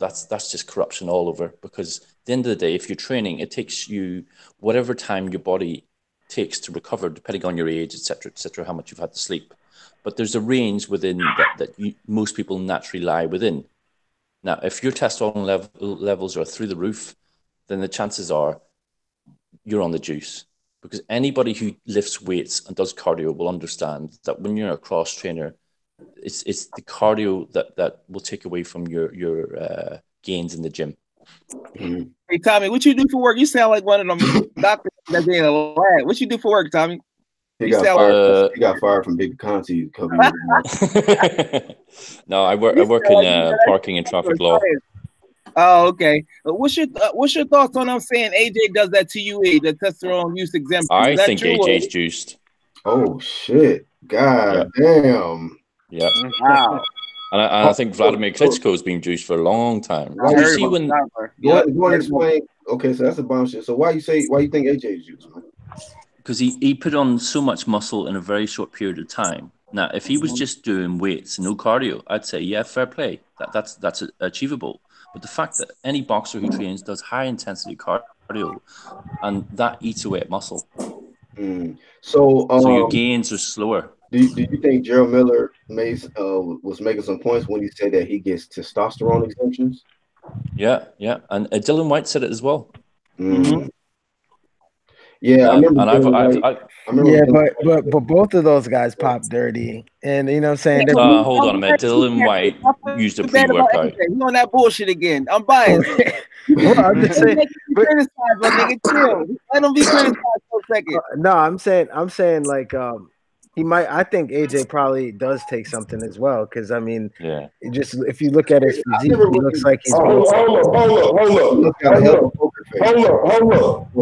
just corruption all over. Because at the end of the day, if you're training, it takes you whatever time your body takes to recover, depending on your age, etc., how much you've had to sleep. But there's a range within that most people naturally lie within. Now, if your testosterone levels are through the roof, then the chances are you're on the juice. Because anybody who lifts weights and does cardio will understand that when you're a cross trainer, it's the cardio that will take away from your gains in the gym. Mhm. Hey, Tommy, what you do for work? You sound like one of them doctors that's in a lab. What you do for work, Tommy? He got fired from Big Conti a couple years ago. No, I work in parking and traffic law. Oh, okay. What's your thoughts on them saying AJ does that TUE, the testosterone use exemption? I think AJ's juiced. Oh shit! God damn! Yeah. Wow. And I think Vladimir Klitschko's been juiced for a long time. Why You see when? Go ahead and explain. Okay, so that's a bombshell. So why you think AJ is juiced, man? Because he put on so much muscle in a very short period of time. Now, if he was just doing weights, no cardio, I'd say, yeah, fair play. That's achievable. But the fact that any boxer who trains does high intensity cardio, and that eats away at muscle. So your gains are slower. Do you think Gerald Miller was making some points when he said that he gets testosterone exemptions? Yeah. And Dylan White said it as well. Yeah, I remember. But both of those guys pop dirty, and you know what I'm saying. Hold on a minute. Dylan White used a pre-workout. You on that bullshit again? I'm biased. Well, I'm just saying. Let him be criticized for a second. No, I'm saying like he might. I think AJ probably does take something as well, because I mean, just if you look at his physique, he looks like he's. Hold up. Don't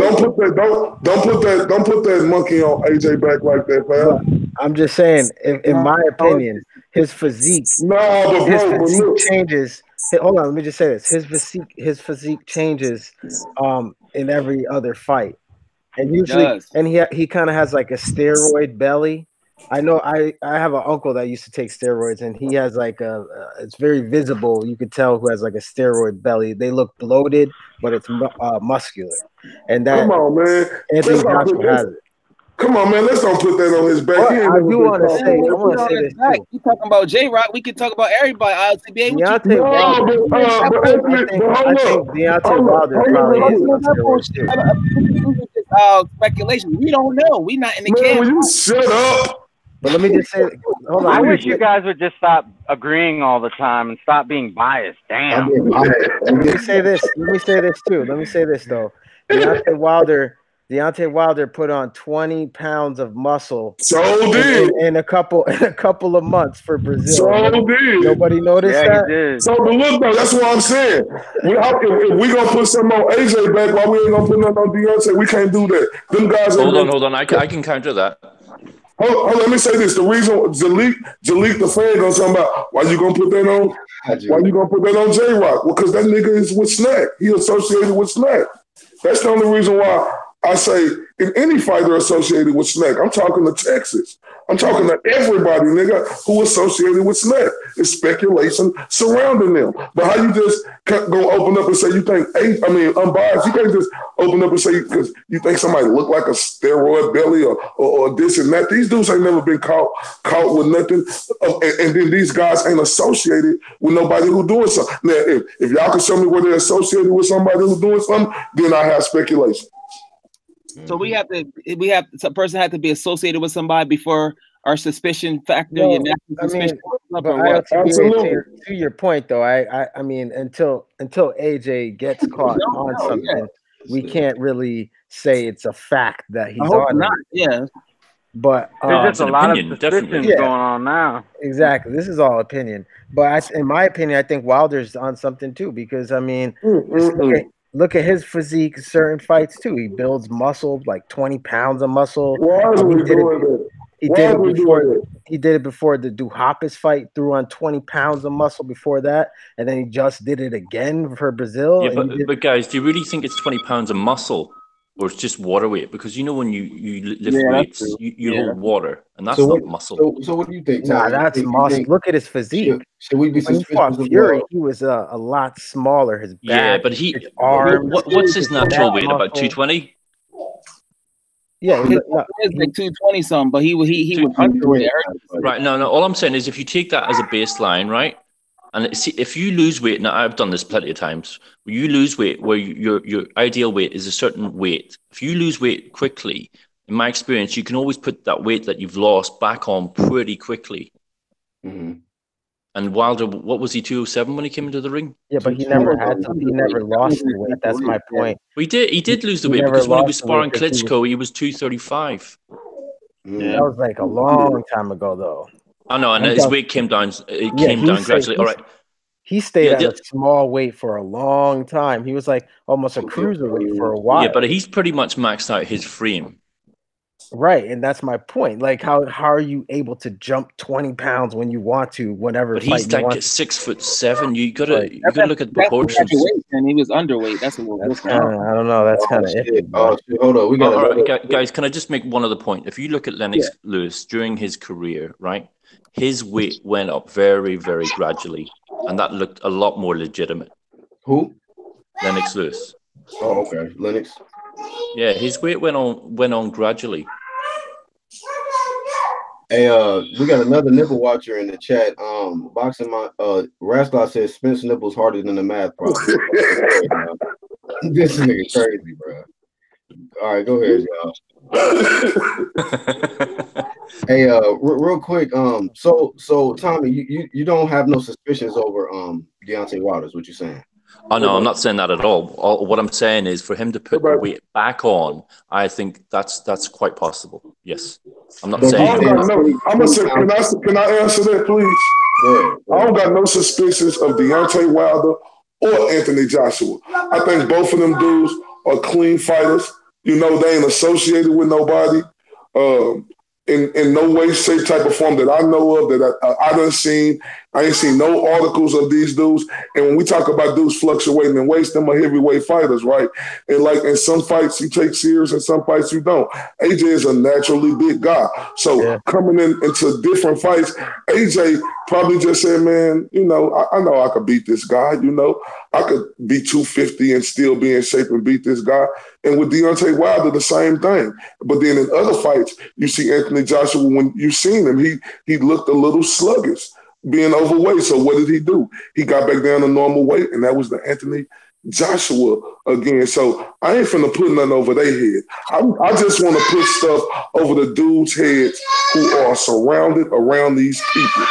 put that monkey on AJ back like that, man. I'm just saying, in my opinion, his physique. Changes. Hey, hold on, let me just say this: his physique changes in every other fight, and usually, and he kind of has like a steroid belly. I know I have an uncle that used to take steroids, and he has like it's very visible. You could tell who has like a steroid belly. They look bloated, but it's muscular. And that, come on, man. Anthony Joshua has it. Come on, man. Let's don't put that on his back. Well, I want to say this too. You talking about J-Rock? We can talk about everybody. I think Deontay Wilder probably is. Speculation. We don't know. We not in the camp. Will you shut up? But let me just say, hold on. I wish you guys would just stop agreeing all the time and stop being biased. Damn. Let me say this too. Let me say this though. Deontay Wilder put on 20 pounds of muscle. So did in a couple of months for Brazil. So did. Nobody noticed that. He did. So but look though, that's what I'm saying. If we gonna put something on AJ back, why we ain't gonna put nothing on Deontay? We can't do that. Them guys. Hold on. I can counter that. Hold on, let me say this. The reason Jalik the fan gonna talk about why you gonna put that on? Why you gonna put that on J-Rock? Well, because that nigga is with SNAC. He associated with SNAC. That's the only reason why I say in any fighter associated with SNAC. I'm talking to Texas. I'm talking to everybody, nigga, who associated with SNAC. It's speculation surrounding them. But how you just go open up and say you think, unbiased, you can't just open up and say because you think somebody look like a steroid belly or this and that. These dudes ain't never been caught with nothing. And then these guys ain't associated with nobody who doing something. Now, if y'all can show me where they're associated with somebody who's doing something, then I have speculation. So a person had to be associated with somebody before our suspicion factor. Absolutely. To your point, though, I mean, until AJ gets caught on something, we can't really say it's a fact that he's on it. Yeah. But there's just a lot of suspicions going on now. Exactly. This is all opinion. But in my opinion, I think Wilder's on something too, because I mean, look at his physique, certain fights too. He builds muscle, like 20 pounds of muscle. He did it before the Duhaupas fight, threw on 20 pounds of muscle before that, and then he just did it again for Brazil. Yeah, but guys, do you really think it's 20 pounds of muscle, or it's just water weight? Because you know when you lift weights, you hold water, and that's not muscle. So what do you think? Nah, that's muscle. Look at his physique. Should we be when he fought Fury, he was a lot smaller. His back, but his arms. What's his natural weight? About 220. Yeah, it was like 220 something, but he was underweight. Right. No. All I'm saying is if you take that as a baseline, right? And see, if you lose weight, now I've done this plenty of times. When you lose weight, where your ideal weight is a certain weight. If you lose weight quickly, in my experience, you can always put that weight that you've lost back on pretty quickly. Mm-hmm. And Wilder, what was he, 207 when he came into the ring? Yeah, but he never had to. He never lost the weight. That's my point. Well, he did lose the He weight never because when he was lost the weight sparring 'cause he was- Klitschko, he was 235. That was like a long time ago, though. I know, and his weight came down. It came down gradually. All right. He stayed at a small weight for a long time. He was like almost a cruiserweight for a while. Yeah, but he's pretty much maxed out his frame. Right, and that's my point. Like, how are you able to jump 20 pounds when you want to, whenever? But he's like 6'7". You gotta look at the proportions. And he was underweight. That's what that's kind of. I don't know. That's kind of iffy. Hold on, we got. All right, guys. Can I just make one other point? If you look at Lennox Lewis during his career, right, his weight went up very, very gradually, and that looked a lot more legitimate. Who? Lennox Lewis. Oh, okay, Lennox. Yeah, his weight went on gradually. Hey, we got another nipple watcher in the chat. Boxing my Rascal says Spence nipples harder than the math problem. This nigga crazy, bro. All right, go ahead, y'all. Hey, real quick, so Tommy, you don't have no suspicions over Deontay Wilder, is what you're saying? Oh no, I'm not saying that at all. What I'm saying is for him to put the weight back on, I think that's quite possible. Yes, I'm not saying. I'm gonna say, can I answer that, please? I don't got no suspicions of Deontay Wilder or Anthony Joshua. I think both of them dudes are clean fighters. You know, they ain't associated with nobody. In no way, shape, type, or form that I know of, that I done seen. I ain't seen no articles of these dudes. And when we talk about dudes fluctuating in weights, them are heavyweight fighters, right? And like in some fights you take serious, and some fights you don't. AJ is a naturally big guy. So coming into different fights, AJ probably just said, man, you know I could beat this guy, you know. I could be 250 and still be in shape and beat this guy. And with Deontay Wilder, the same thing. But then in other fights, you see Anthony Joshua, when you seen him, he looked a little sluggish, being overweight. So what did he do? He got back down to normal weight, and that was the Anthony Joshua again. So I ain't finna put nothing over their head. I just want to put stuff over the dudes' heads who are surrounded around these people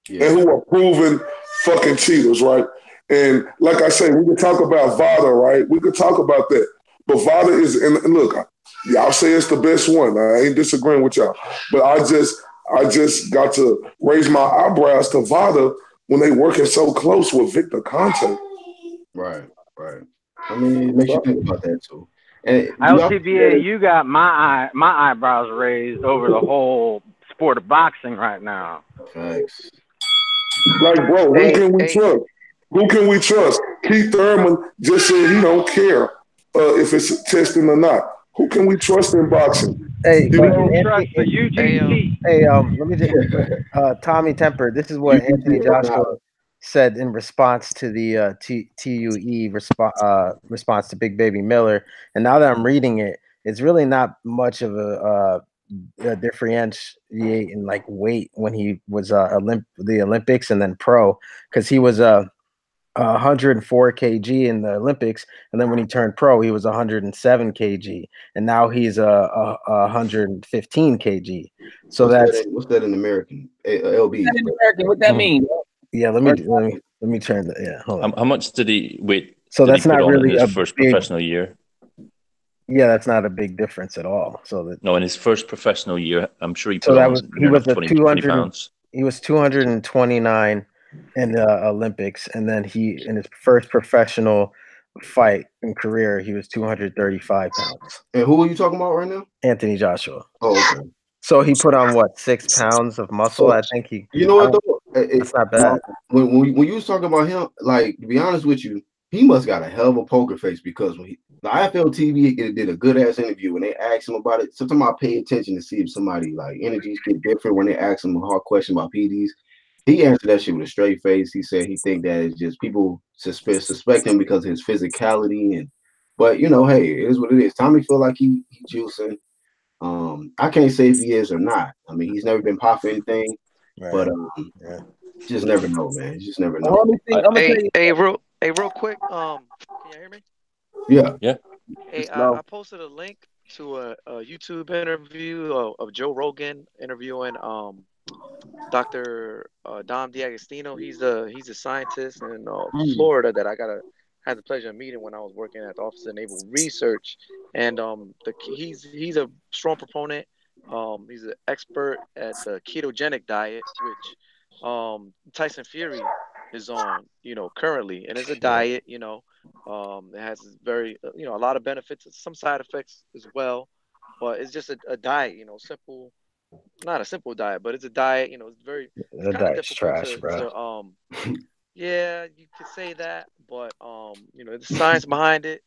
and who are proven fucking cheaters, right? And like I say, we could talk about VADA, right? We could talk about that. But VADA is, and look, y'all say it's the best one. I ain't disagreeing with y'all. But I just got to raise my eyebrows to VADA when they working so close with Victor Conte. Right. I mean, it makes you think about that too. And LCBA, you got my eyebrows raised over the whole sport of boxing right now. Thanks. Like, bro, who can we trust? Who can we trust? Keith Thurman just said he don't care if it's testing or not. Who can we trust in boxing? Hey, trust the UGC. Hey, let me just Tommy Temper. This is what Anthony Joshua said in response to the TUE response to Big Baby Miller. And now that I'm reading it, it's really not much of a differentiate in like weight when he was the Olympics and then pro, because he was 104 kg in the Olympics, and then when he turned pro, he was 107 kg, and now he's 115 kg. So what's that in American? LB. What's that in American? What that mean? Yeah, let me turn that. Yeah, hold on. How much did he wait? So that's not really his first professional year. Yeah, that's not a big difference at all. No, in his first professional year, I'm sure he put on 20 pounds. He was 229 in the Olympics, and then in his first professional fight in career, he was 235 pounds. And who are you talking about right now? Anthony Joshua. Oh, okay. So he put on what, 6 pounds of muscle? I think he. You know what though? It's not bad. When you was talking about him, like, to be honest with you, he must got a hell of a poker face, because when the IFL TV did a good ass interview when they asked him about it. Sometimes I pay attention to see if somebody like energies get different when they ask him a hard question about PDs. He answered that shit with a straight face. He said he think that it's just people suspect him because of his physicality, but you know, hey, it is what it is. Tommy feel like he juicing. I can't say if he is or not. I mean, he's never been popping anything, but just never know, man. You just never know. Hey, real quick. Can you hear me? Yeah. Hey, I posted a link to a YouTube interview of Joe Rogan interviewing Dr. Dom D'Agostino. He's a scientist in Mm. Florida that had the pleasure of meeting when I was working at the Office of Naval Research, and he's a strong proponent. He's an expert at the ketogenic diet, which Tyson Fury is on, currently, and it's a diet, it has very, a lot of benefits, some side effects as well, but it's just a diet, simple, not a simple diet, but it's a diet, it's That kind of diet's difficult trash, bro. yeah, you could say that, but the science behind it.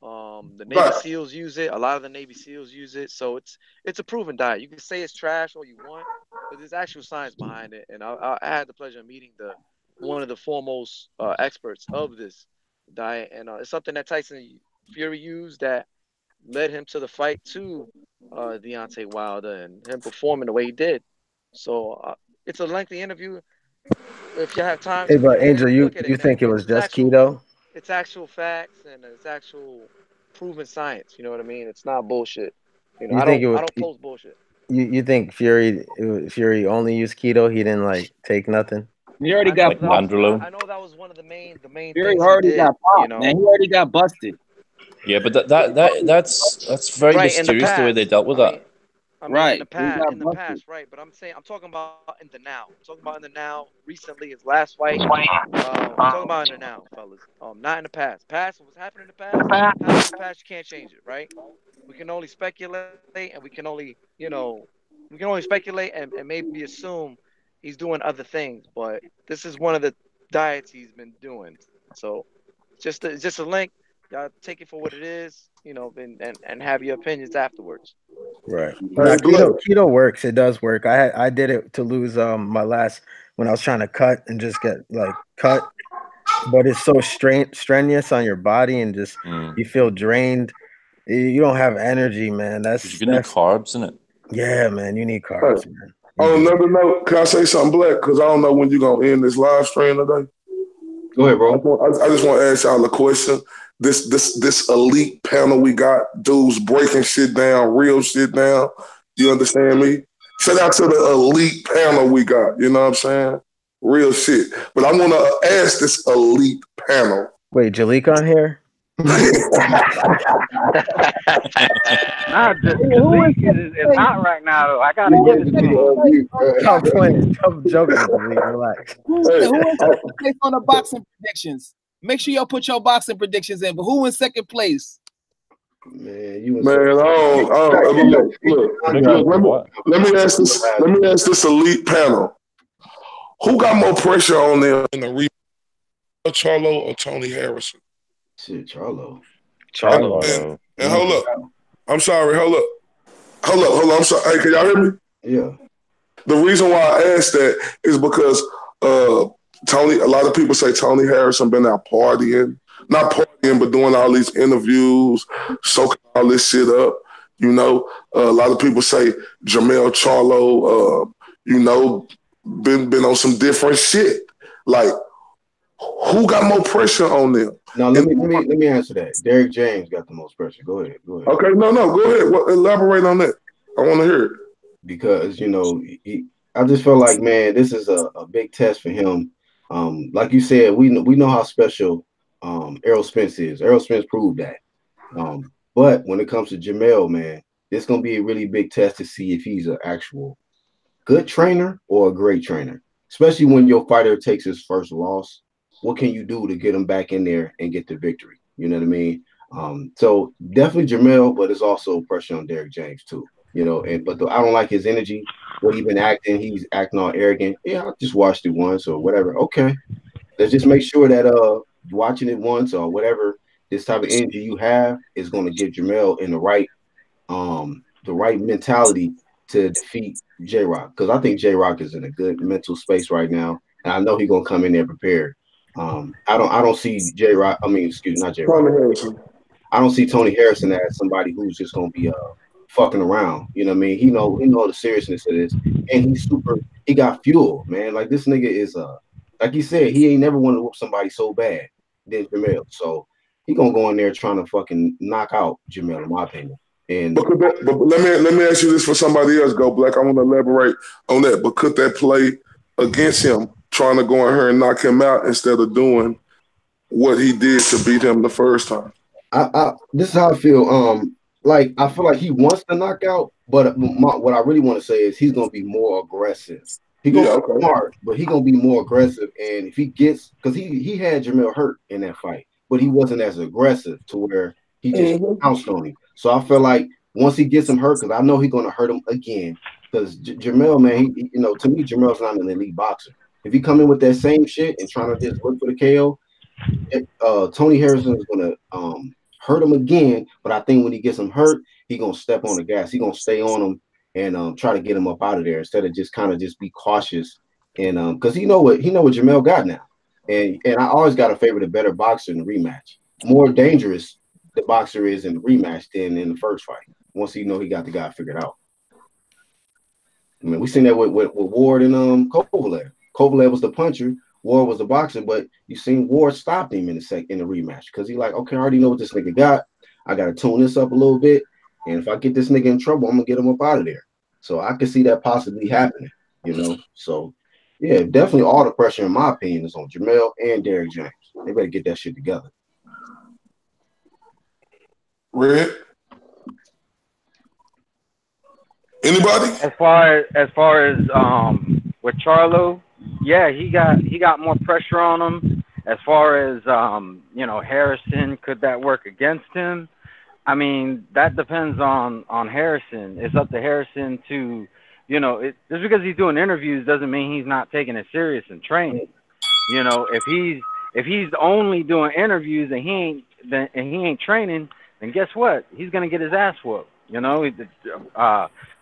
The Navy Right. SEALs use it. A lot of the Navy SEAls use it, so it's a proven diet. You can say it's trash all you want, but there's actual science behind it. And I had the pleasure of meeting the one of the foremost experts of this diet, and it's something that Tyson Fury used that led him to the fight to Deontay Wilder and him performing the way he did. So it's a lengthy interview. If you have time Hey, to but look at Angel, it, you look at it, you man. think it was It's just actual, keto? it's actual facts and it's actual proven science. You know what I mean? It's not bullshit. You I think don't it I was? don't post bullshit. You think Fury only used keto? He didn't like take nothing. He already I know got Like that was popped. Nandrolone. I know that was one of the main Fury things he already did. got popped, man. He already got busted. Yeah, but that's very Right in the mysterious the way they past. dealt with that. I mean Right. He got in the busted. past, right? But I'm talking about in the now. I'm talking about in the now. Recently, his last fight. I'm talking about in the now, fellas. Not in the past. Past what's happened in the past. Happened in the past. You can't change it, right? We can only speculate, and we can only speculate and maybe assume he's doing other things. But this is one of the diets he's been doing. So it's just a link. Y'all take it for what it is, and have your opinions afterwards. Right. Hey, Now Blake. keto works. It does work. I did it to lose my last when I was trying to cut and just get like cut, but it's so strenuous on your body and just Mm. you feel drained. You don't have energy, man. Because you need That's carbs in it. yeah, man. You need Hey, carbs, man. You on do. another note, can I say something, Black? Because I don't know when you're gonna end this live stream today. Go ahead, bro. I just want to ask y'all a question. This elite panel we got, dudes breaking shit down, real shit down. You understand me? Shout out to the elite panel we got. You know what I'm saying? Real shit. But I want to ask this elite panel. Wait, Jalika on here? Nah, Who is Jalik is hot right now, though. I gotta give it to him. I'm playing. I'm joking, Jalika. Relax. who Hey, is second place on the boxing predictions? Make sure y'all put your boxing predictions in. But who in second place? Man, you was man, look, let me ask this elite panel. Who got more pressure on them in the rematch, Charlo or Tony Harrison? shit, Charlo. Charlo. And hold up. I'm sorry, hold up. I'm sorry. Hey, can y'all hear me? Yeah. The reason why I asked that is because Tony, a lot of people say Tony Harrison been out partying. Not partying, but doing all these interviews, soaking all this shit up. A lot of people say Jamel Charlo, been on some different shit. Like, who got more pressure on them? Now let me answer that. Derek James got the most pressure. Go ahead. Okay, no, go ahead. Well, elaborate on that. I want to hear it. Because I just feel like, man, this is a big test for him. Like you said, we know how special Errol Spence is. Errol Spence proved that. But when it comes to Jamel, man, it's gonna be a really big test to see if he's an actual good trainer or a great trainer. Especially when your fighter takes his first loss. What can you do to get him back in there and get the victory? You know what I mean? So definitely Jamel, but it's also pressure on Derek James too. I don't like his energy. What he been acting, he's acting all arrogant. Yeah, I just watched it once or whatever. Okay, let's just make sure that watching it once or whatever this type of energy you have is going to get Jamel in the right mentality to defeat J Rock, because I think J Rock is in a good mental space right now, and I know he's gonna come in there prepared. I don't see J Rock. I mean, excuse me, not J Rock. I don't see Tony Harrison as somebody who's just gonna be fucking around. You know what I mean? He know the seriousness of this, and he's super. He got fuel, man. Like this nigga is like you said, he ain't never want to whoop somebody so bad than Jamel. So he gonna go in there trying to fucking knock out Jamel, in my opinion. And but let me ask you this for somebody else. Go Black. I want to elaborate on that. But could that play against him, trying to go in here and knock him out instead of doing what he did to beat him the first time? This is how I feel. Like I feel like he wants to knock out, but what I really want to say is he's gonna be more aggressive. He's gonna be smart, but he's gonna be more aggressive. And if he gets, because he had Jamel hurt in that fight, but he wasn't as aggressive to where he just pounced on him. So I feel like once he gets him hurt, because I know he's gonna hurt him again. Because Jamel, man, you know, to me, Jamel's not an elite boxer. If he come in with that same shit and trying to just look for the KO, Tony Harrison is gonna hurt him again. But I think when he gets him hurt, he gonna step on the gas. He gonna stay on him and try to get him up out of there instead of just kind of just be cautious. And because he know what Jamel got now. And I always got to favor the better boxer in the rematch. More dangerous the boxer is in the rematch than in the first fight. Once he know he got the guy figured out. I mean, we seen that with Ward and Kovalev. Kovalev was the puncher, Ward was the boxer, but you seen Ward stopped him in the rematch because he like, okay, I already know what this nigga got. I got to tune this up a little bit, and if I get this nigga in trouble, I'm gonna get him up out of there. So I could see that possibly happening, you know. So yeah, definitely all the pressure, in my opinion, is on Jamel and Derek James. They better get that shit together. Red. Anybody? As far as with Charlo, yeah, he got more pressure on him. As far as you know, Harrison, could that work against him? I mean, that depends on Harrison. It's up to Harrison to, you know, just because he's doing interviews doesn't mean he's not taking it serious in training. You know, if he's only doing interviews and he ain't training, then guess what? He's gonna get his ass whooped. You know,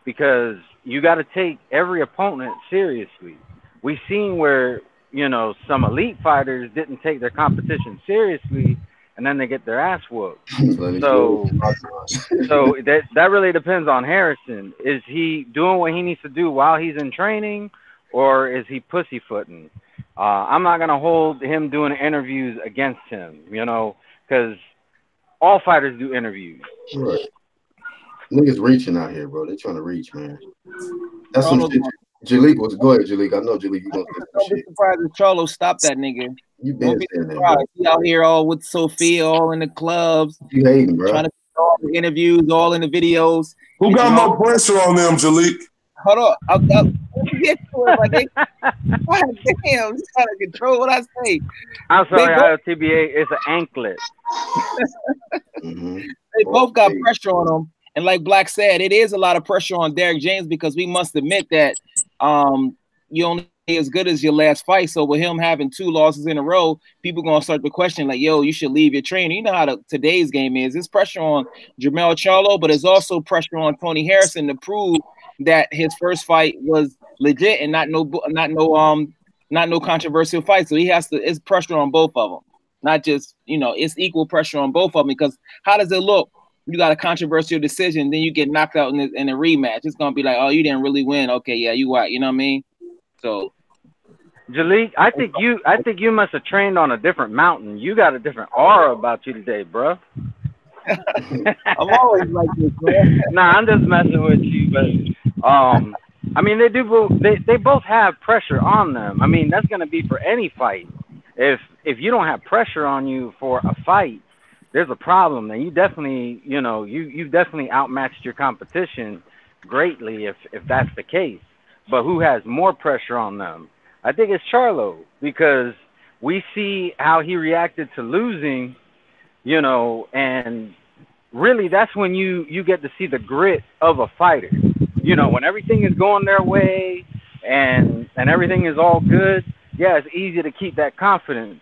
because you got to take every opponent seriously. We've seen where, you know, some elite fighters didn't take their competition seriously, and then they get their ass whooped. So that really depends on Harrison. Is he doing what he needs to do while he's in training, or is he pussyfooting? I'm not gonna hold him doing interviews against him, you know, because all fighters do interviews. Right. Niggas reaching out here, bro. They trying to reach, man. That's some shit. Jalik was go ahead, Jalik. I know Jalik. You gonna say some shit. Don't be surprised if Charlo stopped that nigga. You been saying that, bro. He out here all with Sophia, all in the clubs. You hating, bro? Trying to do all the interviews, all in the videos. Who got more pressure on them, Jalik? Hold on, I'll get to it, my nigga. God damn, I'm trying to control what I say. I'm sorry, TBA. It's an anklet. They both got pressure on them. And like Black said, it is a lot of pressure on Derek James because we must admit that you only as good as your last fight. So with him having 2 losses in a row, people gonna start to question like, yo, you should leave your trainer. You know how today's game is. It's pressure on Jermell Charlo, but it's also pressure on Tony Harrison to prove that his first fight was legit and not no controversial fight. So he has to. It's pressure on both of them, not just, you know, it's equal pressure on both of them because how does it look? You got a controversial decision, then you get knocked out in a rematch. It's gonna be like, oh, you didn't really win. Okay, yeah, you what? You know what I mean? So, Jalik, I think you must have trained on a different mountain. You got a different aura about you today, bro. I'm always like this, man. Nah, I'm just messing with you, but I mean, they both have pressure on them. I mean, that's gonna be for any fight. If you don't have pressure on you for a fight, there's a problem, and you definitely, you know, you definitely outmatched your competition greatly if that's the case. But who has more pressure on them? I think it's Charlo, because we see how he reacted to losing, you know, and really that's when you get to see the grit of a fighter. You know, when everything is going their way and everything is all good, yeah, it's easy to keep that confidence.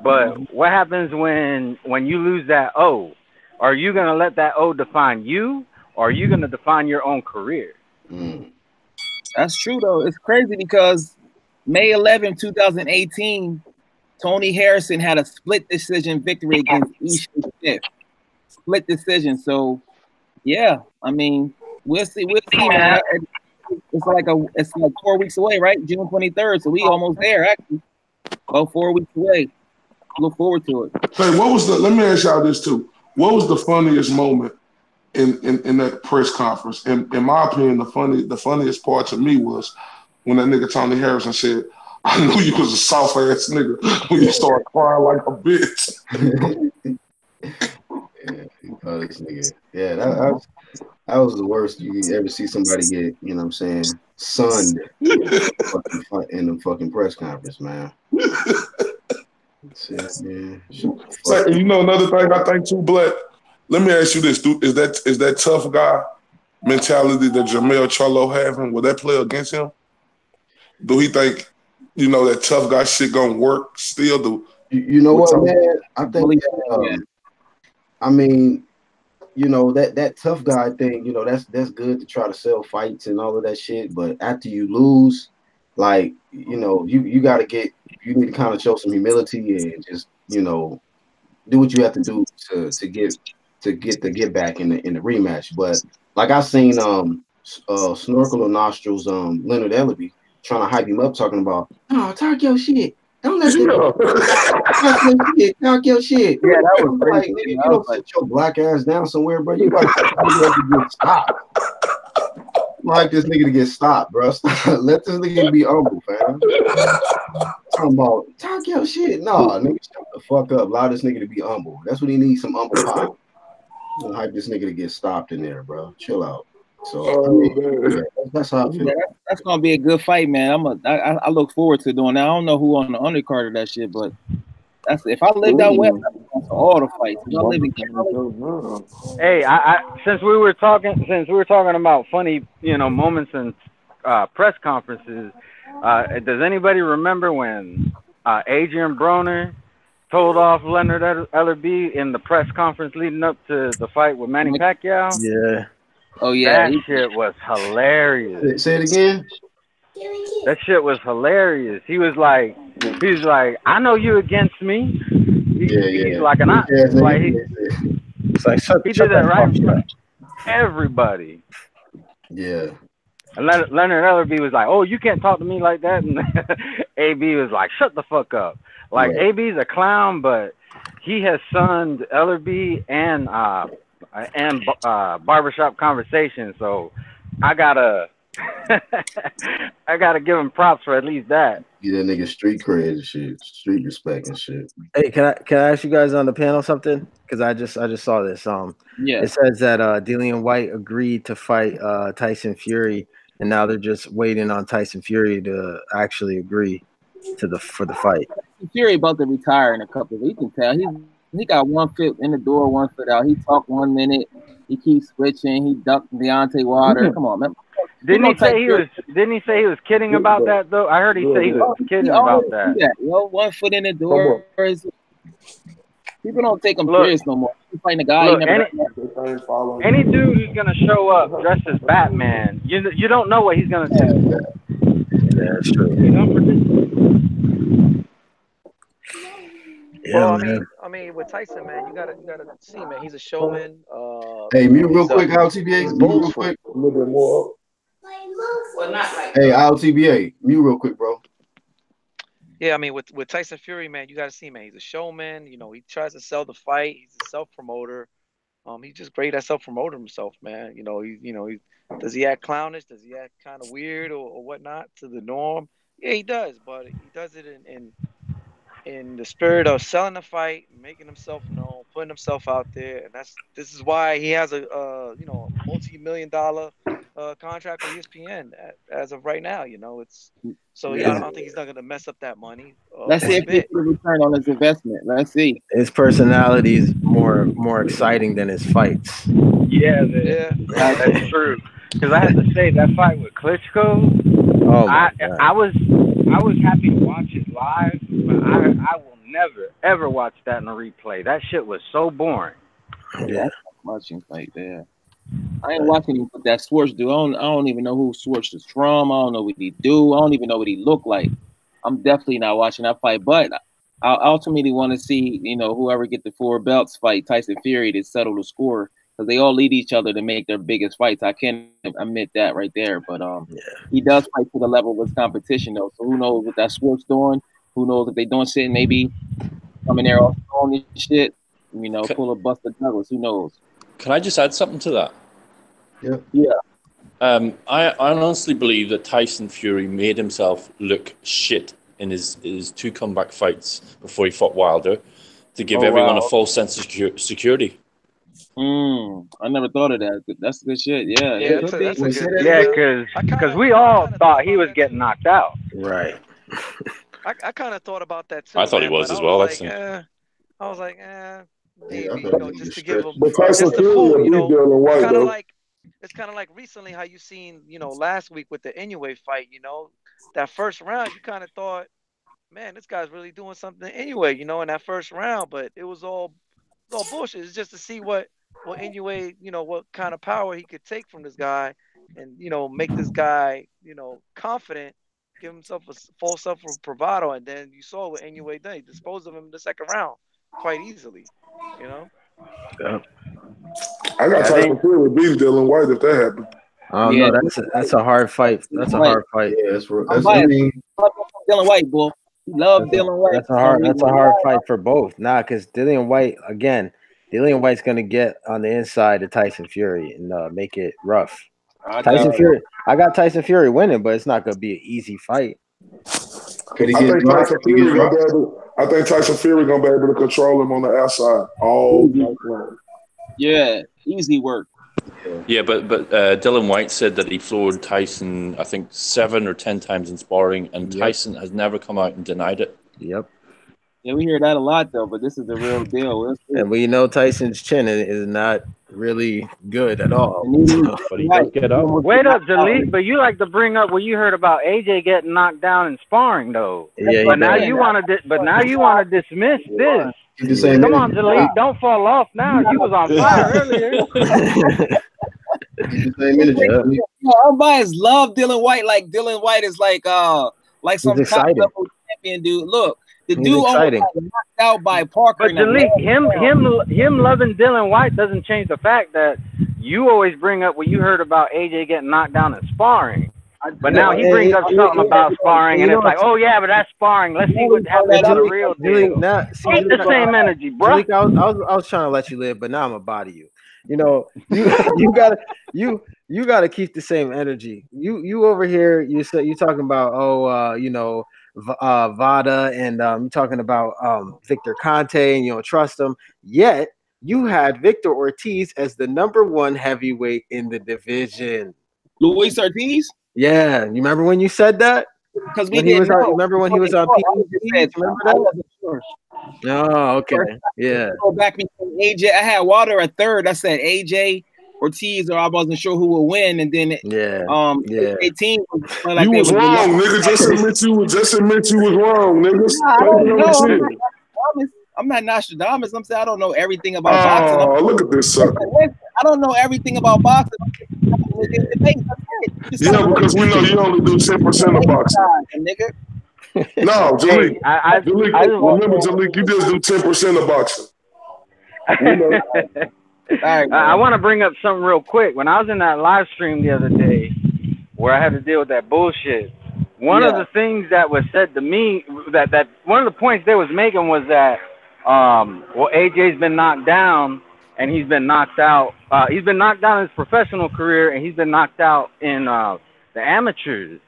But what happens when you lose that O? Are you going to let that O define you, or are you going to define your own career? That's true, though. It's crazy because May 11, 2018, Tony Harrison had a split decision victory against Ishan Smith. Split decision. So, yeah, I mean, we'll see, man. It's like 4 weeks away, right? June 23rd. So we almost there, actually. About 4 weeks away. Look forward to it. Hey, let me ask y'all this too. What was the funniest moment in that press conference. And in my opinion, the funniest part to me was when that nigga Tony Harrison said, "I knew you was a soft ass nigga when you started crying like a bitch." Yeah, he called this nigga. Yeah, that was the worst you ever see somebody get, you know what I'm saying, sunned in the fucking press conference, man. Shit, man. So, you know, another thing I think too, Black, let me ask you this, dude. Is that tough guy mentality that Jamel Charlo having, will that play against him? Do he think, you know, that tough guy shit gonna work still? You know what, man? I think I mean, you know, that tough guy thing, you know, that's good to try to sell fights and all of that shit. But after you lose, like, you know, you need to kind of show some humility and just, you know, do what you have to do to get back in the rematch. But like I seen Snorkel or Nostrils Leonard Ellerby trying to hype him up, talking about, oh, talk your shit. Don't let them talk your shit. Yeah, that was like, nigga, you don't sit your black ass down somewhere, bro. You about to get stopped. Like this nigga to get stopped, bro. Let this nigga be humble, fam. Talking about talk your shit. No, nigga, shut the fuck up. Allow this nigga to be humble. That's what he needs, some humble pie. Don't hype this nigga to get stopped in there, bro. Chill out. So yeah, that's how I feel. That's gonna be a good fight, man. I look forward to doing that. I don't know who on the undercard of that shit, but that's if I lived out west, that's all the fights. If I live in Cali, hey, since we were talking about funny, you know, moments in press conferences, does anybody remember when Adrian Broner told off Leonard Ellerby in the press conference leading up to the fight with Manny Pacquiao? Yeah. Oh yeah, that shit was hilarious. Say it again. That shit was hilarious. He was like, I know you against me. He's like, and it's like he did that right in front of everybody. Yeah. And Leonard Ellerby was like, oh, you can't talk to me like that. And AB was like, shut the fuck up. Like, right. AB's a clown, but he has sunned Ellerby and Barbershop Conversation. So I gotta give him props for at least that. Get that nigga street cred and shit, street respect and shit. Hey, can I ask you guys on the panel something? Because I just saw this. Yeah. It says that Dillian White agreed to fight Tyson Fury, and now they're just waiting on Tyson Fury to actually agree for the fight. Fury about to retire in a couple of weeks. You can tell he got 1 foot in the door, 1 foot out. He talked 1 minute, he keeps switching. He ducked Deontay Wilder. Come on, man. Didn't he say he was kidding about that though? I heard he say he was kidding about that. You know, 1 foot in the door. People don't take him serious no more. He's fighting a guy. Any dude who's gonna show up dressed as Batman, you don't know what he's gonna say. Yeah, that's true. Well, I mean, with Tyson, man, you gotta see, man. He's a showman. Hey, mute real quick, LTBA. Mute real quick. A little bit more. Well, not like. Hey, LTBA. Mute real quick, bro. Yeah, I mean, with Tyson Fury, man, you gotta see, man. He's a showman. You know, he tries to sell the fight. He's a self promoter. He's just great at self promoting himself, man. Does he act clownish? Does he act kind of weird or whatnot to the norm? Yeah, he does, but he does it in the spirit of selling the fight, making himself known, putting himself out there, and this is why he has a multi-million-dollar contract with ESPN as of right now. You know, I don't think he's not going to mess up that money. Let's see if he gets a return on his investment. Let's see. His personality is more exciting than his fights. Yeah, that's true. Because I had to say that fight with Klitschko. Oh my God. I was happy to watch it live, but I will never ever watch that in a replay. That shit was so boring. Yeah, watching fight there. I ain't watching him put that Schwartz dude. I don't even know who Schwartz is from. I don't know what he do. I don't even know what he look like. I'm definitely not watching that fight. But I ultimately want to see, whoever get the 4 belts fight Tyson Fury to settle the score, because they all lead each other to make their biggest fights. I can't admit that right there. But he does fight to the level of his competition though. So who knows what that Schwartz doing? Who knows if they doing shit? Maybe coming there all strong and shit. Pull a Buster Douglas. Who knows? Can I just add something to that? Yeah. I honestly believe that Tyson Fury made himself look shit in his 2 comeback fights before he fought Wilder to give everyone a false sense of security. I never thought of that. That's good shit. Yeah, Yeah, that's a good. Yeah, because we all thought he was getting knocked out. Right. I kind of thought about that too. I thought he was as well. I was like, maybe thought just to give him, But Tyson just to Fury fool, beat Dylan White, kind of though. like it's kind of like recently how you seen, last week with the Inoue fight. That first round, you kind of thought, man, this guy's really doing something anyway. In that first round, but it was all bullshit. It's just to see what Inoue, what kind of power he could take from this guy, and make this guy, confident. Give himself a false self of bravado, and then you saw what Inoue did. He disposed of him in the second round quite easily, Yeah. I got Tyson Fury beat Dylan White if that happened. No, that's a hard fight. That's a hard fight. Yeah, that's Dylan White, boy. Love Dylan White. That's a hard fight for both. Nah, because Dillian White's gonna get on the inside of Tyson Fury and make it rough. I got Tyson Fury winning, but it's not gonna be an easy fight. I think Tyson Fury gonna be able to control him on the outside all night long. Yeah, easy work. Yeah, but Dylan White said that he floored Tyson, I think 7 or 10 times in sparring, and Tyson has never come out and denied it. Yep. Yeah, we hear that a lot though, but this is the real deal. And we know Tyson's chin is not really good at all. But he does get up. Wait up, Jaleel, but you like to bring up what you heard about AJ getting knocked down in sparring, though. Yeah, but now you want to dismiss this. Come on, Jaleel, don't fall off now. You was on fire earlier. Everybody's love Dylan White. Like Dylan White is like some top level champion dude. Look. The dude almost got knocked out by Parker. But Jaleel, him loving Dylan White doesn't change the fact that you always bring up what you heard about AJ getting knocked down in sparring. But now he brings up something about sparring, and it's like, oh yeah, but that's sparring. Let's see what happens to the real deal. Ain't the same energy, bro. I was trying to let you live, but now I'm gonna body you. You gotta keep the same energy. You over here, you talking about VADA and you're talking about Victor Conte and you don't trust him. Yet you had Victor Ortiz as the #1 heavyweight in the division. Luis Ortiz? Yeah, you remember when you said that? Because remember when he was on PBC? Remember that? Oh, okay. Yeah. Go back between AJ. I had Wilder at third. I said AJ Ortiz, or I wasn't sure who would win, and then 18. You was wrong, nigga. Just admit you was wrong, nigga. I'm not Nostradamus. I'm saying I don't know everything about boxing. Oh, look at this sucker. I don't know everything about boxing. Yeah, because we know you only do 10% of boxing, nigga. No, Jalik. Remember, Jalik, you just do 10% of boxing. I want to bring up something real quick. When I was in that live stream the other day where I had to deal with that bullshit, one of the things that was said to me, that one of the points they was making was that, AJ's been knocked down and he's been knocked out. He's been knocked down in his professional career and he's been knocked out in the amateurs.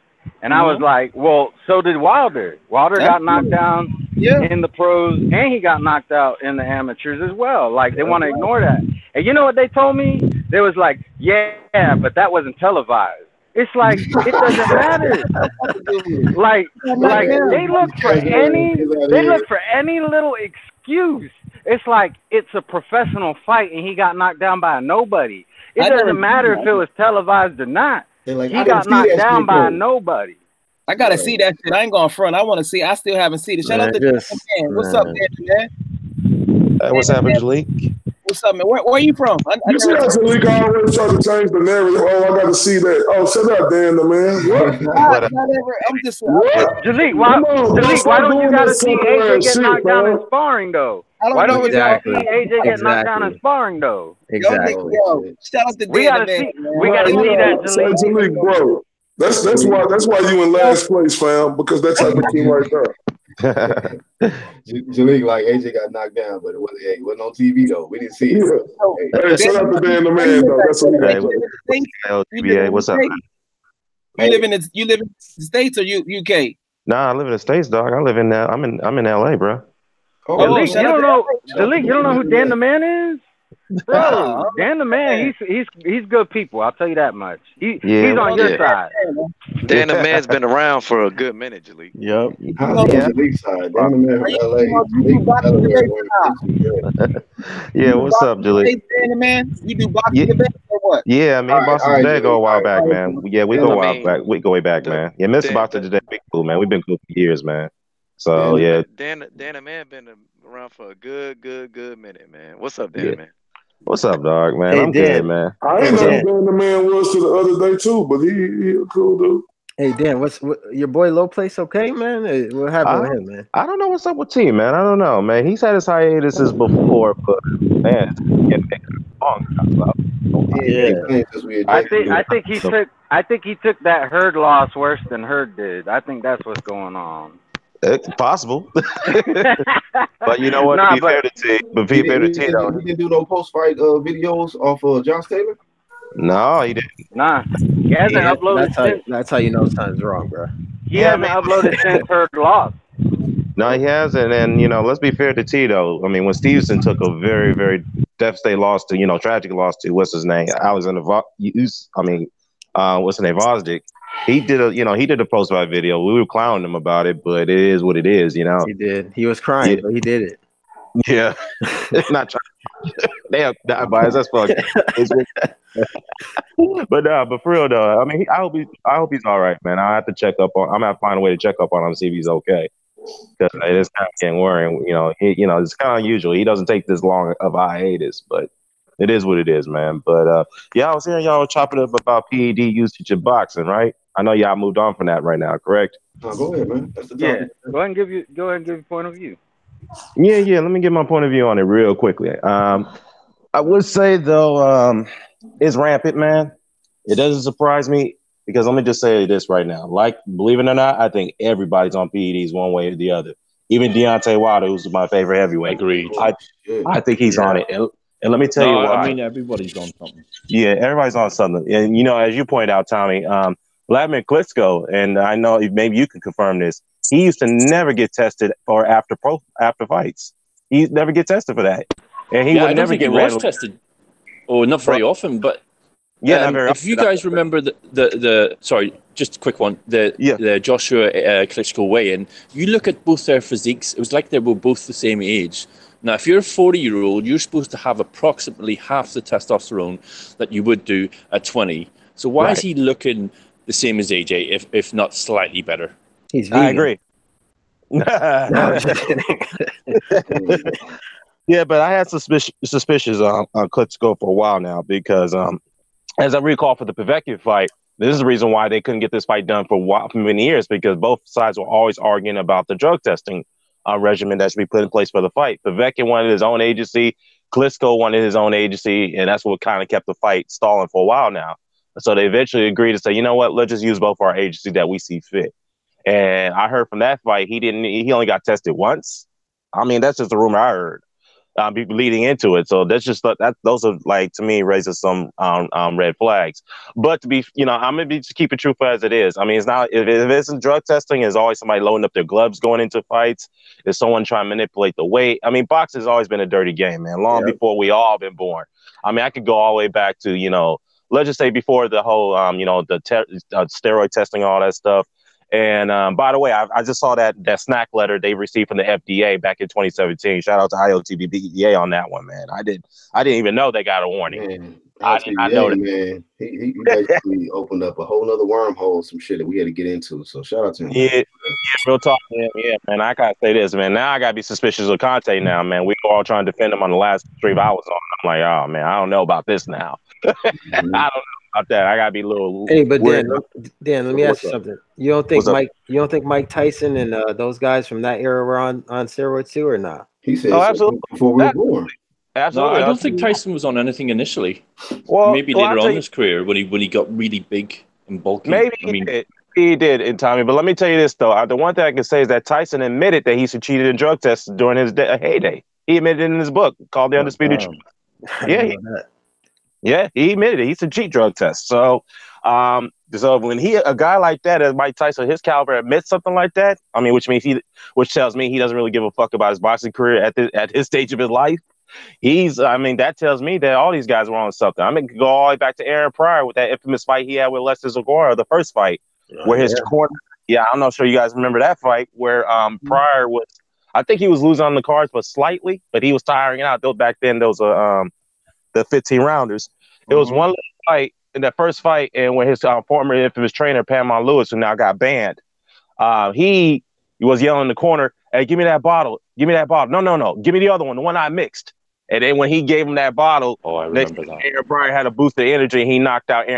And I was like, well, so did Wilder. Wilder got knocked down in the pros, and he got knocked out in the amateurs as well. Like, they want to ignore that. And you know what they told me? They was like, yeah, but that wasn't televised. It's like, it doesn't matter. like they look for any little excuse. It's like, it's a professional fight, and he got knocked down by a nobody. It doesn't matter if it was televised or not. Like, he got knocked down by nobody. I gotta see that shit. I ain't going front. I want to see. I still haven't seen it. Shout out to man. What's up, man? What's happening, Jalik? What's up, man? Where you from? You see that Jalik always try to change the narrative. Oh, I got to see that. Oh, shut up, Dan, the man. I'm just. Jalik, why don't you gotta see AJ get knocked down in sparring though? Why don't you gotta see AJ get knocked down in sparring though? Exactly. Shout out to Dan. We gotta see that, Jalik, bro. That's why you in last place, fam, because that's how the team right there. Jaleel, like AJ got knocked down, but it wasn't on TV though. We didn't see it. Hey, shout out to Dan the man, though. That's what we got. LTBA, what's up? You live in the States or UK? Nah, I live in the States, dog. I live in I'm in LA, bro. Jaleel, you don't know who Dan the Man is? Bro, Dan the Man, he's good people. I'll tell you that much. He's on your side. Dan the Man's been around for a good minute, Jaleel. Yep. How's he on Jaleek's side? Dan the Man from LA. Yeah, what's up, Jaleel? Dan the Man, you do boxing debates or what? Yeah, me and Boston today go a while back, man. Yeah, we go a while back. We go way back, man. Yeah, Mr. Boston today, we cool, man. We've been cool for years, man. So yeah. Dan the Man been around for a good minute, man. What's up, Dan the Man? What's up, dog, man? Hey, I'm good, man. I didn't know who Dan the Man was to the other day too, but he a cool dude. Hey Dan, what your boy Low Place okay, man? What happened with him, man? I don't know what's up with T, man. I don't know, man. He's had his hiatuses before, but man, I think he took that Herd loss worse than Herd did. I think that's what's going on. It's possible, but you know what? To be fair to T, though, he didn't do no post-fight videos off of Josh Taylor. No, he didn't. Nah, he hasn't uploaded. That's how you know something's wrong, bro. He hasn't uploaded since Herd lost. No, he hasn't. And let's be fair to T though. I mean, when Stevenson took a very, very devastating loss to, tragic loss to what's his name, Alexander. What's his name, Vosdick. He did a post-fight video. We were clowning him about it, but it is what it is, He did. He was crying, but he did it. Yeah, it's not trying. Damn, bias. That's fuck. But for real though, I mean, I hope he's all right, man. I have to check up on. I'm gonna have to find a way to check up on him, see if he's okay. Because it's kind of getting worrying. It's kind of unusual. He doesn't take this long of a hiatus, but it is what it is, man. But I was hearing y'all chopping up about PED usage in boxing, right? I know y'all moved on from that right now, correct? No, go ahead, man. That's the topic. Go ahead and give your point of view. Yeah. Let me get my point of view on it real quickly. I would say though, it's rampant, man. It doesn't surprise me because let me just say this right now. Like, believe it or not, I think everybody's on PEDs one way or the other. Even Deontay Wilder, who's my favorite heavyweight. Agreed. I think he's on it. And let me tell you why. I mean, everybody's on something. Yeah, everybody's on something. And, as you pointed out, Tommy, Vladimir Klitschko, and I know maybe you can confirm this, he used to never get tested or after fights. He never get tested for that. And he would never get tested. Or not very often, but if you guys remember the sorry, just a quick one, the Joshua Klitschko weigh-in, you look at both their physiques, it was like they were both the same age. Now, if you're a 40-year-old, you're supposed to have approximately half the testosterone that you would do at 20. So why is he looking the same as AJ, if not slightly better? He's vegan. I agree. No, I'm just kidding. Yeah, but I had suspicions on Klitschko for a while now because, as I recall for the Povetkin fight, this is the reason why they couldn't get this fight done for many years because both sides were always arguing about the drug testing regimen that should be put in place for the fight. Povetkin wanted his own agency, Klitschko wanted his own agency, and that's what kind of kept the fight stalling for a while now. So they eventually agreed to say, you know what, let's just use both our agencies that we see fit. And I heard from that fight, he only got tested once. I mean, that's just a rumor I heard. Leading into it, so that's just those are like to me raises some red flags. But to be, I'm gonna be to keep it truthful as it is. I mean, it's not if it isn't drug testing, it's always somebody loading up their gloves going into fights. Is someone trying to manipulate the weight? I mean, boxing has always been a dirty game, man. Long before we all been born. I mean, I could go all the way back to let's just say before the whole the steroid testing, all that stuff. And by the way, I just saw that SNAC letter they received from the FDA back in 2017. Shout out to IOTBBEA on that one, man. I didn't even know they got a warning. Man, I did not know that. Man, he basically opened up a whole nother wormhole, some shit that we had to get into. So shout out to him. Yeah, real talk. Yeah, man. I gotta say this, man. Now I gotta be suspicious of Conte now, man. We were all trying to defend him on the last 3 hours on. I'm like, oh man, I don't know about this now. I don't know about that. I gotta be a little. Hey, but Dan, let me ask you something. You don't think Mike Tyson and those guys from that era were on steroids too, or not? He said, absolutely. Before we were born. Absolutely. No, I don't think Tyson was on anything initially. Well, maybe later on in his career when he got really big and bulky. Maybe He did, and Tommy. But let me tell you this though: the one thing I can say is that Tyson admitted that he cheated in drug tests during his heyday. He admitted it in his book called The Undisputed Truth. Yeah, he admitted it. He used to cheat drug tests. So, so when a guy like that, Mike Tyson, his caliber, admits something like that, I mean, which tells me he doesn't really give a fuck about his boxing career at his stage of his life. That tells me that all these guys were on something. I mean, go all the way back to Aaron Pryor with that infamous fight he had with Lester Zagora, the first fight, where his corner. Yeah, I'm not sure you guys remember that fight where Pryor was. I think he was losing on the cards, but slightly. But he was tiring out. Back then, those the 15 rounders. It was one little fight in that first fight, and when his former infamous trainer Panama Lewis, who now got banned, he was yelling in the corner, "Hey, give me that bottle! Give me that bottle! No, give me the other one, the one I mixed." And then when he gave him that bottle, I remember that. Aaron Pryor had a boost of energy, and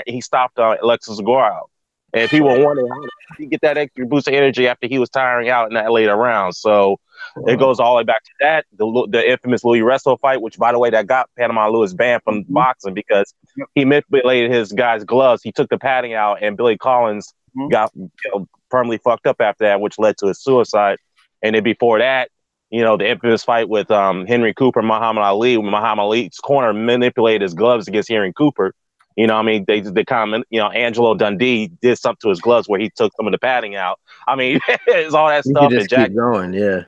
he stopped Alexis Zagora out. And people were wondering how did he get that extra boost of energy after he was tiring out in that later round. So it goes all the way back to that, the infamous Louis Resto fight, which, by the way, that got Panama Lewis banned from boxing because he manipulated his guy's gloves. He took the padding out, and Billy Collins got permanently fucked up after that, which led to his suicide. And then before that, the infamous fight with Henry Cooper, Muhammad Ali, when Muhammad Ali's corner manipulated his gloves against Henry Cooper. I mean, they comment, Angelo Dundee did something to his gloves where he took some of the padding out. I mean, it's all that stuff. Just keep going,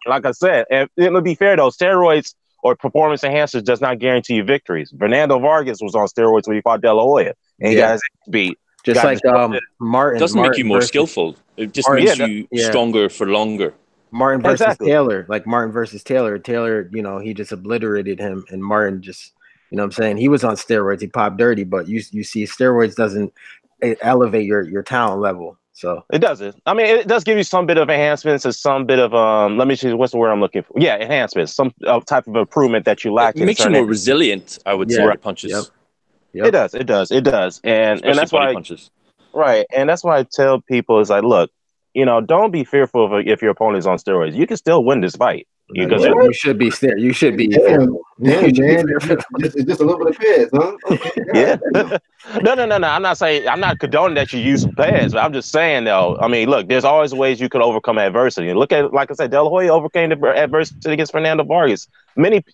like I said, and to be fair though, steroids or performance enhancers does not guarantee you victories. Fernando Vargas was on steroids when he fought De La Hoya, and he got his ass beat. Just like Martin. It doesn't make you more skillful. It just makes you stronger for longer. Martin versus Taylor, like Martin versus Taylor. Taylor, he just obliterated him, and Martin just, what I'm saying, he was on steroids. He popped dirty, but you see, steroids doesn't elevate your talent level. So it doesn't. I mean, it does give you some bit of enhancements and some bit of let me see, what's the word I'm looking for? Yeah, enhancements, some type of improvement that you lack. It makes you more resilient, I would say. Punches. Yep. It does, and that's why punches. Right, and that's why I tell people is like, look, don't be fearful if your opponent is on steroids. You can still win this fight. You should be scared. You should be. Damn, man. Just a little bit of pads, huh? Okay, yeah. No. I'm not condoning that you use some pads. But I'm just saying, though. I mean, look, there's always ways you could overcome adversity. Look at, like I said, De La Hoya overcame the adversity against Fernando Vargas.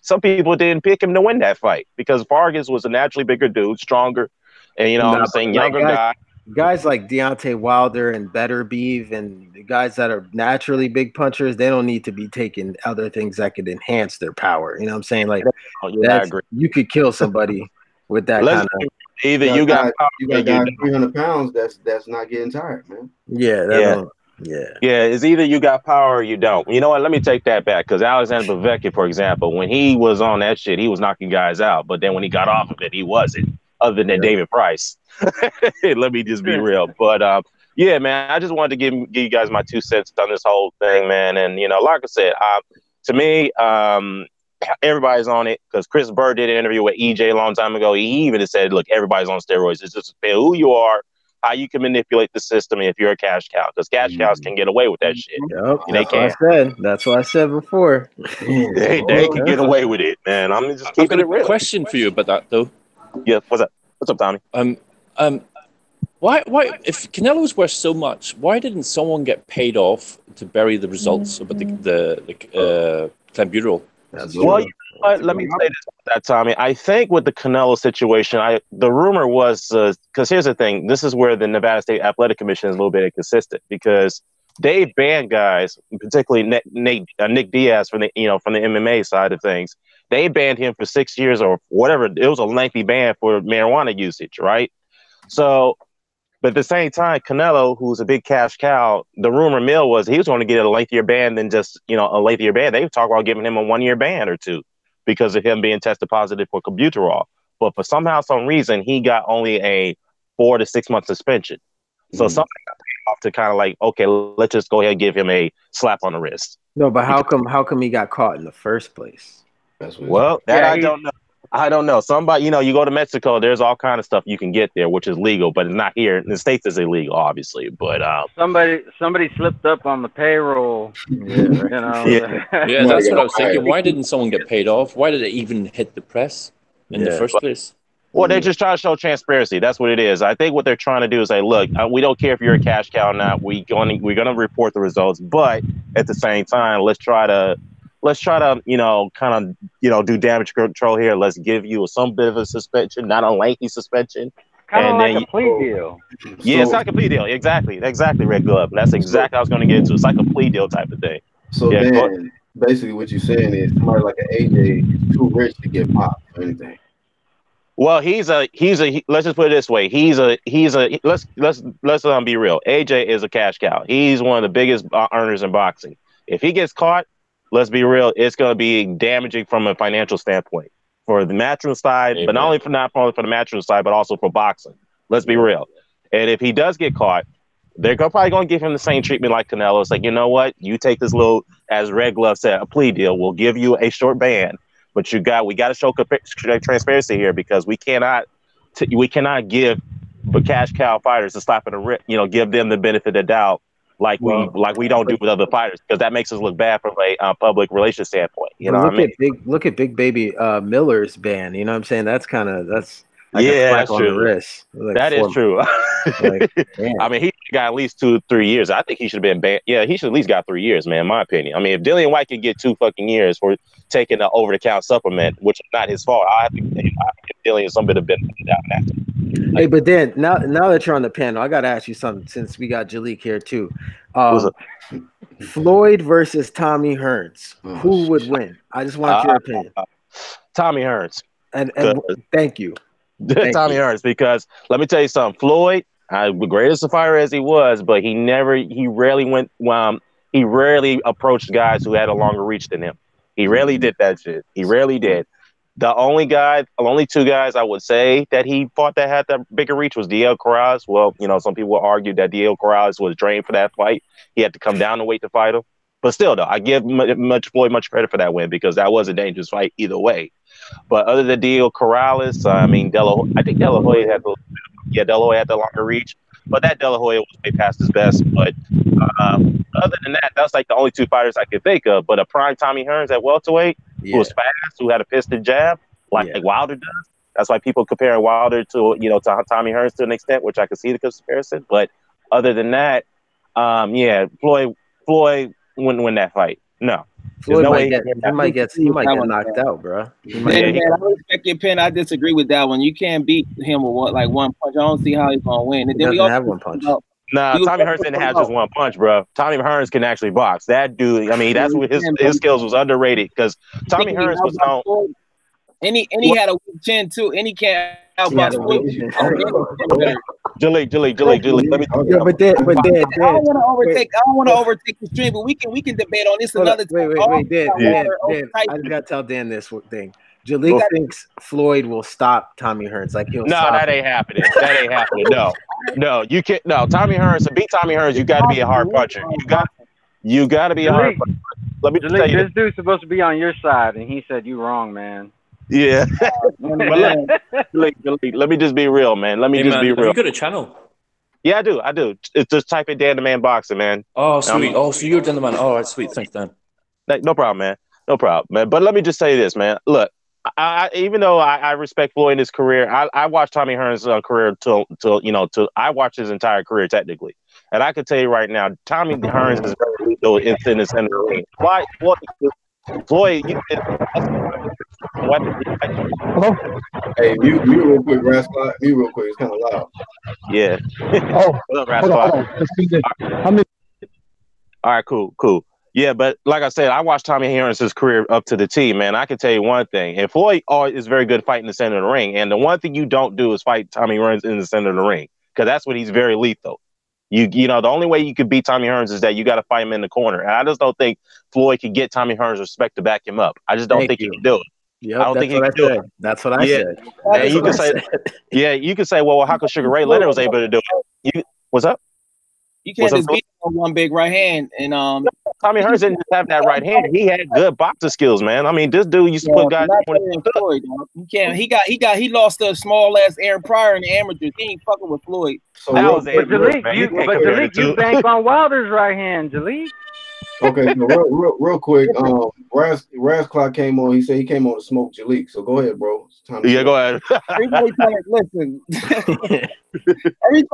Some people didn't pick him to win that fight because Vargas was a naturally bigger dude, stronger, and younger guy. Guys like Deontay Wilder and Beterbiev and the guys that are naturally big punchers, they don't need to be taking other things that could enhance their power. You know what I'm saying? Like, I agree. You could kill somebody with that kind of. Either you got guys 300 pounds that's not getting tired, man. Yeah. It's either you got power or you don't. You know what? Let me take that back because Alexander Povetkin, for example, when he was on that shit, he was knocking guys out. But then when he got off of it, he wasn't. Other than David Price. Let me just be real. But man, I just wanted to give you guys my 2 cents on this whole thing, man. And like I said, to me, everybody's on it because Chris Burr did an interview with EJ a long time ago. He even said, look, everybody's on steroids. It's just who you are, how you can manipulate the system, and if you're a cash cow, because cash cows can get away with that shit. Yep, that's what I said before. They can get away with it, man. I'm just keeping it real. Question for you about that, though. Yeah, what's up? What's up, Tommy? Why if Canelo's worth so much, why didn't someone get paid off to bury the results about the clenbuterol? Well, let me say this about that, Tommy. I think with the Canelo situation, the rumor was because here's the thing. This is where the Nevada State Athletic Commission is a little bit inconsistent because they banned guys, particularly Nick Diaz from the MMA side of things. They banned him for 6 years or whatever. It was a lengthy ban for marijuana usage, right? So, but at the same time, Canelo, who's a big cash cow, the rumor mill was he was going to get a lengthier ban than just, a lengthier ban. They talk about giving him a 1-year ban or 2 because of him being tested positive for clenbuterol. But for some reason, he got only a 4 to 6 month suspension. So something got paid off to kind of like, okay, let's just go ahead and give him a slap on the wrist. No, but how come he got caught in the first place? I don't know. I don't know. Somebody, you go to Mexico, there's all kind of stuff you can get there, which is legal, but it's not here. In the States, it's illegal, obviously. But somebody slipped up on the payroll. Yeah, that's what I was thinking. Why didn't someone get paid off? Why did it even hit the press in the first place? Well, they're just trying to show transparency. That's what it is. I think what they're trying to do is say, look, we don't care if you're a cash cow or not. We're gonna report the results, but at the same time, let's try to do damage control here. Let's give you some bit of a suspension, not a lengthy suspension. Kind of like a plea deal. Yeah, it's like a plea deal. Exactly, Red Glove. That's exactly what I was going to get into. It's like a plea deal type of thing. So then, basically, what you're saying is somebody like an AJ is too rich to get popped or anything. Well, he's a. Let's just put it this way. Let's be real. AJ is a cash cow. He's one of the biggest earners in boxing. If he gets caught, let's be real, it's going to be damaging from a financial standpoint for the matchroom side, but not only for the matchroom side, but also for boxing. Let's be real. And if he does get caught, they're probably going to give him the same treatment like Canelo. It's like, you know what? You take this little, as Red Glove said, a plea deal. We'll give you a short ban, but we got to show transparency here because we cannot give the cash cow fighters a slap in the wrist. Give them the benefit of the doubt. Like we don't do with other fighters, because that makes us look bad from a public relations standpoint. Look at Big Baby Miller's ban. You know what I'm saying? That's like a slap on the wrist. That is true. I mean, he got at least 2-3 years. I think he should have been banned. Yeah, he should at least got 3 years, man. In my opinion. I mean, if Dillian White can get 2 fucking years for taking an over-the-counter supplement, which is not his fault, I have to give Dillian some bit of benefit out of that. Hey, but then now that you're on the panel, I got to ask you something since we got Jalik here too. Floyd versus Tommy Hearns. Who would win? I just want your opinion. Tommy Hearns. And thank you. Tommy Hearns, because let me tell you something. Floyd, greatest a fighter as he was, but he rarely approached guys who had a longer reach than him. He rarely did that shit. He rarely did. The only 2 guys I would say that he fought that had that bigger reach was DL Corrales. Well, some people argue that DL Corrales was drained for that fight. He had to come down to weight to fight him. But still, though, I give Floyd much credit for that win, because that was a dangerous fight either way. But other than DL Corrales, I think De La Hoya had the longer reach. But that De La Hoya was way past his best. But other than that, that's like the only 2 fighters I could think of. But a prime Tommy Hearns at welterweight, who was fast, who had a piston jab, like Wilder does. That's why people comparing Wilder to Tommy Hearns to an extent, which I could see the comparison. But other than that, Floyd wouldn't win that fight. No. Floyd might get knocked out, bro. I respect your pen. I disagree with that one. You can't beat him with one punch. I don't see how he's gonna win. He doesn't have one punch. Nah, Tommy Hearns didn't have just one punch, bro. Tommy Hearns can actually box. That dude, I mean, that's what his skills was underrated, because Tommy Hearns was on. And he had a weak chin too, and he can't outbox. Jalik, let me. Yeah, but then, I don't want to overtake the stream, but we can debate on this another time. Wait, Dan. I just gotta tell Dan this thing. Jalik thinks Floyd will stop Tommy Hearns. Like that ain't happening. No, you can't. No, Tommy Hearns, to beat Tommy Hearns, you got to be a hard puncher. You got to be a hard puncher. Let me tell you, this dude's supposed to be on your side, and he said you wrong, man. Yeah. Let me just be real, man. Be real. Have you got a channel? Yeah, I do. It's just type in Dan the Man Boxing, man. Oh, sweet. So you're Dan the Man. All right, sweet. Thanks, Dan. No problem, man. No problem, man. But let me just say this, man. Look, even though I respect Floyd in his career, I watched Tommy Hearns' career till I watched his entire career technically, and I can tell you right now, Tommy Hearns is very lethal in the center of the ring. Why? Floyd, Hey, mute real quick, Rascal. Mute real quick. It's kind of loud. Yeah. What's up, Rascal? All right, cool. Yeah, but like I said, I watched Tommy Hearns' career up to the T, man. I can tell you one thing. And Floyd is very good fighting in the center of the ring. And the one thing you don't do is fight Tommy Hearns in the center of the ring, because that's when he's very lethal. The only way you could beat Tommy Hearns is that you got to fight him in the corner. And I just don't think Floyd can get Tommy Hearns' respect to back him up. I just don't think he can do it. Yep, I don't think he can do it. That's what I said. And you can say, well, how come Sugar Ray Leonard was able to do it? What's up? You can't just beat him with one big right hand. And Tommy Hearns didn't just have that right hand. He had good boxing skills, man. I mean, this dude used to put guys. He lost to a small ass Aaron Pryor in the amateurs. He ain't fucking with Floyd. So Jalik, you bank on Wilder's right hand, Jalik. Okay, so real quick. Raz Clock came on. He said he came on to smoke Jalik. So go ahead, bro. It's time to Yeah, go ahead. Everybody trying to listen.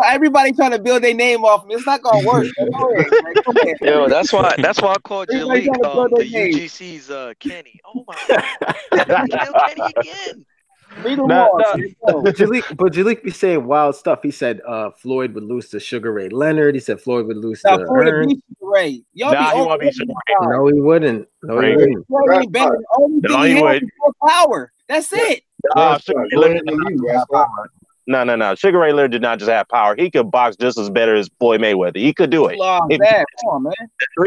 Everybody trying to build their name off me. It's not gonna work. Go ahead, man. Go ahead. Yo, that's why I called Everybody Jalik trying to build the their name. UGC's Kenny. Oh my God, kill Kenny again. Read them No, all. but Jalik be saying wild stuff. He said Floyd would lose to Sugar Ray Leonard. He said Floyd would lose to Floyd Hearn. beat Sugar Ray. Y'all Nah, be he won't beat Sugar Ray. No, he wouldn't. No, he Right. wouldn't. Floyd ain't been the only thing No, he he had would. was more power. That's it. Sugar Ray Go Leonard ahead and you, Raz Clock. No. Sugar Ray Leonard did not just have power. He could box just as better as Floyd Mayweather. He could do it. Come on, man.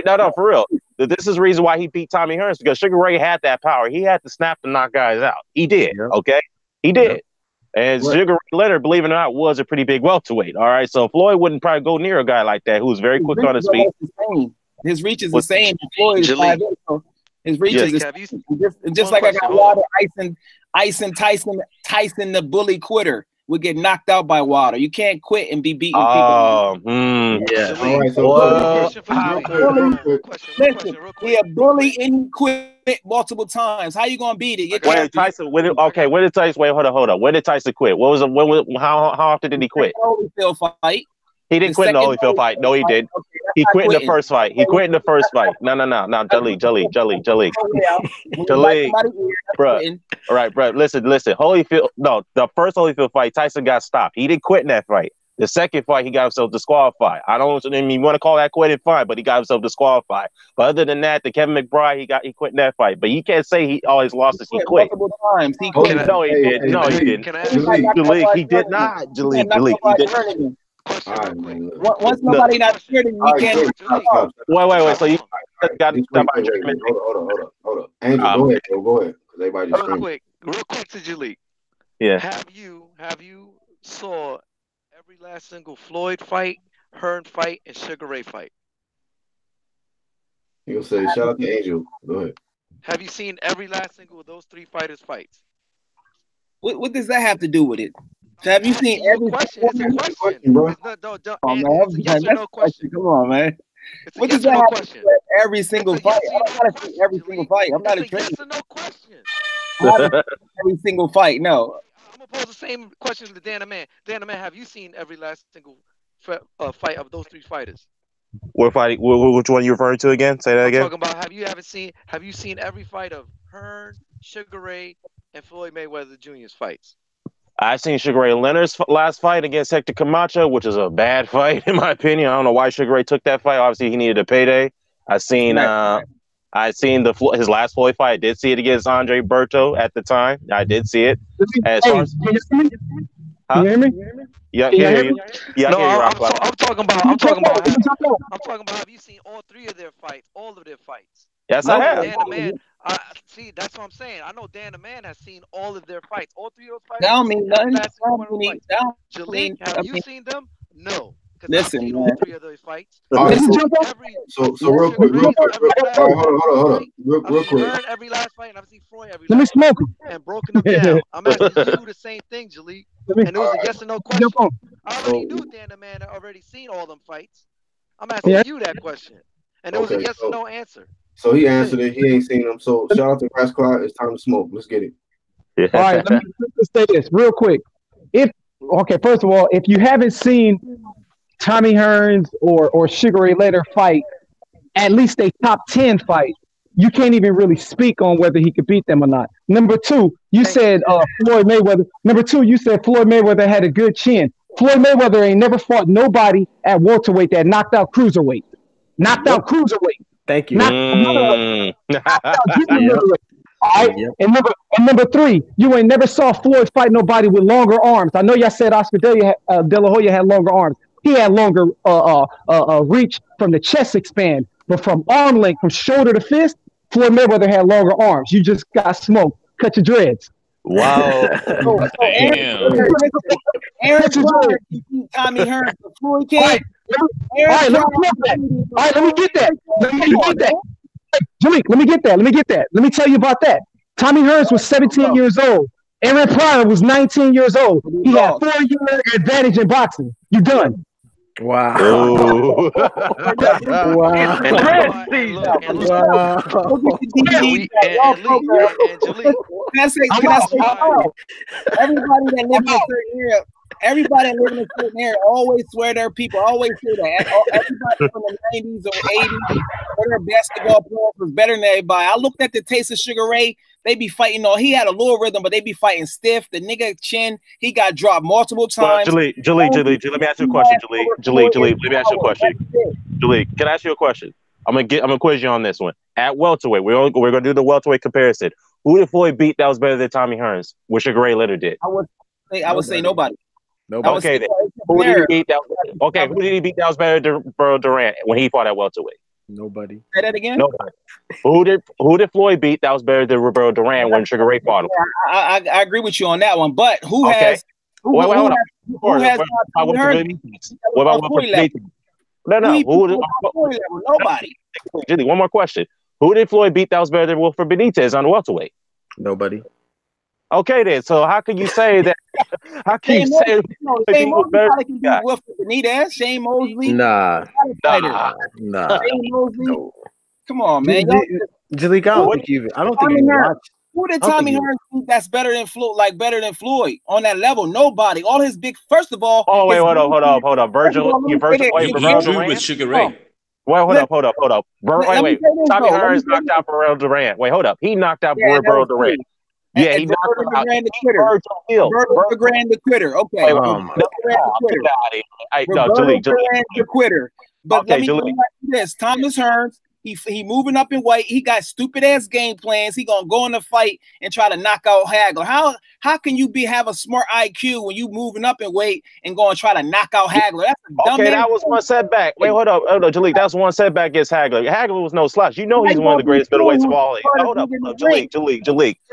No, for real. This is the reason why he beat Tommy Hearns, because Sugar Ray had that power. He had to snap to knock guys out. He did. Yep. Okay, he did. Yep. And Sugar Ray Leonard, believe it or not, was a pretty big welterweight. All right, so Floyd wouldn't probably go near a guy like that who was very quick on his feet. His reach is the same. Floyd is 5'8", so his reach is the same. Just like I got Wilder, Tyson the bully quitter would get knocked out by Wilder. You can't quit and be beating people. Yeah. All right, so Listen, he a bully and he quit multiple times. How you gonna beat it? Wait, Tyson. When did Tyson? Wait, hold on. When did Tyson quit? How often did he quit? Holyfield fight. He didn't quit in the Holyfield fight. No, he didn't. He quit in the first fight. No, Jalik. Bro. All right, bro. Listen. Holyfield. No, the first Holyfield fight, Tyson got stopped. He didn't quit in that fight. The second fight, he got himself disqualified. I mean, you want to call that quitting, fine, but he got himself disqualified. But other than that, the Kevin McBride, he quit in that fight. But you can't say he always lost this. He quit. Multiple times. He quit. No, he didn't. No, he didn't. Jalik, he did not. Jalik, he did. Once nobody not scared, you can't. Wait. So you got to stop by German. Hold up. Andrew, go ahead. Everybody just real quick to Jalik. Yeah. Have you saw every last single Floyd fight, Hearn fight, and Sugar Ray fight? You'll say shout out to Angel. Go ahead. Have you seen every last single of those three fighters' fights? What does that have to do with it? So have you seen every question? It's a question, bro. It's a yes or no question. Come on, man. What does that have to do with every single fight? I'm not see every single fight. I'm not a trainer. Yes or no question. Every single fight, no. I'm gonna pose the same question to Dana Man. Dana Man, have you seen every last single fight of those three fighters? What fight? Which one are you referring to again? Say that again. I'm talking about have you seen every fight of Hearn, Sugar Ray, and Floyd Mayweather Jr.'s fights? I seen Sugar Ray Leonard's last fight against Hector Camacho, which is a bad fight in my opinion. I don't know why Sugar Ray took that fight. Obviously, he needed a payday. I seen his last Floyd fight. I did see it against Andre Berto at the time. I did see it. As far as, Can you hear me? Yeah, yeah. No, I'm talking about. Have you seen all three of their fights? All of their fights? Yes, I have. Dan the Man. See, that's what I'm saying. I know Dan the Man has seen all of their fights. All three of those fights. Tell me nothing. Jalik, have you seen them? No. Listen, I've seen man. all three of those fights. Right, so real quick. Hold on. Real quick. I've seen every last fight, and I've seen Floyd every Let me last smoke fight and broken them down. I'm asking you the same thing, Jalik. And it was a yes or no question. I already knew Dan the Man had already seen all them fights. I'm asking you that question. And it was a yes or no answer. So he answered it. He ain't seen them. So shout out to Raz Clock. It's time to smoke. Let's get it. Yeah. All right, let me say this real quick. First of all, if you haven't seen Tommy Hearns or Sugar Ray Leonard fight, at least a top 10 fight, you can't even really speak on whether he could beat them or not. Number two, you said Floyd Mayweather. Number two, you said Floyd Mayweather had a good chin. Floyd Mayweather ain't never fought nobody at welterweight that knocked out cruiserweight. Thank you. All right. And number three, you ain't never saw Floyd fight nobody with longer arms. I know y'all said Oscar De La Hoya had longer arms. He had longer reach from the chest expand, but from arm length, from shoulder to fist, Floyd Mayweather had longer arms. You just got smoked. Cut your dreads. Wow. Aaron Clark, Tommy Hearns, Floyd can't. All right, let me get that. Jalik, let me get that. Let me tell you about that. Tommy Hearns was 17 years old. Aaron Pryor was 19 years old. He had 4-year advantage in boxing. You done. Wow. Ooh. Wow. And Can I say everybody that lives in a certain area, everybody that lives in a certain area always swear their people, always say that. Everybody from the 90s or 80s, their basketball players was better than everybody. I looked at the Taste of Sugar Ray. They be fighting he had a little rhythm, but they be fighting stiff. The nigga chin, he got dropped multiple times. Jaleel, let me ask you a question, Jaleel, let me ask you a question. Jaleel, can I ask you a question? I'm gonna quiz you on this one. At welterweight, we're gonna do the welterweight comparison. Who did Floyd beat that was better than Tommy Hearns? What Sugar Ray Leonard did? I would say nobody. Okay, then. Who did he beat that? Okay, who did he beat that was better than Burl Durant when he fought at welterweight? Nobody. Say that again. Nobody. Who did Floyd beat that was better than Burl Durant when Sugar Ray fought him? I agree with you on that one, but who has? What about Benitez? No. Nobody. Jimmy, one more question. Who did Floyd beat that was better than Wilfred Benitez on the welterweight? Nobody. Okay, then. So how can you say that? How can you say Shane Mosley can beat Wilfred Benitez? Shane Mosley? Nah. Shane Mosley? No. Come on, man. Jaleel, I don't think you watch. Who did Tommy Hearns think that's better than Floyd on that level? Nobody. All his big. First of all. Oh wait, hold up. Virgil Durant with Sugar Ray. Wait, hold up. Wait. Tommy Hearns knocked out Burl Durant. Wait, hold up. He knocked out Burl Durant. Yeah, he knocked out Virgil Hill. Roberto Duran the quitter. Okay. Jaleel, the quitter. But let me tell you this: Thomas Hearns. He moving up in weight. He got stupid ass game plans. He gonna go in the fight and try to knock out Hagler. How can you have a smart IQ when you moving up in weight and going to try to knock out Hagler? That's a dumb. Okay, that was one setback. Wait, hold up, Jaleel. That's one setback against Hagler. Hagler was no slouch. You know he's one of the greatest middleweights of all. Hold up, Jaleel.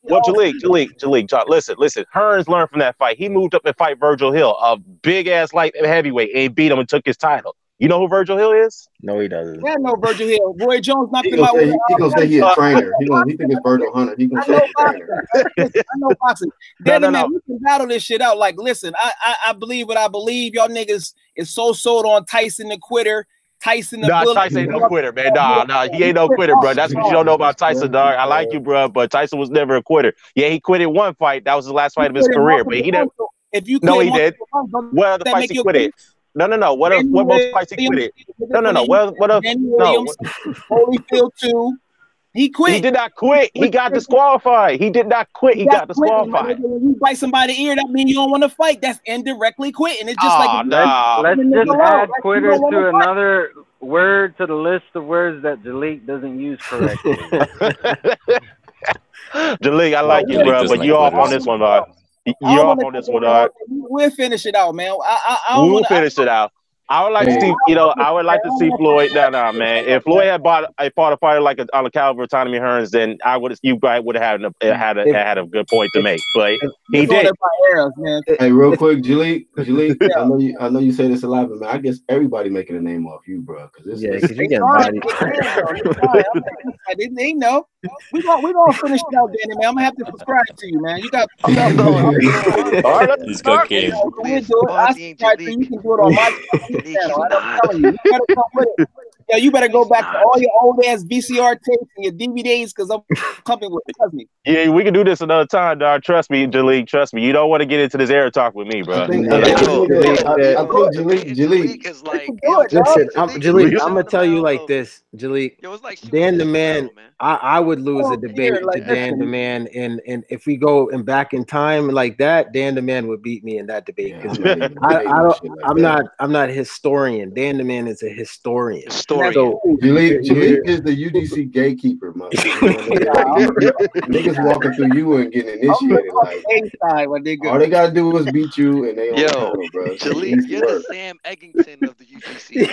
Well, Jaleel. Listen. Hearns learned from that fight. He moved up and fight Virgil Hill, a big ass light heavyweight, and he beat him and took his title. You know who Virgil Hill is? No, he doesn't. Yeah, I know Virgil Hill. Roy Jones knocked him out. He gonna say he's a trainer. He think it's Virgil Hunter. He gonna say he's a trainer. I know boxing. No. We can battle this shit out. Like, listen, I believe what I believe. Y'all niggas is so sold on Tyson the quitter. Tyson ain't no quitter, man. Nah, he ain't no quitter, bro. That's what you don't know about Tyson, dog. I like you, bro, but Tyson was never a quitter. Yeah, he quitted one fight. That was the last fight of his career, but he never. No, he did. What other fights he quitted? No. What most fights he quitted? No. What else? No. Holyfield too. He quit. He did not quit. He got disqualified. He did not quit. He got disqualified. When you bite somebody's ear, that means you don't want to fight. That's indirectly quitting. It's just let's just add quitter to another word to the list of words that Jaleel doesn't use correctly. Jaleel, I like you, bro, but you off on this one, dog. You're off on this one, dog. We'll finish it out, man. We'll finish it out. I would like to see, I would like to see Floyd. No, man. If Floyd had fought a fighter like on the caliber of Tommy Hearns, then you guys would have had a good point to make. But he did. Hey, real quick, Jaleel, I know you say this a lot, but man, I guess everybody making a name off you, bro. Because you getting body. They know. We gonna finish it out, Danny, man. I'm gonna have to subscribe to you, man. You got. He's got game. I subscribe to you. You can do it on my channel. I'm telling you. You better come with it. Yeah, you better go back to all your old ass VCR tapes and your DVDs because I'm coming with it. Trust me. Yeah, we can do this another time, dog. Trust me, Jaleel. Trust me. You don't want to get into this air talk with me, bro. Jaleel. Listen, Jaleel, I'm gonna tell you like this, Jaleel. Dan the Man, I would lose a debate to Dan the Man, and if we go back in time like that, Dan the Man would beat me in that debate. I'm not a historian. Dan the Man is a historian. So Jaleel is the UGC gatekeeper, man. Niggas walking through you and getting initiated. Like, all they gotta do is beat you, and they on the bro. Jaleel, you're the Sam Eggington of the UGC.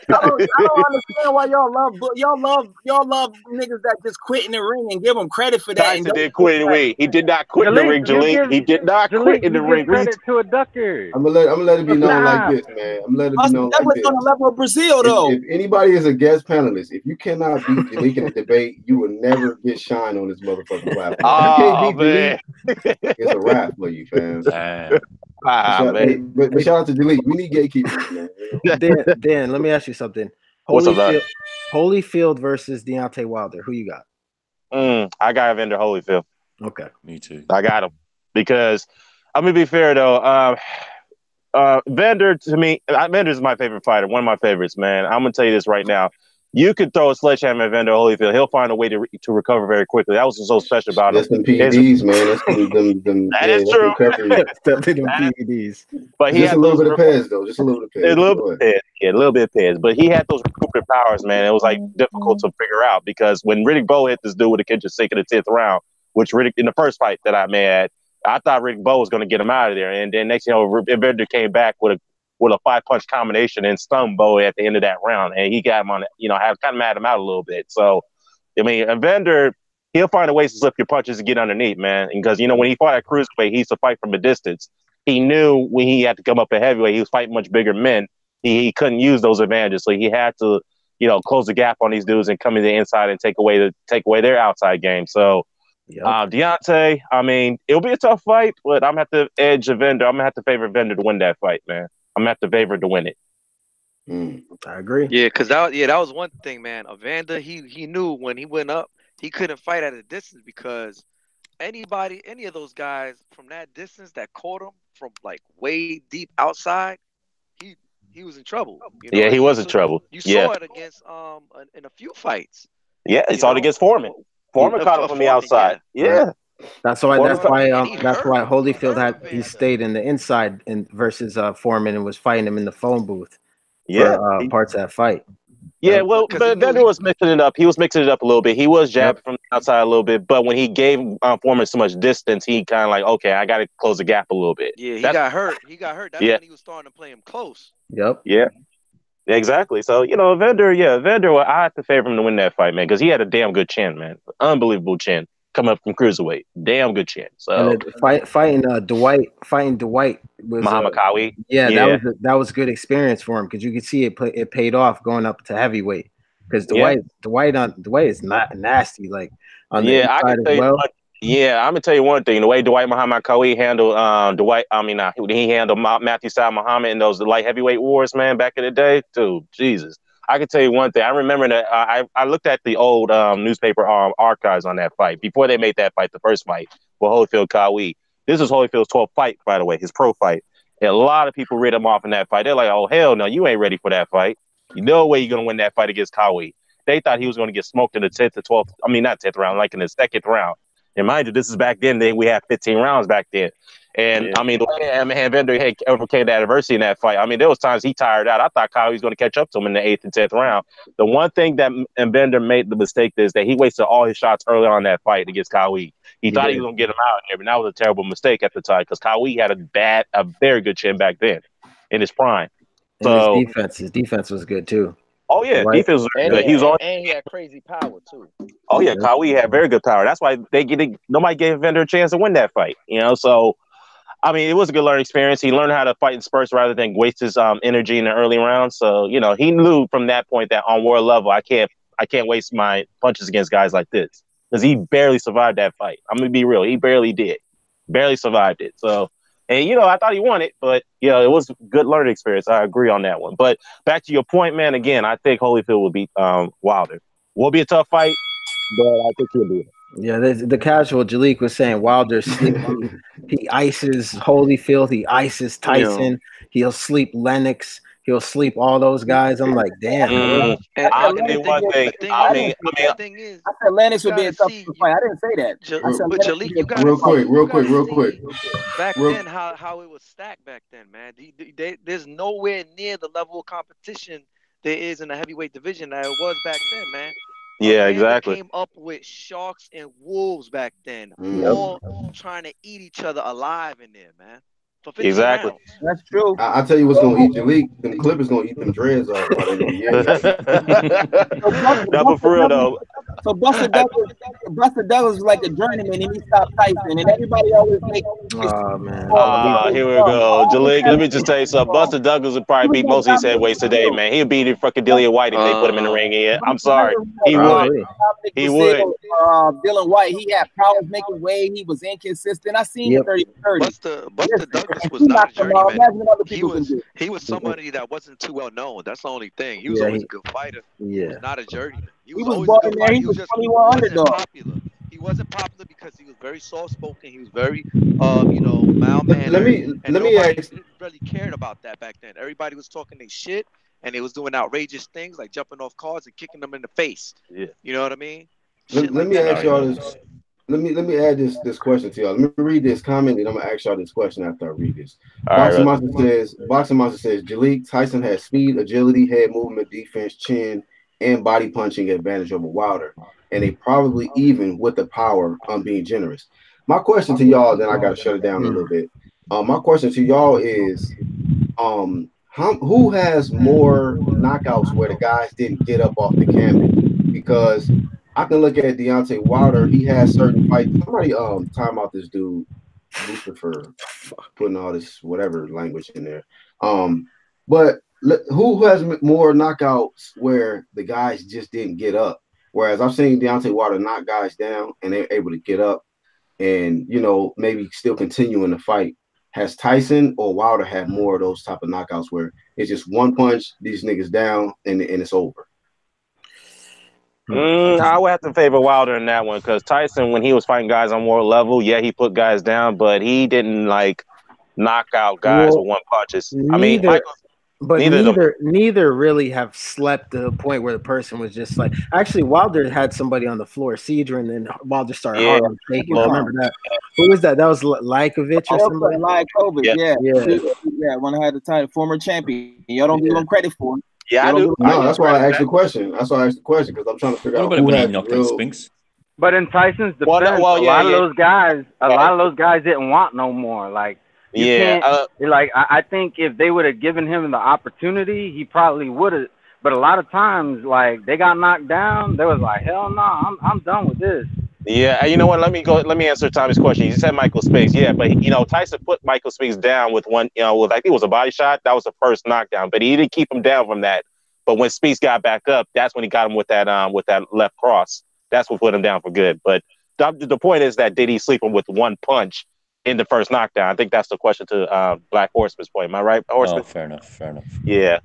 I don't understand why y'all love niggas that just quit in the ring and give them credit for that. Tyson did quit in the ring. He did not quit in the ring, Jaleel. He did not quit in the ring. Credit to a ducker. I'm gonna let it be known like this, man. I'm gonna let it be known like this. On the level of Brazil, though. If anybody is a guest panelist, if you cannot beat Jaleel in a debate, you will never get shine on this motherfucking platform. Oh, man. It's a wrap for you, fam. Man. But shout out to Delete. We need gatekeepers, man. Dan, let me ask you something. What's up, Holyfield versus Deontay Wilder. Who you got? I got Evander Holyfield. Okay. Me too. I got him because I'm gonna be fair though. Vander to me, Vander's my favorite fighter, one of my favorites, man. I'm gonna tell you this right now. You could throw a sledgehammer at Vander Holyfield. He'll find a way to recover very quickly. That was what's so special about him. That's them PEDs, man. That's them that is true. PEDs. But he just had a little bit of pads, though. Just a little bit of pads. A little bit of pads. But he had those recuperative powers, man. It was like difficult to figure out because when Riddick Bowe hit this dude with a kitchen sink in the 10th round, which Riddick in the first fight that I made, I thought Riddick Bowe was going to get him out of there. And then next thing you know, Evander came back with a 5-punch combination and stunned Bowe at the end of that round. And he got him on, kind of mad him out a little bit. So, I mean, Evander, he'll find a way to slip your punches and get underneath, man. Because, when he fought at cruiserweight, he used to fight from a distance. He knew when he had to come up at heavyweight, he was fighting much bigger men. He couldn't use those advantages. So he had to, close the gap on these dudes and come in the inside and take away their outside game. So, Deontay, I mean, it'll be a tough fight, but I'm going to have to edge Evander. I'm going to have to favor Evander to win that fight, man. I'm going to have to favor to win it. I agree. Yeah, because that was one thing, man. Evander, he knew when he went up, he couldn't fight at a distance because any of those guys from that distance that caught him from like way deep outside, he was in trouble. He was in trouble. You saw it against in a few fights. Yeah, he saw it against Foreman. Foreman caught him from the outside. Yeah. That's why Holyfield he stayed in the inside versus Foreman and was fighting him in the phone booth. For parts of that fight. Yeah, well, but Vander was mixing it up. He was mixing it up a little bit. He was jabbing from the outside a little bit, but when he gave Foreman so much distance, he kind of like, okay, I got to close the gap a little bit. Yeah, he got hurt. That's when he was starting to play him close. Yep. Yeah. Exactly. So, Vander, I have to favor him to win that fight, man, because he had a damn good chin, man. Unbelievable chin. Coming up from cruiserweight, damn good chin. So fighting Dwight was Muhammad Kawi. That was a good experience for him because you could see it paid off going up to heavyweight because Dwight is not nasty like on the inside as well. I'm gonna tell you one thing: the way Muhammad Kawi handled he handled Matthew Sal Muhammad in those light heavyweight wars, man, back in the day. Dude, Jesus. I can tell you one thing. I remember that I looked at the old newspaper archives on that fight before they made that fight, the first fight with Holyfield Kawi. This is Holyfield's 12th fight, by the way, his pro fight. And a lot of people read him off in that fight. They're like, oh, hell no, you ain't ready for that fight. No way you're going to win that fight against Kawi. They thought he was going to get smoked in the 10th or 12th. I mean, not 10th round, like in the 2nd round. And mind you, this is back then. We had 15 rounds back then. And, I mean, the way Vander overcame that adversity in that fight, I mean, there was times he tired out. I thought Kyle was going to catch up to him in the 8th and 10th round. The one thing that Vander made the mistake is that he wasted all his shots early on in that fight against Kawi. He thought he was going to get him out there, but that was a terrible mistake at the time because Kawi had a very good chin back then in his prime. So his defense was good, too. Oh, yeah, defense was good. And he had crazy power, too. Oh, yeah, Kawi had very good power. That's why nobody gave Vander a chance to win that fight, so... I mean, it was a good learning experience. He learned how to fight in spurts rather than waste his energy in the early rounds. So, he knew from that point that on world level, I can't waste my punches against guys like this because he barely survived that fight. I'm going to be real. He barely did. Barely survived it. So, and, I thought he won it, but, it was a good learning experience. I agree on that one. But back to your point, man, again, I think Holyfield will beat Wilder. Will be a tough fight, but I think he'll beat him. Yeah, the casual Jalik was saying Wilder he ices Holyfield, he ices Tyson, he'll sleep Lennox, he'll sleep all those guys. I'm like, damn. I'll tell you one thing. I said Lennox would be a tough fight. I didn't say that. But Jalik, you got real quick. Back then, how it was stacked back then, man. There's nowhere near the level of competition there is in the heavyweight division that it was back then, man. Yeah, exactly. Came up with sharks and wolves back then, all trying to eat each other alive in there, man. For 15 exactly. rounds. That's true. I'll tell you what's gonna eat Jalik. Them Clippers gonna eat them dreads off. No, but for real though, So Buster Douglas was like a journeyman, and he stopped Tyson, and everybody always make. Oh man. Here we go. Jalik, let me just tell you something. Buster Douglas would probably beat most of these heavyweights today, man. He'd beat fucking Dillian White if they put him in the ring here. I'm sorry. He would. He would. Dylan White, he had problems making weight. He was inconsistent. I seen the 30-30. Buster Douglas was not a journeyman. He was somebody that wasn't too well known. That's the only thing. He was always a good fighter. He was not a journeyman. He was always a good fighter. He was just wasn't popular. He wasn't popular because he was very soft spoken. He was very, mild mannered. Let me ask. Really cared about that back then. Everybody was talking their shit, and they was doing outrageous things like jumping off cars and kicking them in the face. Yeah, you know what I mean. Let me ask y'all this. Let me add this question to y'all. Let me read this comment, and I'm gonna ask y'all this question after I read this. Boxing Monster says, Jalik, Tyson has speed, agility, head movement, defense, chin, and body punching advantage over Wilder, and they probably even with the power on being generous. My question to y'all, then I gotta shut it down a little bit. My question to y'all is, who has more knockouts where the guys didn't get up off the canvas? Because I can look at Deontay Wilder. He has certain fights. Somebody time out this dude, Booster, for putting all this whatever language in there. But who has more knockouts where the guys just didn't get up? Whereas I've seen Deontay Wilder knock guys down and they're able to get up and, maybe still continue in the fight. Has Tyson or Wilder had more of those type of knockouts where it's just one punch, these niggas down, and it's over? I would have to favor Wilder in that one because Tyson, when he was fighting guys on world level, yeah, he put guys down, but he didn't knock out guys with one punches. Neither really have slept to the point where the person was just like. Actually, Wilder had somebody on the floor, Cedron, and Wilder started hard shaking. I remember that. Who was that? That was Lajkovic or somebody. Lajkovic, yeah. When I had the title, former champion. Y'all don't give him credit for it. Yeah, I do. No, that's why I asked the question. That's why I asked the question because I'm trying to figure out who had the real. Spinks? But in Tyson's defense, a lot of those guys didn't want no more. Like, I think if they would have given him the opportunity, he probably would have. But a lot of times, like, they got knocked down, they was like, hell no, I'm done with this. Yeah, you know what? Let me answer Tommy's question. You said Michael Spinks, yeah, but Tyson put Michael Spinks down with one, with I think it was a body shot. That was the first knockdown, but he didn't keep him down from that. But when Spinks got back up, that's when he got him with that left cross. That's what put him down for good. But the point is that did he sleep him with one punch in the first knockdown? I think that's the question to Black Horseman's point. Am I right, Horseman? Oh, fair enough. Yeah,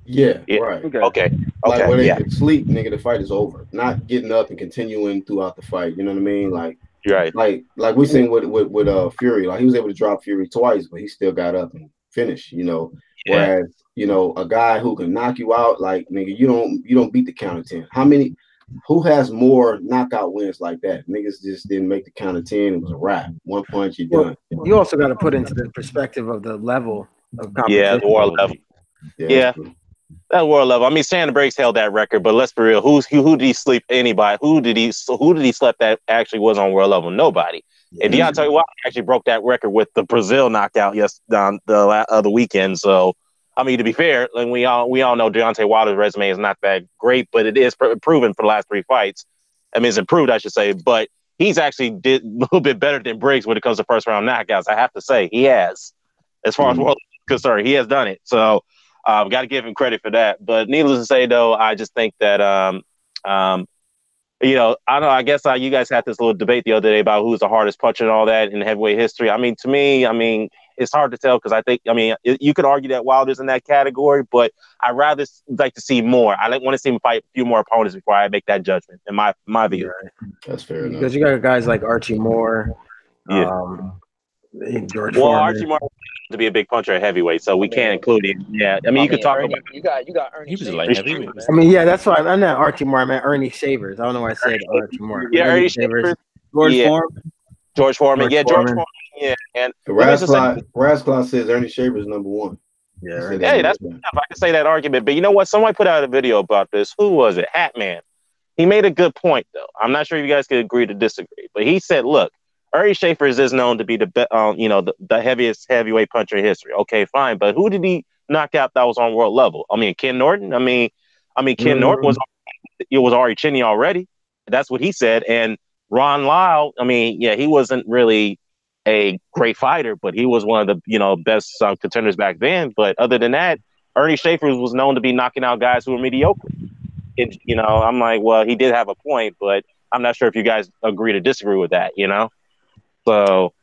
right. Okay. Like when they could sleep, nigga, the fight is over. Not getting up and continuing throughout the fight. You know what I mean? Like, right. Like we seen with Fury. Like he was able to drop Fury twice, but he still got up and finished. Whereas a guy who can knock you out, like nigga, you don't beat the count of 10. Who has more knockout wins like that? Niggas just didn't make the count of 10. It was a wrap. One punch, you're done. You also got to put into the perspective of the level of competition. Yeah, the world level. Yeah. That world level. I mean, Sandra Briggs held that record, but let's be real. Who did he sleep? Anybody? Who did he sleep that actually was on world level? Nobody. And Deontay Wilder actually broke that record with the Brazil knockout the other weekend. So, I mean, to be fair, like we all know Deontay Wilder's resume is not that great, but it is proven for the last 3 fights. I mean, it's improved, I should say. But he's actually did a little bit better than Briggs when it comes to first round knockouts. I have to say he has, as far as world is concerned, he has done it. So. Got to give him credit for that. But needless to say, though, I just think that, I I guess you guys had this little debate the other day about who's the hardest puncher and all that in heavyweight history. I mean, to me, it's hard to tell because I think, you could argue that Wilder's in that category, but I'd rather like to see more. I want to see him fight a few more opponents before I make that judgment, in my view. Right. That's fair enough. Because you got guys like Archie Moore, George Foreman. Archie Moore to be a big puncher at heavyweight, so we can't include him. Yeah, you could talk about. You got Ernie. He was a light heavyweight. That's why I'm not Archie Moore. I meant Ernie Shavers. I don't know why I said Archie Moore. Yeah, Ernie Shavers. George Foreman. Yeah, George Foreman. Yeah, and Rasclaw says Ernie Shavers #1. Yeah, hey, that's enough. I can say that argument, but you know what? Somebody put out a video about this. Who was it? Hatman. He made a good point, though. I'm not sure if you guys could agree to disagree, but he said, "Look, Ernie Shavers is known to be the heaviest heavyweight puncher in history. Okay, fine, but who did he knock out that was on world level? Ken Norton. Ken Norton was already chinny already. That's what he said. And Ron Lyle, I mean, yeah, he wasn't really a great fighter, but he was one of the best contenders back then. But other than that, Ernie Schaefer was known to be knocking out guys who were mediocre. I'm like, well, he did have a point, but I'm not sure if you guys agree to disagree with that, So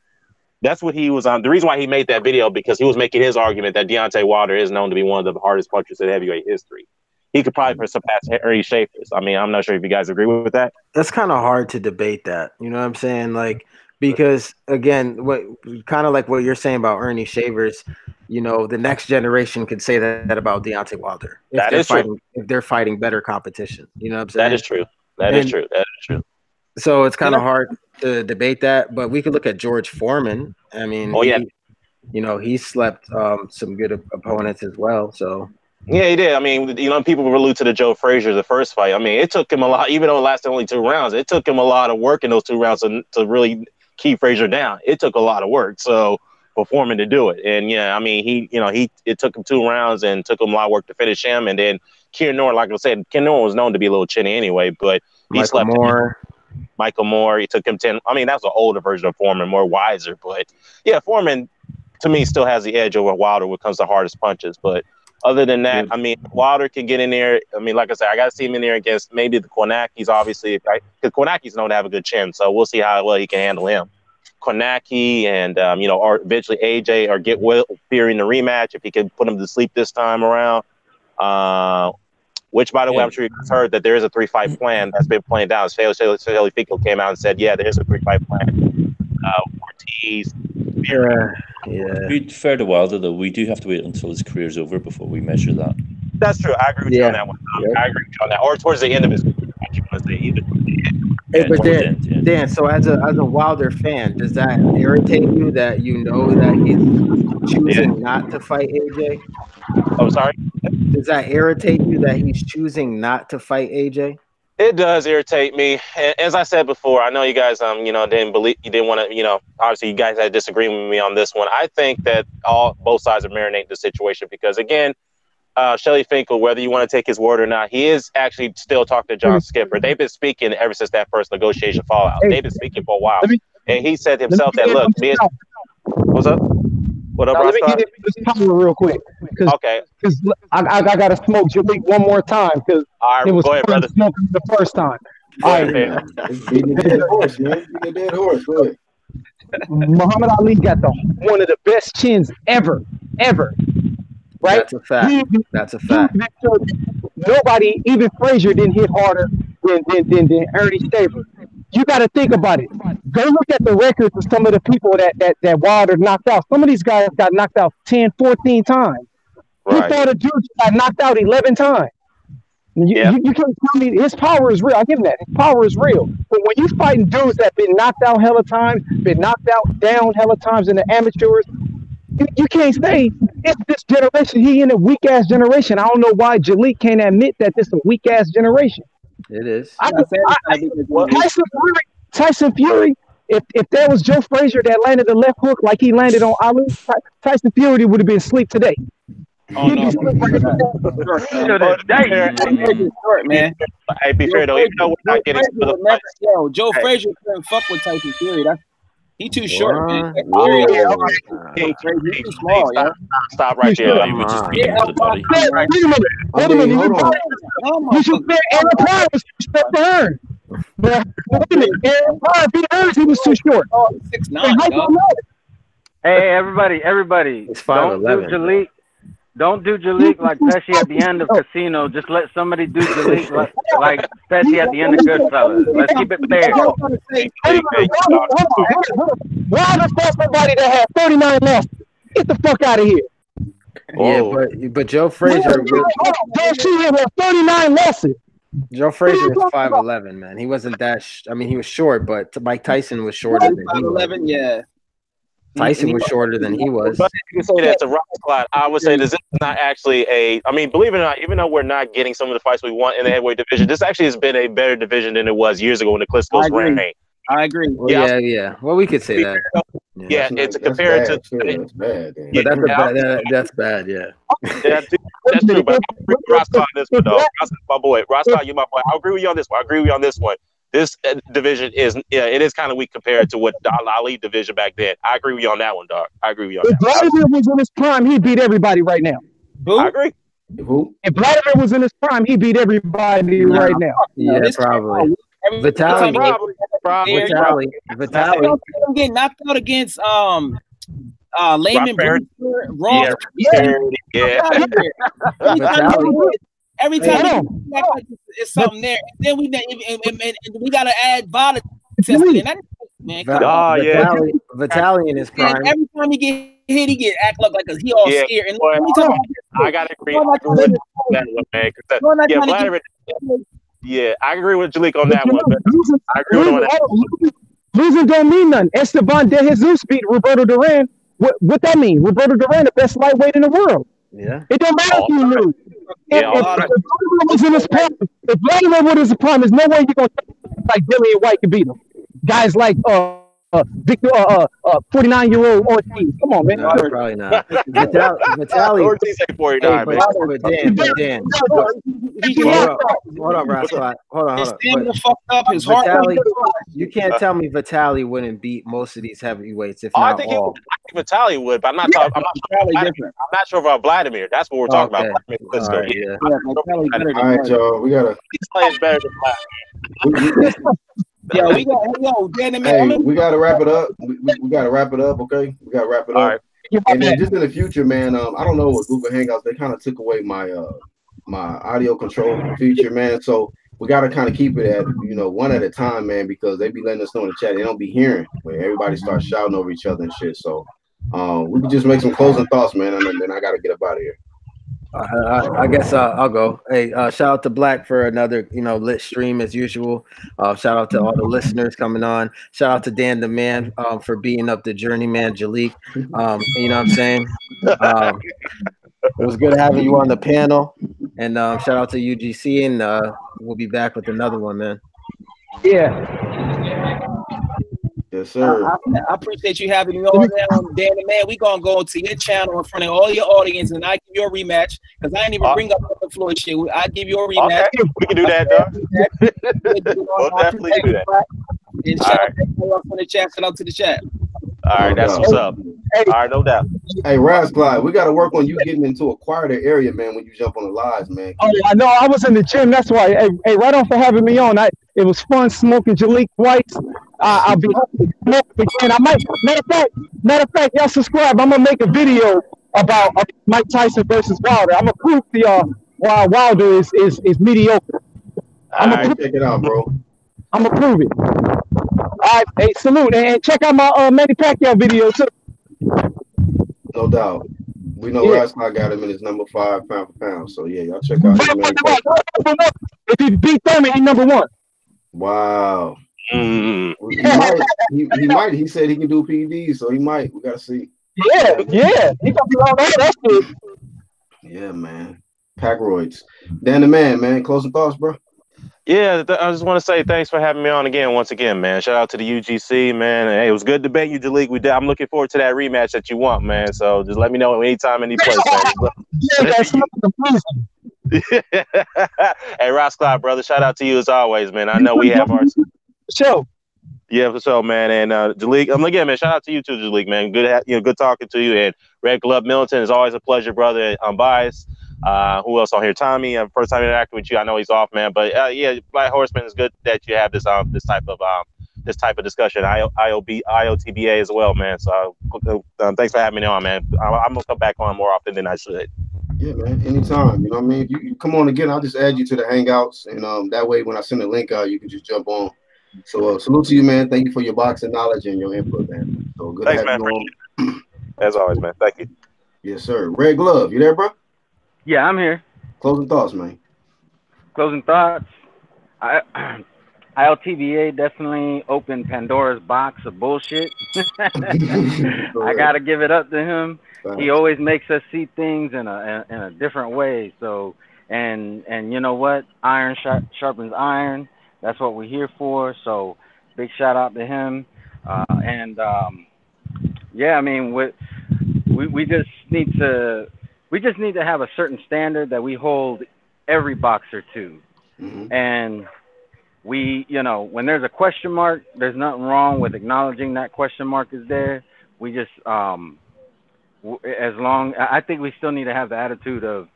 that's what he was on. The reason why he made that video, because he was making his argument that Deontay Wilder is known to be one of the hardest punchers in heavyweight history. He could probably surpass Ernie Schaefer's. I mean, I'm not sure if you guys agree with that. That's kind of hard to debate that. You know what I'm saying? Like, because again, what kind of like what you're saying about Ernie Shavers, the next generation could say that about Deontay Wilder. If they're fighting better competition. You know what I'm saying? That is true. That is true. So it's kind of hard to debate that, but we could look at George Foreman. I mean, he slept some good opponents as well. So yeah, he did. I mean, people allude to the Joe Frazier, the first fight. I mean, it took him a lot, even though it lasted only 2 rounds. It took him a lot of work in those 2 rounds to really keep Frazier down. It took a lot of work. So for Foreman to do it, and yeah, I mean, it took him 2 rounds and took him a lot of work to finish him. And then Kieran Norton, like I said, Kieran Norton was known to be a little chinny anyway, but he slept Michael Moore, he took him 10. I mean, that's an older version of Foreman, more wiser. But yeah, Foreman to me still has the edge over Wilder when it comes to hardest punches. But other than that, I mean, Wilder can get in there. I mean, like I said, I got to see him in there against maybe the Kornacki's, obviously, because Kornacki's known to have a good chin. So we'll see how well he can handle him. Kornacki and, or eventually AJ, or get Will Fury in the rematch if he can put him to sleep this time around. Which, by the way, I'm sure you guys heard that there is a 3-fight plan that's been playing down. Shelly Finkel came out and said, yeah, there's a 3-fight plan. Ortiz. To be fair to Wilder, though, we do have to wait until his career's over before we measure that. That's true. I agree with you on that one. I agree with you on that. Or towards the end of his career. Hey, but Dan, so as a Wilder fan, does that irritate you that that he's choosing not to fight AJ? Oh, sorry? Does that irritate you that he's choosing not to fight AJ? It does irritate me. As I said before, I know you guys, didn't want to, obviously you guys had disagreement with me on this one. I think that both sides are marinating the situation because, again, Shelly Finkel, whether you want to take his word or not, he is actually still talking to John Skipper. They've been speaking ever since that first negotiation fallout. They've been speaking for a while. And he said himself that, look, what's up? What up, let me get this power real quick. Okay. Because I got to smoke Jalik one more time because it was fun smoking the first time. All right. Beating a dead horse, man. Beating a dead horse. Go ahead. Muhammad Ali got one of the best chins ever. Right? That's a fact. Nobody, even Frazier, didn't hit harder than Ernie Schaefer. You got to think about it. Go look at the records of some of the people that Wilder knocked out. Some of these guys got knocked out 10, 14 times. Right. He fought a dude got knocked out 11 times. You can't tell me his power is real. I give him that. His power is real. But when you fighting dudes that been knocked out hella times, been knocked out down hella times in the amateurs, you can't say it's this generation. He in a weak ass generation. I don't know why Jalik can't admit that this is a weak ass generation. It is. Tyson Fury. If there was Joe Frazier that landed the left hook like he landed on Ali, Tyson Fury would have been asleep today. Oh, no. Man. Hey, be fair though, even though we're not getting to the fights. Joe Frazier couldn't fuck with Tyson Fury. He too short, man. He's too small, yeah. Stop right there. You would just beat him to the body. Wait a minute. You should say Aaron Pryor was too short for her. Wait a minute. Aaron Pryor beat hers. He was too short. 6'9". Hey, everybody. It's 5'11". Don't do Jalik like Pesci at the end of Casino. Just let somebody do Jalik like Pesci at the end of Goodfellas. Let's keep it fair. Why the fuck somebody that had 39 losses? Get the fuck out of here. Yeah, but Joe Frazier. Don't see him with 39 losses. Joe Frazier was 5'11", man. He wasn't that. He was short, but Mike Tyson was shorter than he was. 5'11", yeah. Tyson was shorter than he was. But you can say that's a rock slide. I would say this is not actually believe it or not, even though we're not getting some of the fights we want in the heavyweight division, this actually has been a better division than it was years ago when the Klitschko's reigned. I agree. Well, yeah. Well, we could say that. Yeah, it's compared to. That's bad. But that's bad. Yeah. That's true. But Ross on this one though. My boy, Ross, you my boy. I agree with you on this one. this division it is kind of weak compared to what the Ali division back then. I agree with you on that one, dog. I agree with you on that. If Vladimir was in his prime, he'd beat everybody right now. Who? I agree. Who? If Vladimir was in his prime, he'd beat everybody right now. Yeah, probably. Vitaly. Vitaly getting knocked out against Layman Brewster, Ross. Every time it's something there. And then we gotta add VADA testing. Vitaly in his prime. And every time he get hit, he get act like he all scared. And I gotta agree. I agree with Jalik on that one. I agree with that. Losing don't mean nothing. Esteban De Jesus beat Roberto Duran. What that mean? Roberto Duran, the best lightweight in the world. Yeah. It don't matter if you lose. If Vladimir was in his prime, if Vladimir was in his prime, there's no way you're gonna like Dillian White can beat him. Guys like Victor 49-year-old Ortiz. Come on, man. No, probably not. Vitaly. Ortiz at 49, man. But Dan. Hold on, Rascal. Hold on. His fucked up. His heart. You can't tell me Vitaly wouldn't beat most of these heavyweights, if not all. I think Vitaly would, but I'm not talking. I'm not sure about Vladimir. That's what we're talking about. Let's go. All right, y'all. We gotta. He's playing better than Vladimir. We gotta wrap it up. We gotta wrap it up, okay? We gotta wrap it up. All right. And then just in the future, man, I don't know with Google Hangouts, they kind of took away my my audio control feature, man. So we gotta kind of keep it at one at a time, man, because they be letting us know in the chat they don't be hearing when everybody starts shouting over each other and shit. So we can just make some closing thoughts, man, and then I gotta get up out of here. I guess I'll go. Hey, shout out to Black for another lit stream as usual. Shout out to all the listeners coming on. Shout out to Dan the Man for beating up the journeyman Jalik. You know what I'm saying? It was good having you on the panel. And shout out to UGC, and we'll be back with another one, man. Yeah. Yes, sir. I appreciate you having me on there, Dan the Man. We gonna go to your channel in front of all your audience, and I give you a rematch because I didn't even bring up the Floyd shit. I give you a rematch. Okay. We can do that, dog. We'll definitely do that. And shout out to everyone from the chat. Shout out to the chat. All right, that's what's up. All right, no doubt. Hey, Rascal, we got to work on you getting into a quieter area, man, when you jump on the lives, man. Oh, I know. I was in the gym. That's why. Hey, right on for having me on. It was fun smoking Jalik White. I'll be happy to smoke again. I might. Matter of fact, y'all subscribe. I'm gonna make a video about Mike Tyson versus Wilder. I'm gonna prove to y'all why Wilder is mediocre. Check it out, bro. I'm gonna prove it. All right, hey, salute, and check out my Manny Pacquiao video too. No doubt. We know Rascal got him in his number 5 pound for pound. So yeah, y'all check out his Manny Pacquiao. If he beat Thurman, he's number 1. Wow. He might. He said he can do PEDs, so he might. We gotta see. Yeah. He gonna be on that shit. Yeah, man. Packroids. Dan the Man, closing thoughts, bro. Yeah, I just want to say thanks for having me on once again, man. Shout out to the UGC, man. Hey, it was good debate you, Jalik. I'm looking forward to that rematch that you want, man. So just let me know anytime, any place, man. Hey, Rascal, brother, shout out to you as always, man. I know we have our show. Yeah, for sure, man. And Jalik, again, man, shout out to you too, Jalik, man. Good talking to you. And Red Glove Militant is always a pleasure, brother. Unbiased. Who else on here? Tommy. First time interacting with you. I know he's off, man. But Black Horseman is good that you have this type of discussion. IOTBA as well, man. So thanks for having me on, man. I'm gonna come back on more often than I should. Yeah, man. Anytime. You know what I mean? If you come on again, I'll just add you to the Hangouts, and that way when I send a link out, you can just jump on. So salute to you, man. Thank you for your boxing knowledge and your input, man. So good. Thanks, man. As always, man. Thank you. Yes, sir. Red Glove, you there, bro? Yeah, I'm here. Closing thoughts, man. Closing thoughts. ILTBA definitely opened Pandora's box of bullshit. I gotta give it up to him. He always makes us see things in a different way. So and you know what? Iron sharpens iron. That's what we're here for. So big shout out to him. Yeah, I mean, we just need to have a certain standard that we hold every boxer to. Mm-hmm. And you know, when there's a question mark, there's nothing wrong with acknowledging that question mark is there. We just, as long, I think we still need to have the attitude of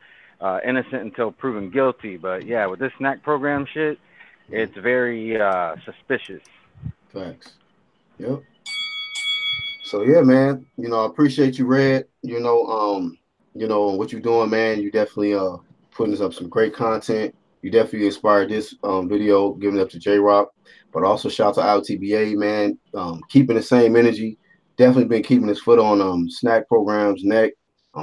innocent until proven guilty. But yeah, with this SNAC program shit, it's very suspicious. Facts. Yep. So yeah, man. You know, I appreciate you, Red. You know what you're doing, man. You definitely putting up some great content. You definitely inspired this video, giving it up to J-Rock. But also shout out to IOTBA, man. Keeping the same energy. Definitely been keeping his foot on SNAC programs, NEC,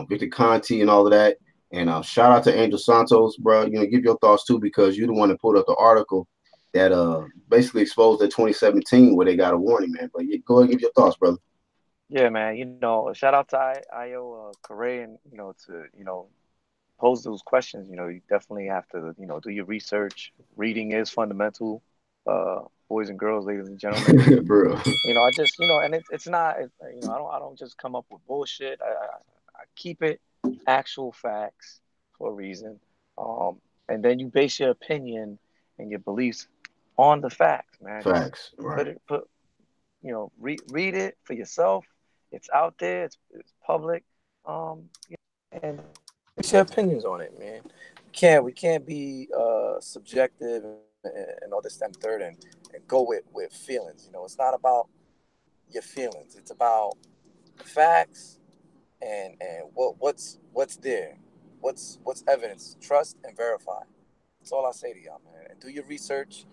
Victor Conti, and all of that. And shout out to Angel Santos, bro. You know, give your thoughts too, because you're the one that pulled up the article that basically exposed that 2017 where they got a warning, man. But go ahead and give your thoughts, brother. Yeah, man. You know, shout out to Io Correa, and to pose those questions. You know, you definitely have to do your research. Reading is fundamental. Boys and girls, ladies and gentlemen. Bro. You know, I just and it's not. I don't just come up with bullshit. I keep it actual facts for a reason. And then you base your opinion and your beliefs on the facts, man. Facts, right? Read it for yourself. It's out there. It's public. And base your opinions on it, man. We can't be subjective and all this, that, and third, and go with feelings. You know, it's not about your feelings. It's about the facts and what's there. What's evidence? Trust and verify. That's all I say to y'all, man. And do your research.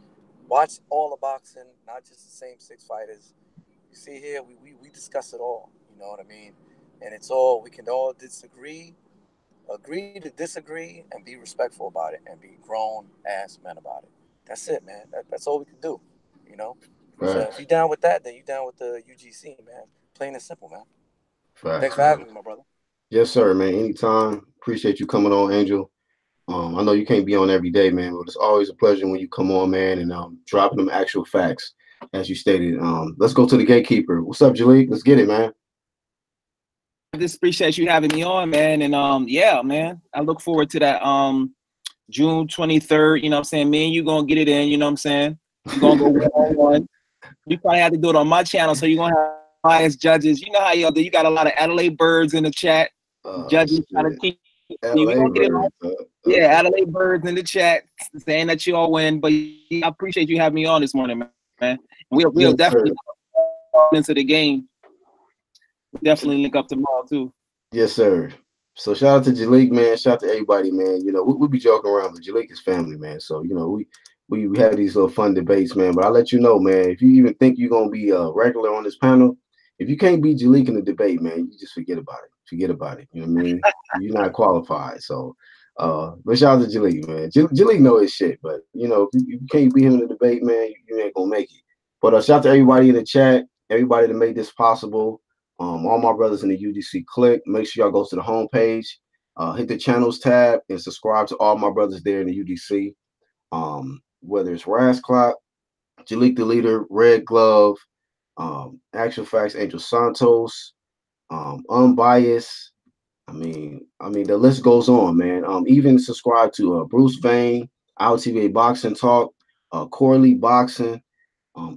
Watch all the boxing, not just the same 6 fighters. You see here, we discuss it all. You know what I mean? And it's all, we can all disagree, agree to disagree, and be respectful about it, and be grown-ass men about it. That's it, man. That's all we can do, you know? Right. So if you down with that, then you down with the UGC, man. Plain and simple, man. Right. Thanks for having me, my brother. Yes, sir, man. Anytime. Appreciate you coming on, Angel. I know you can't be on every day, man, but it's always a pleasure when you come on, man, and dropping them actual facts, as you stated. Let's go to the gatekeeper. What's up, Jalik? Let's get it, man. I just appreciate you having me on, man. And yeah, man, I look forward to that June 23rd. You know what I'm saying? Me and you gonna get it in, you know what I'm saying? You're gonna go one-on-one. You probably have to do it on my channel, so you're gonna have biased judges. You know how y'all do. You got a lot of Adelaide birds in the chat. Judges trying to keep you. Gonna get it yeah, Adelaide birds in the chat saying that you all win. But I appreciate you having me on this morning, man. We'll yes, definitely into the game. Definitely link up tomorrow too. Yes, sir. So shout out to Jalik, man. Shout out to everybody, man. You know, we be joking around, but Jalik is family, man. So you know, we have these little fun debates, man. But I'll let you know, man. If you even think you're gonna be regular on this panel, if you can't beat Jalik in the debate, man, you just forget about it. Forget about it. You know what I mean? You're not qualified. So, but shout out to Jalik, man. Jalik know his shit, but you know, if you can't beat him in the debate, man, you ain't gonna make it. But shout out to everybody in the chat, everybody that made this possible. All my brothers in the UGC clique. Make sure y'all go to the homepage, hit the channels tab, and subscribe to all my brothers there in the UGC. Whether it's Raz Clock, Jalik the Leader, Red Glove, Actual Facts, Angel Santos, Unbiased. I mean, the list goes on, man. Even subscribe to Bruce Vane, IOTBA Boxing Talk, Corley Boxing.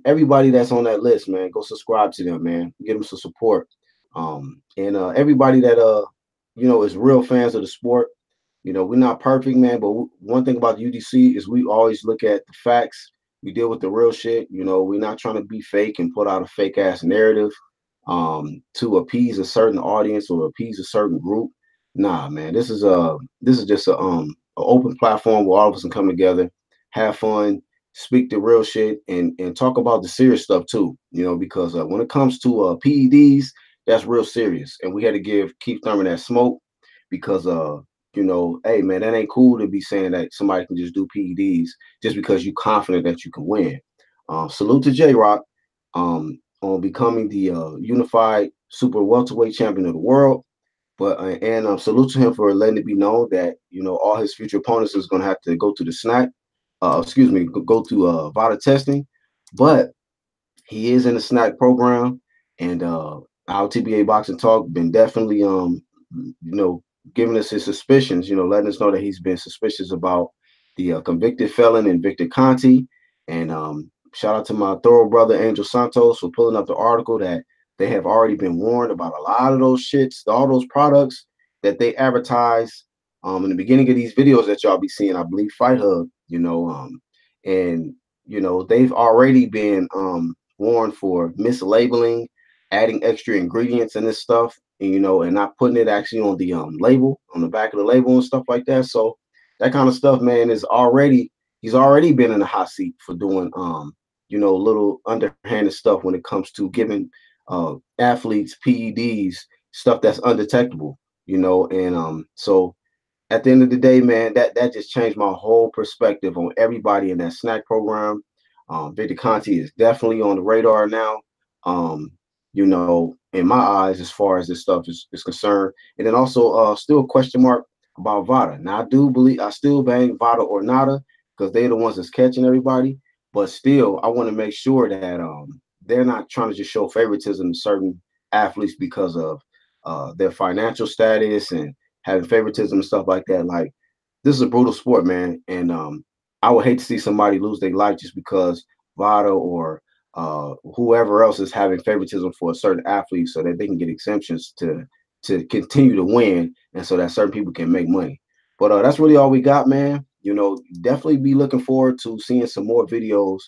Everybody that's on that list, man, go subscribe to them, man. Give them some support. And everybody that you know, is real fans of the sport. You know, we're not perfect, man, but one thing about the UGC is we always look at the facts. We deal with the real shit. You know, we're not trying to be fake and put out a fake ass narrative to appease a certain audience or appease a certain group. Nah, man, this is just a open platform where all of us can come together, have fun, speak the real shit, and talk about the serious stuff too. You know, because when it comes to PEDs, that's real serious, and we had to give Keith Thurman that smoke because you know, hey man, that ain't cool to be saying that somebody can just do PEDs just because you're confident that you can win. Salute to J-Rock on becoming the unified super welterweight champion of the world. But and salute to him for letting it be known that, you know, all his future opponents is going to have to go to the SNAC. Go through VADA testing, but he is in the SNAC program, and our TBA Boxing Talk been definitely you know, giving us his suspicions, you know, letting us know that he's been suspicious about the convicted felon and Victor Conti, And shout out to my thorough brother Angel Santos for pulling up the article that they have already been warned about a lot of those shits, all those products that they advertise in the beginning of these videos that y'all be seeing. I believe Fight Hub, and they've already been warned for mislabeling, adding extra ingredients in this stuff, and not putting it actually on the label, on the back of the label and stuff like that. So that kind of stuff, man, he's already been in the hot seat for doing little underhanded stuff when it comes to giving athletes PEDs, stuff that's undetectable, and so at the end of the day, man, that just changed my whole perspective on everybody in that SNAC program. Victor Conti is definitely on the radar now, in my eyes, as far as this stuff is concerned. And then also still a question mark about VADA. Now, I still bang VADA or nada because they're the ones that's catching everybody. But still, I want to make sure that they're not trying to just show favoritism to certain athletes because of their financial status and having favoritism and stuff like that. Like, this is a brutal sport, man. And I would hate to see somebody lose their life just because VADA or whoever else is having favoritism for a certain athlete so that they can get exemptions to continue to win and so that certain people can make money. But that's really all we got, man. Definitely be looking forward to seeing some more videos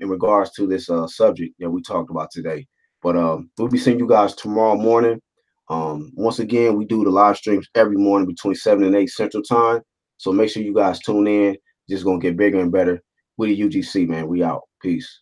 in regards to this subject that we talked about today. But we'll be seeing you guys tomorrow morning. Once again, we do the live streams every morning between 7 and 8 Central Time. So make sure you guys tune in. Just going to get bigger and better. We the UGC, man. We out. Peace.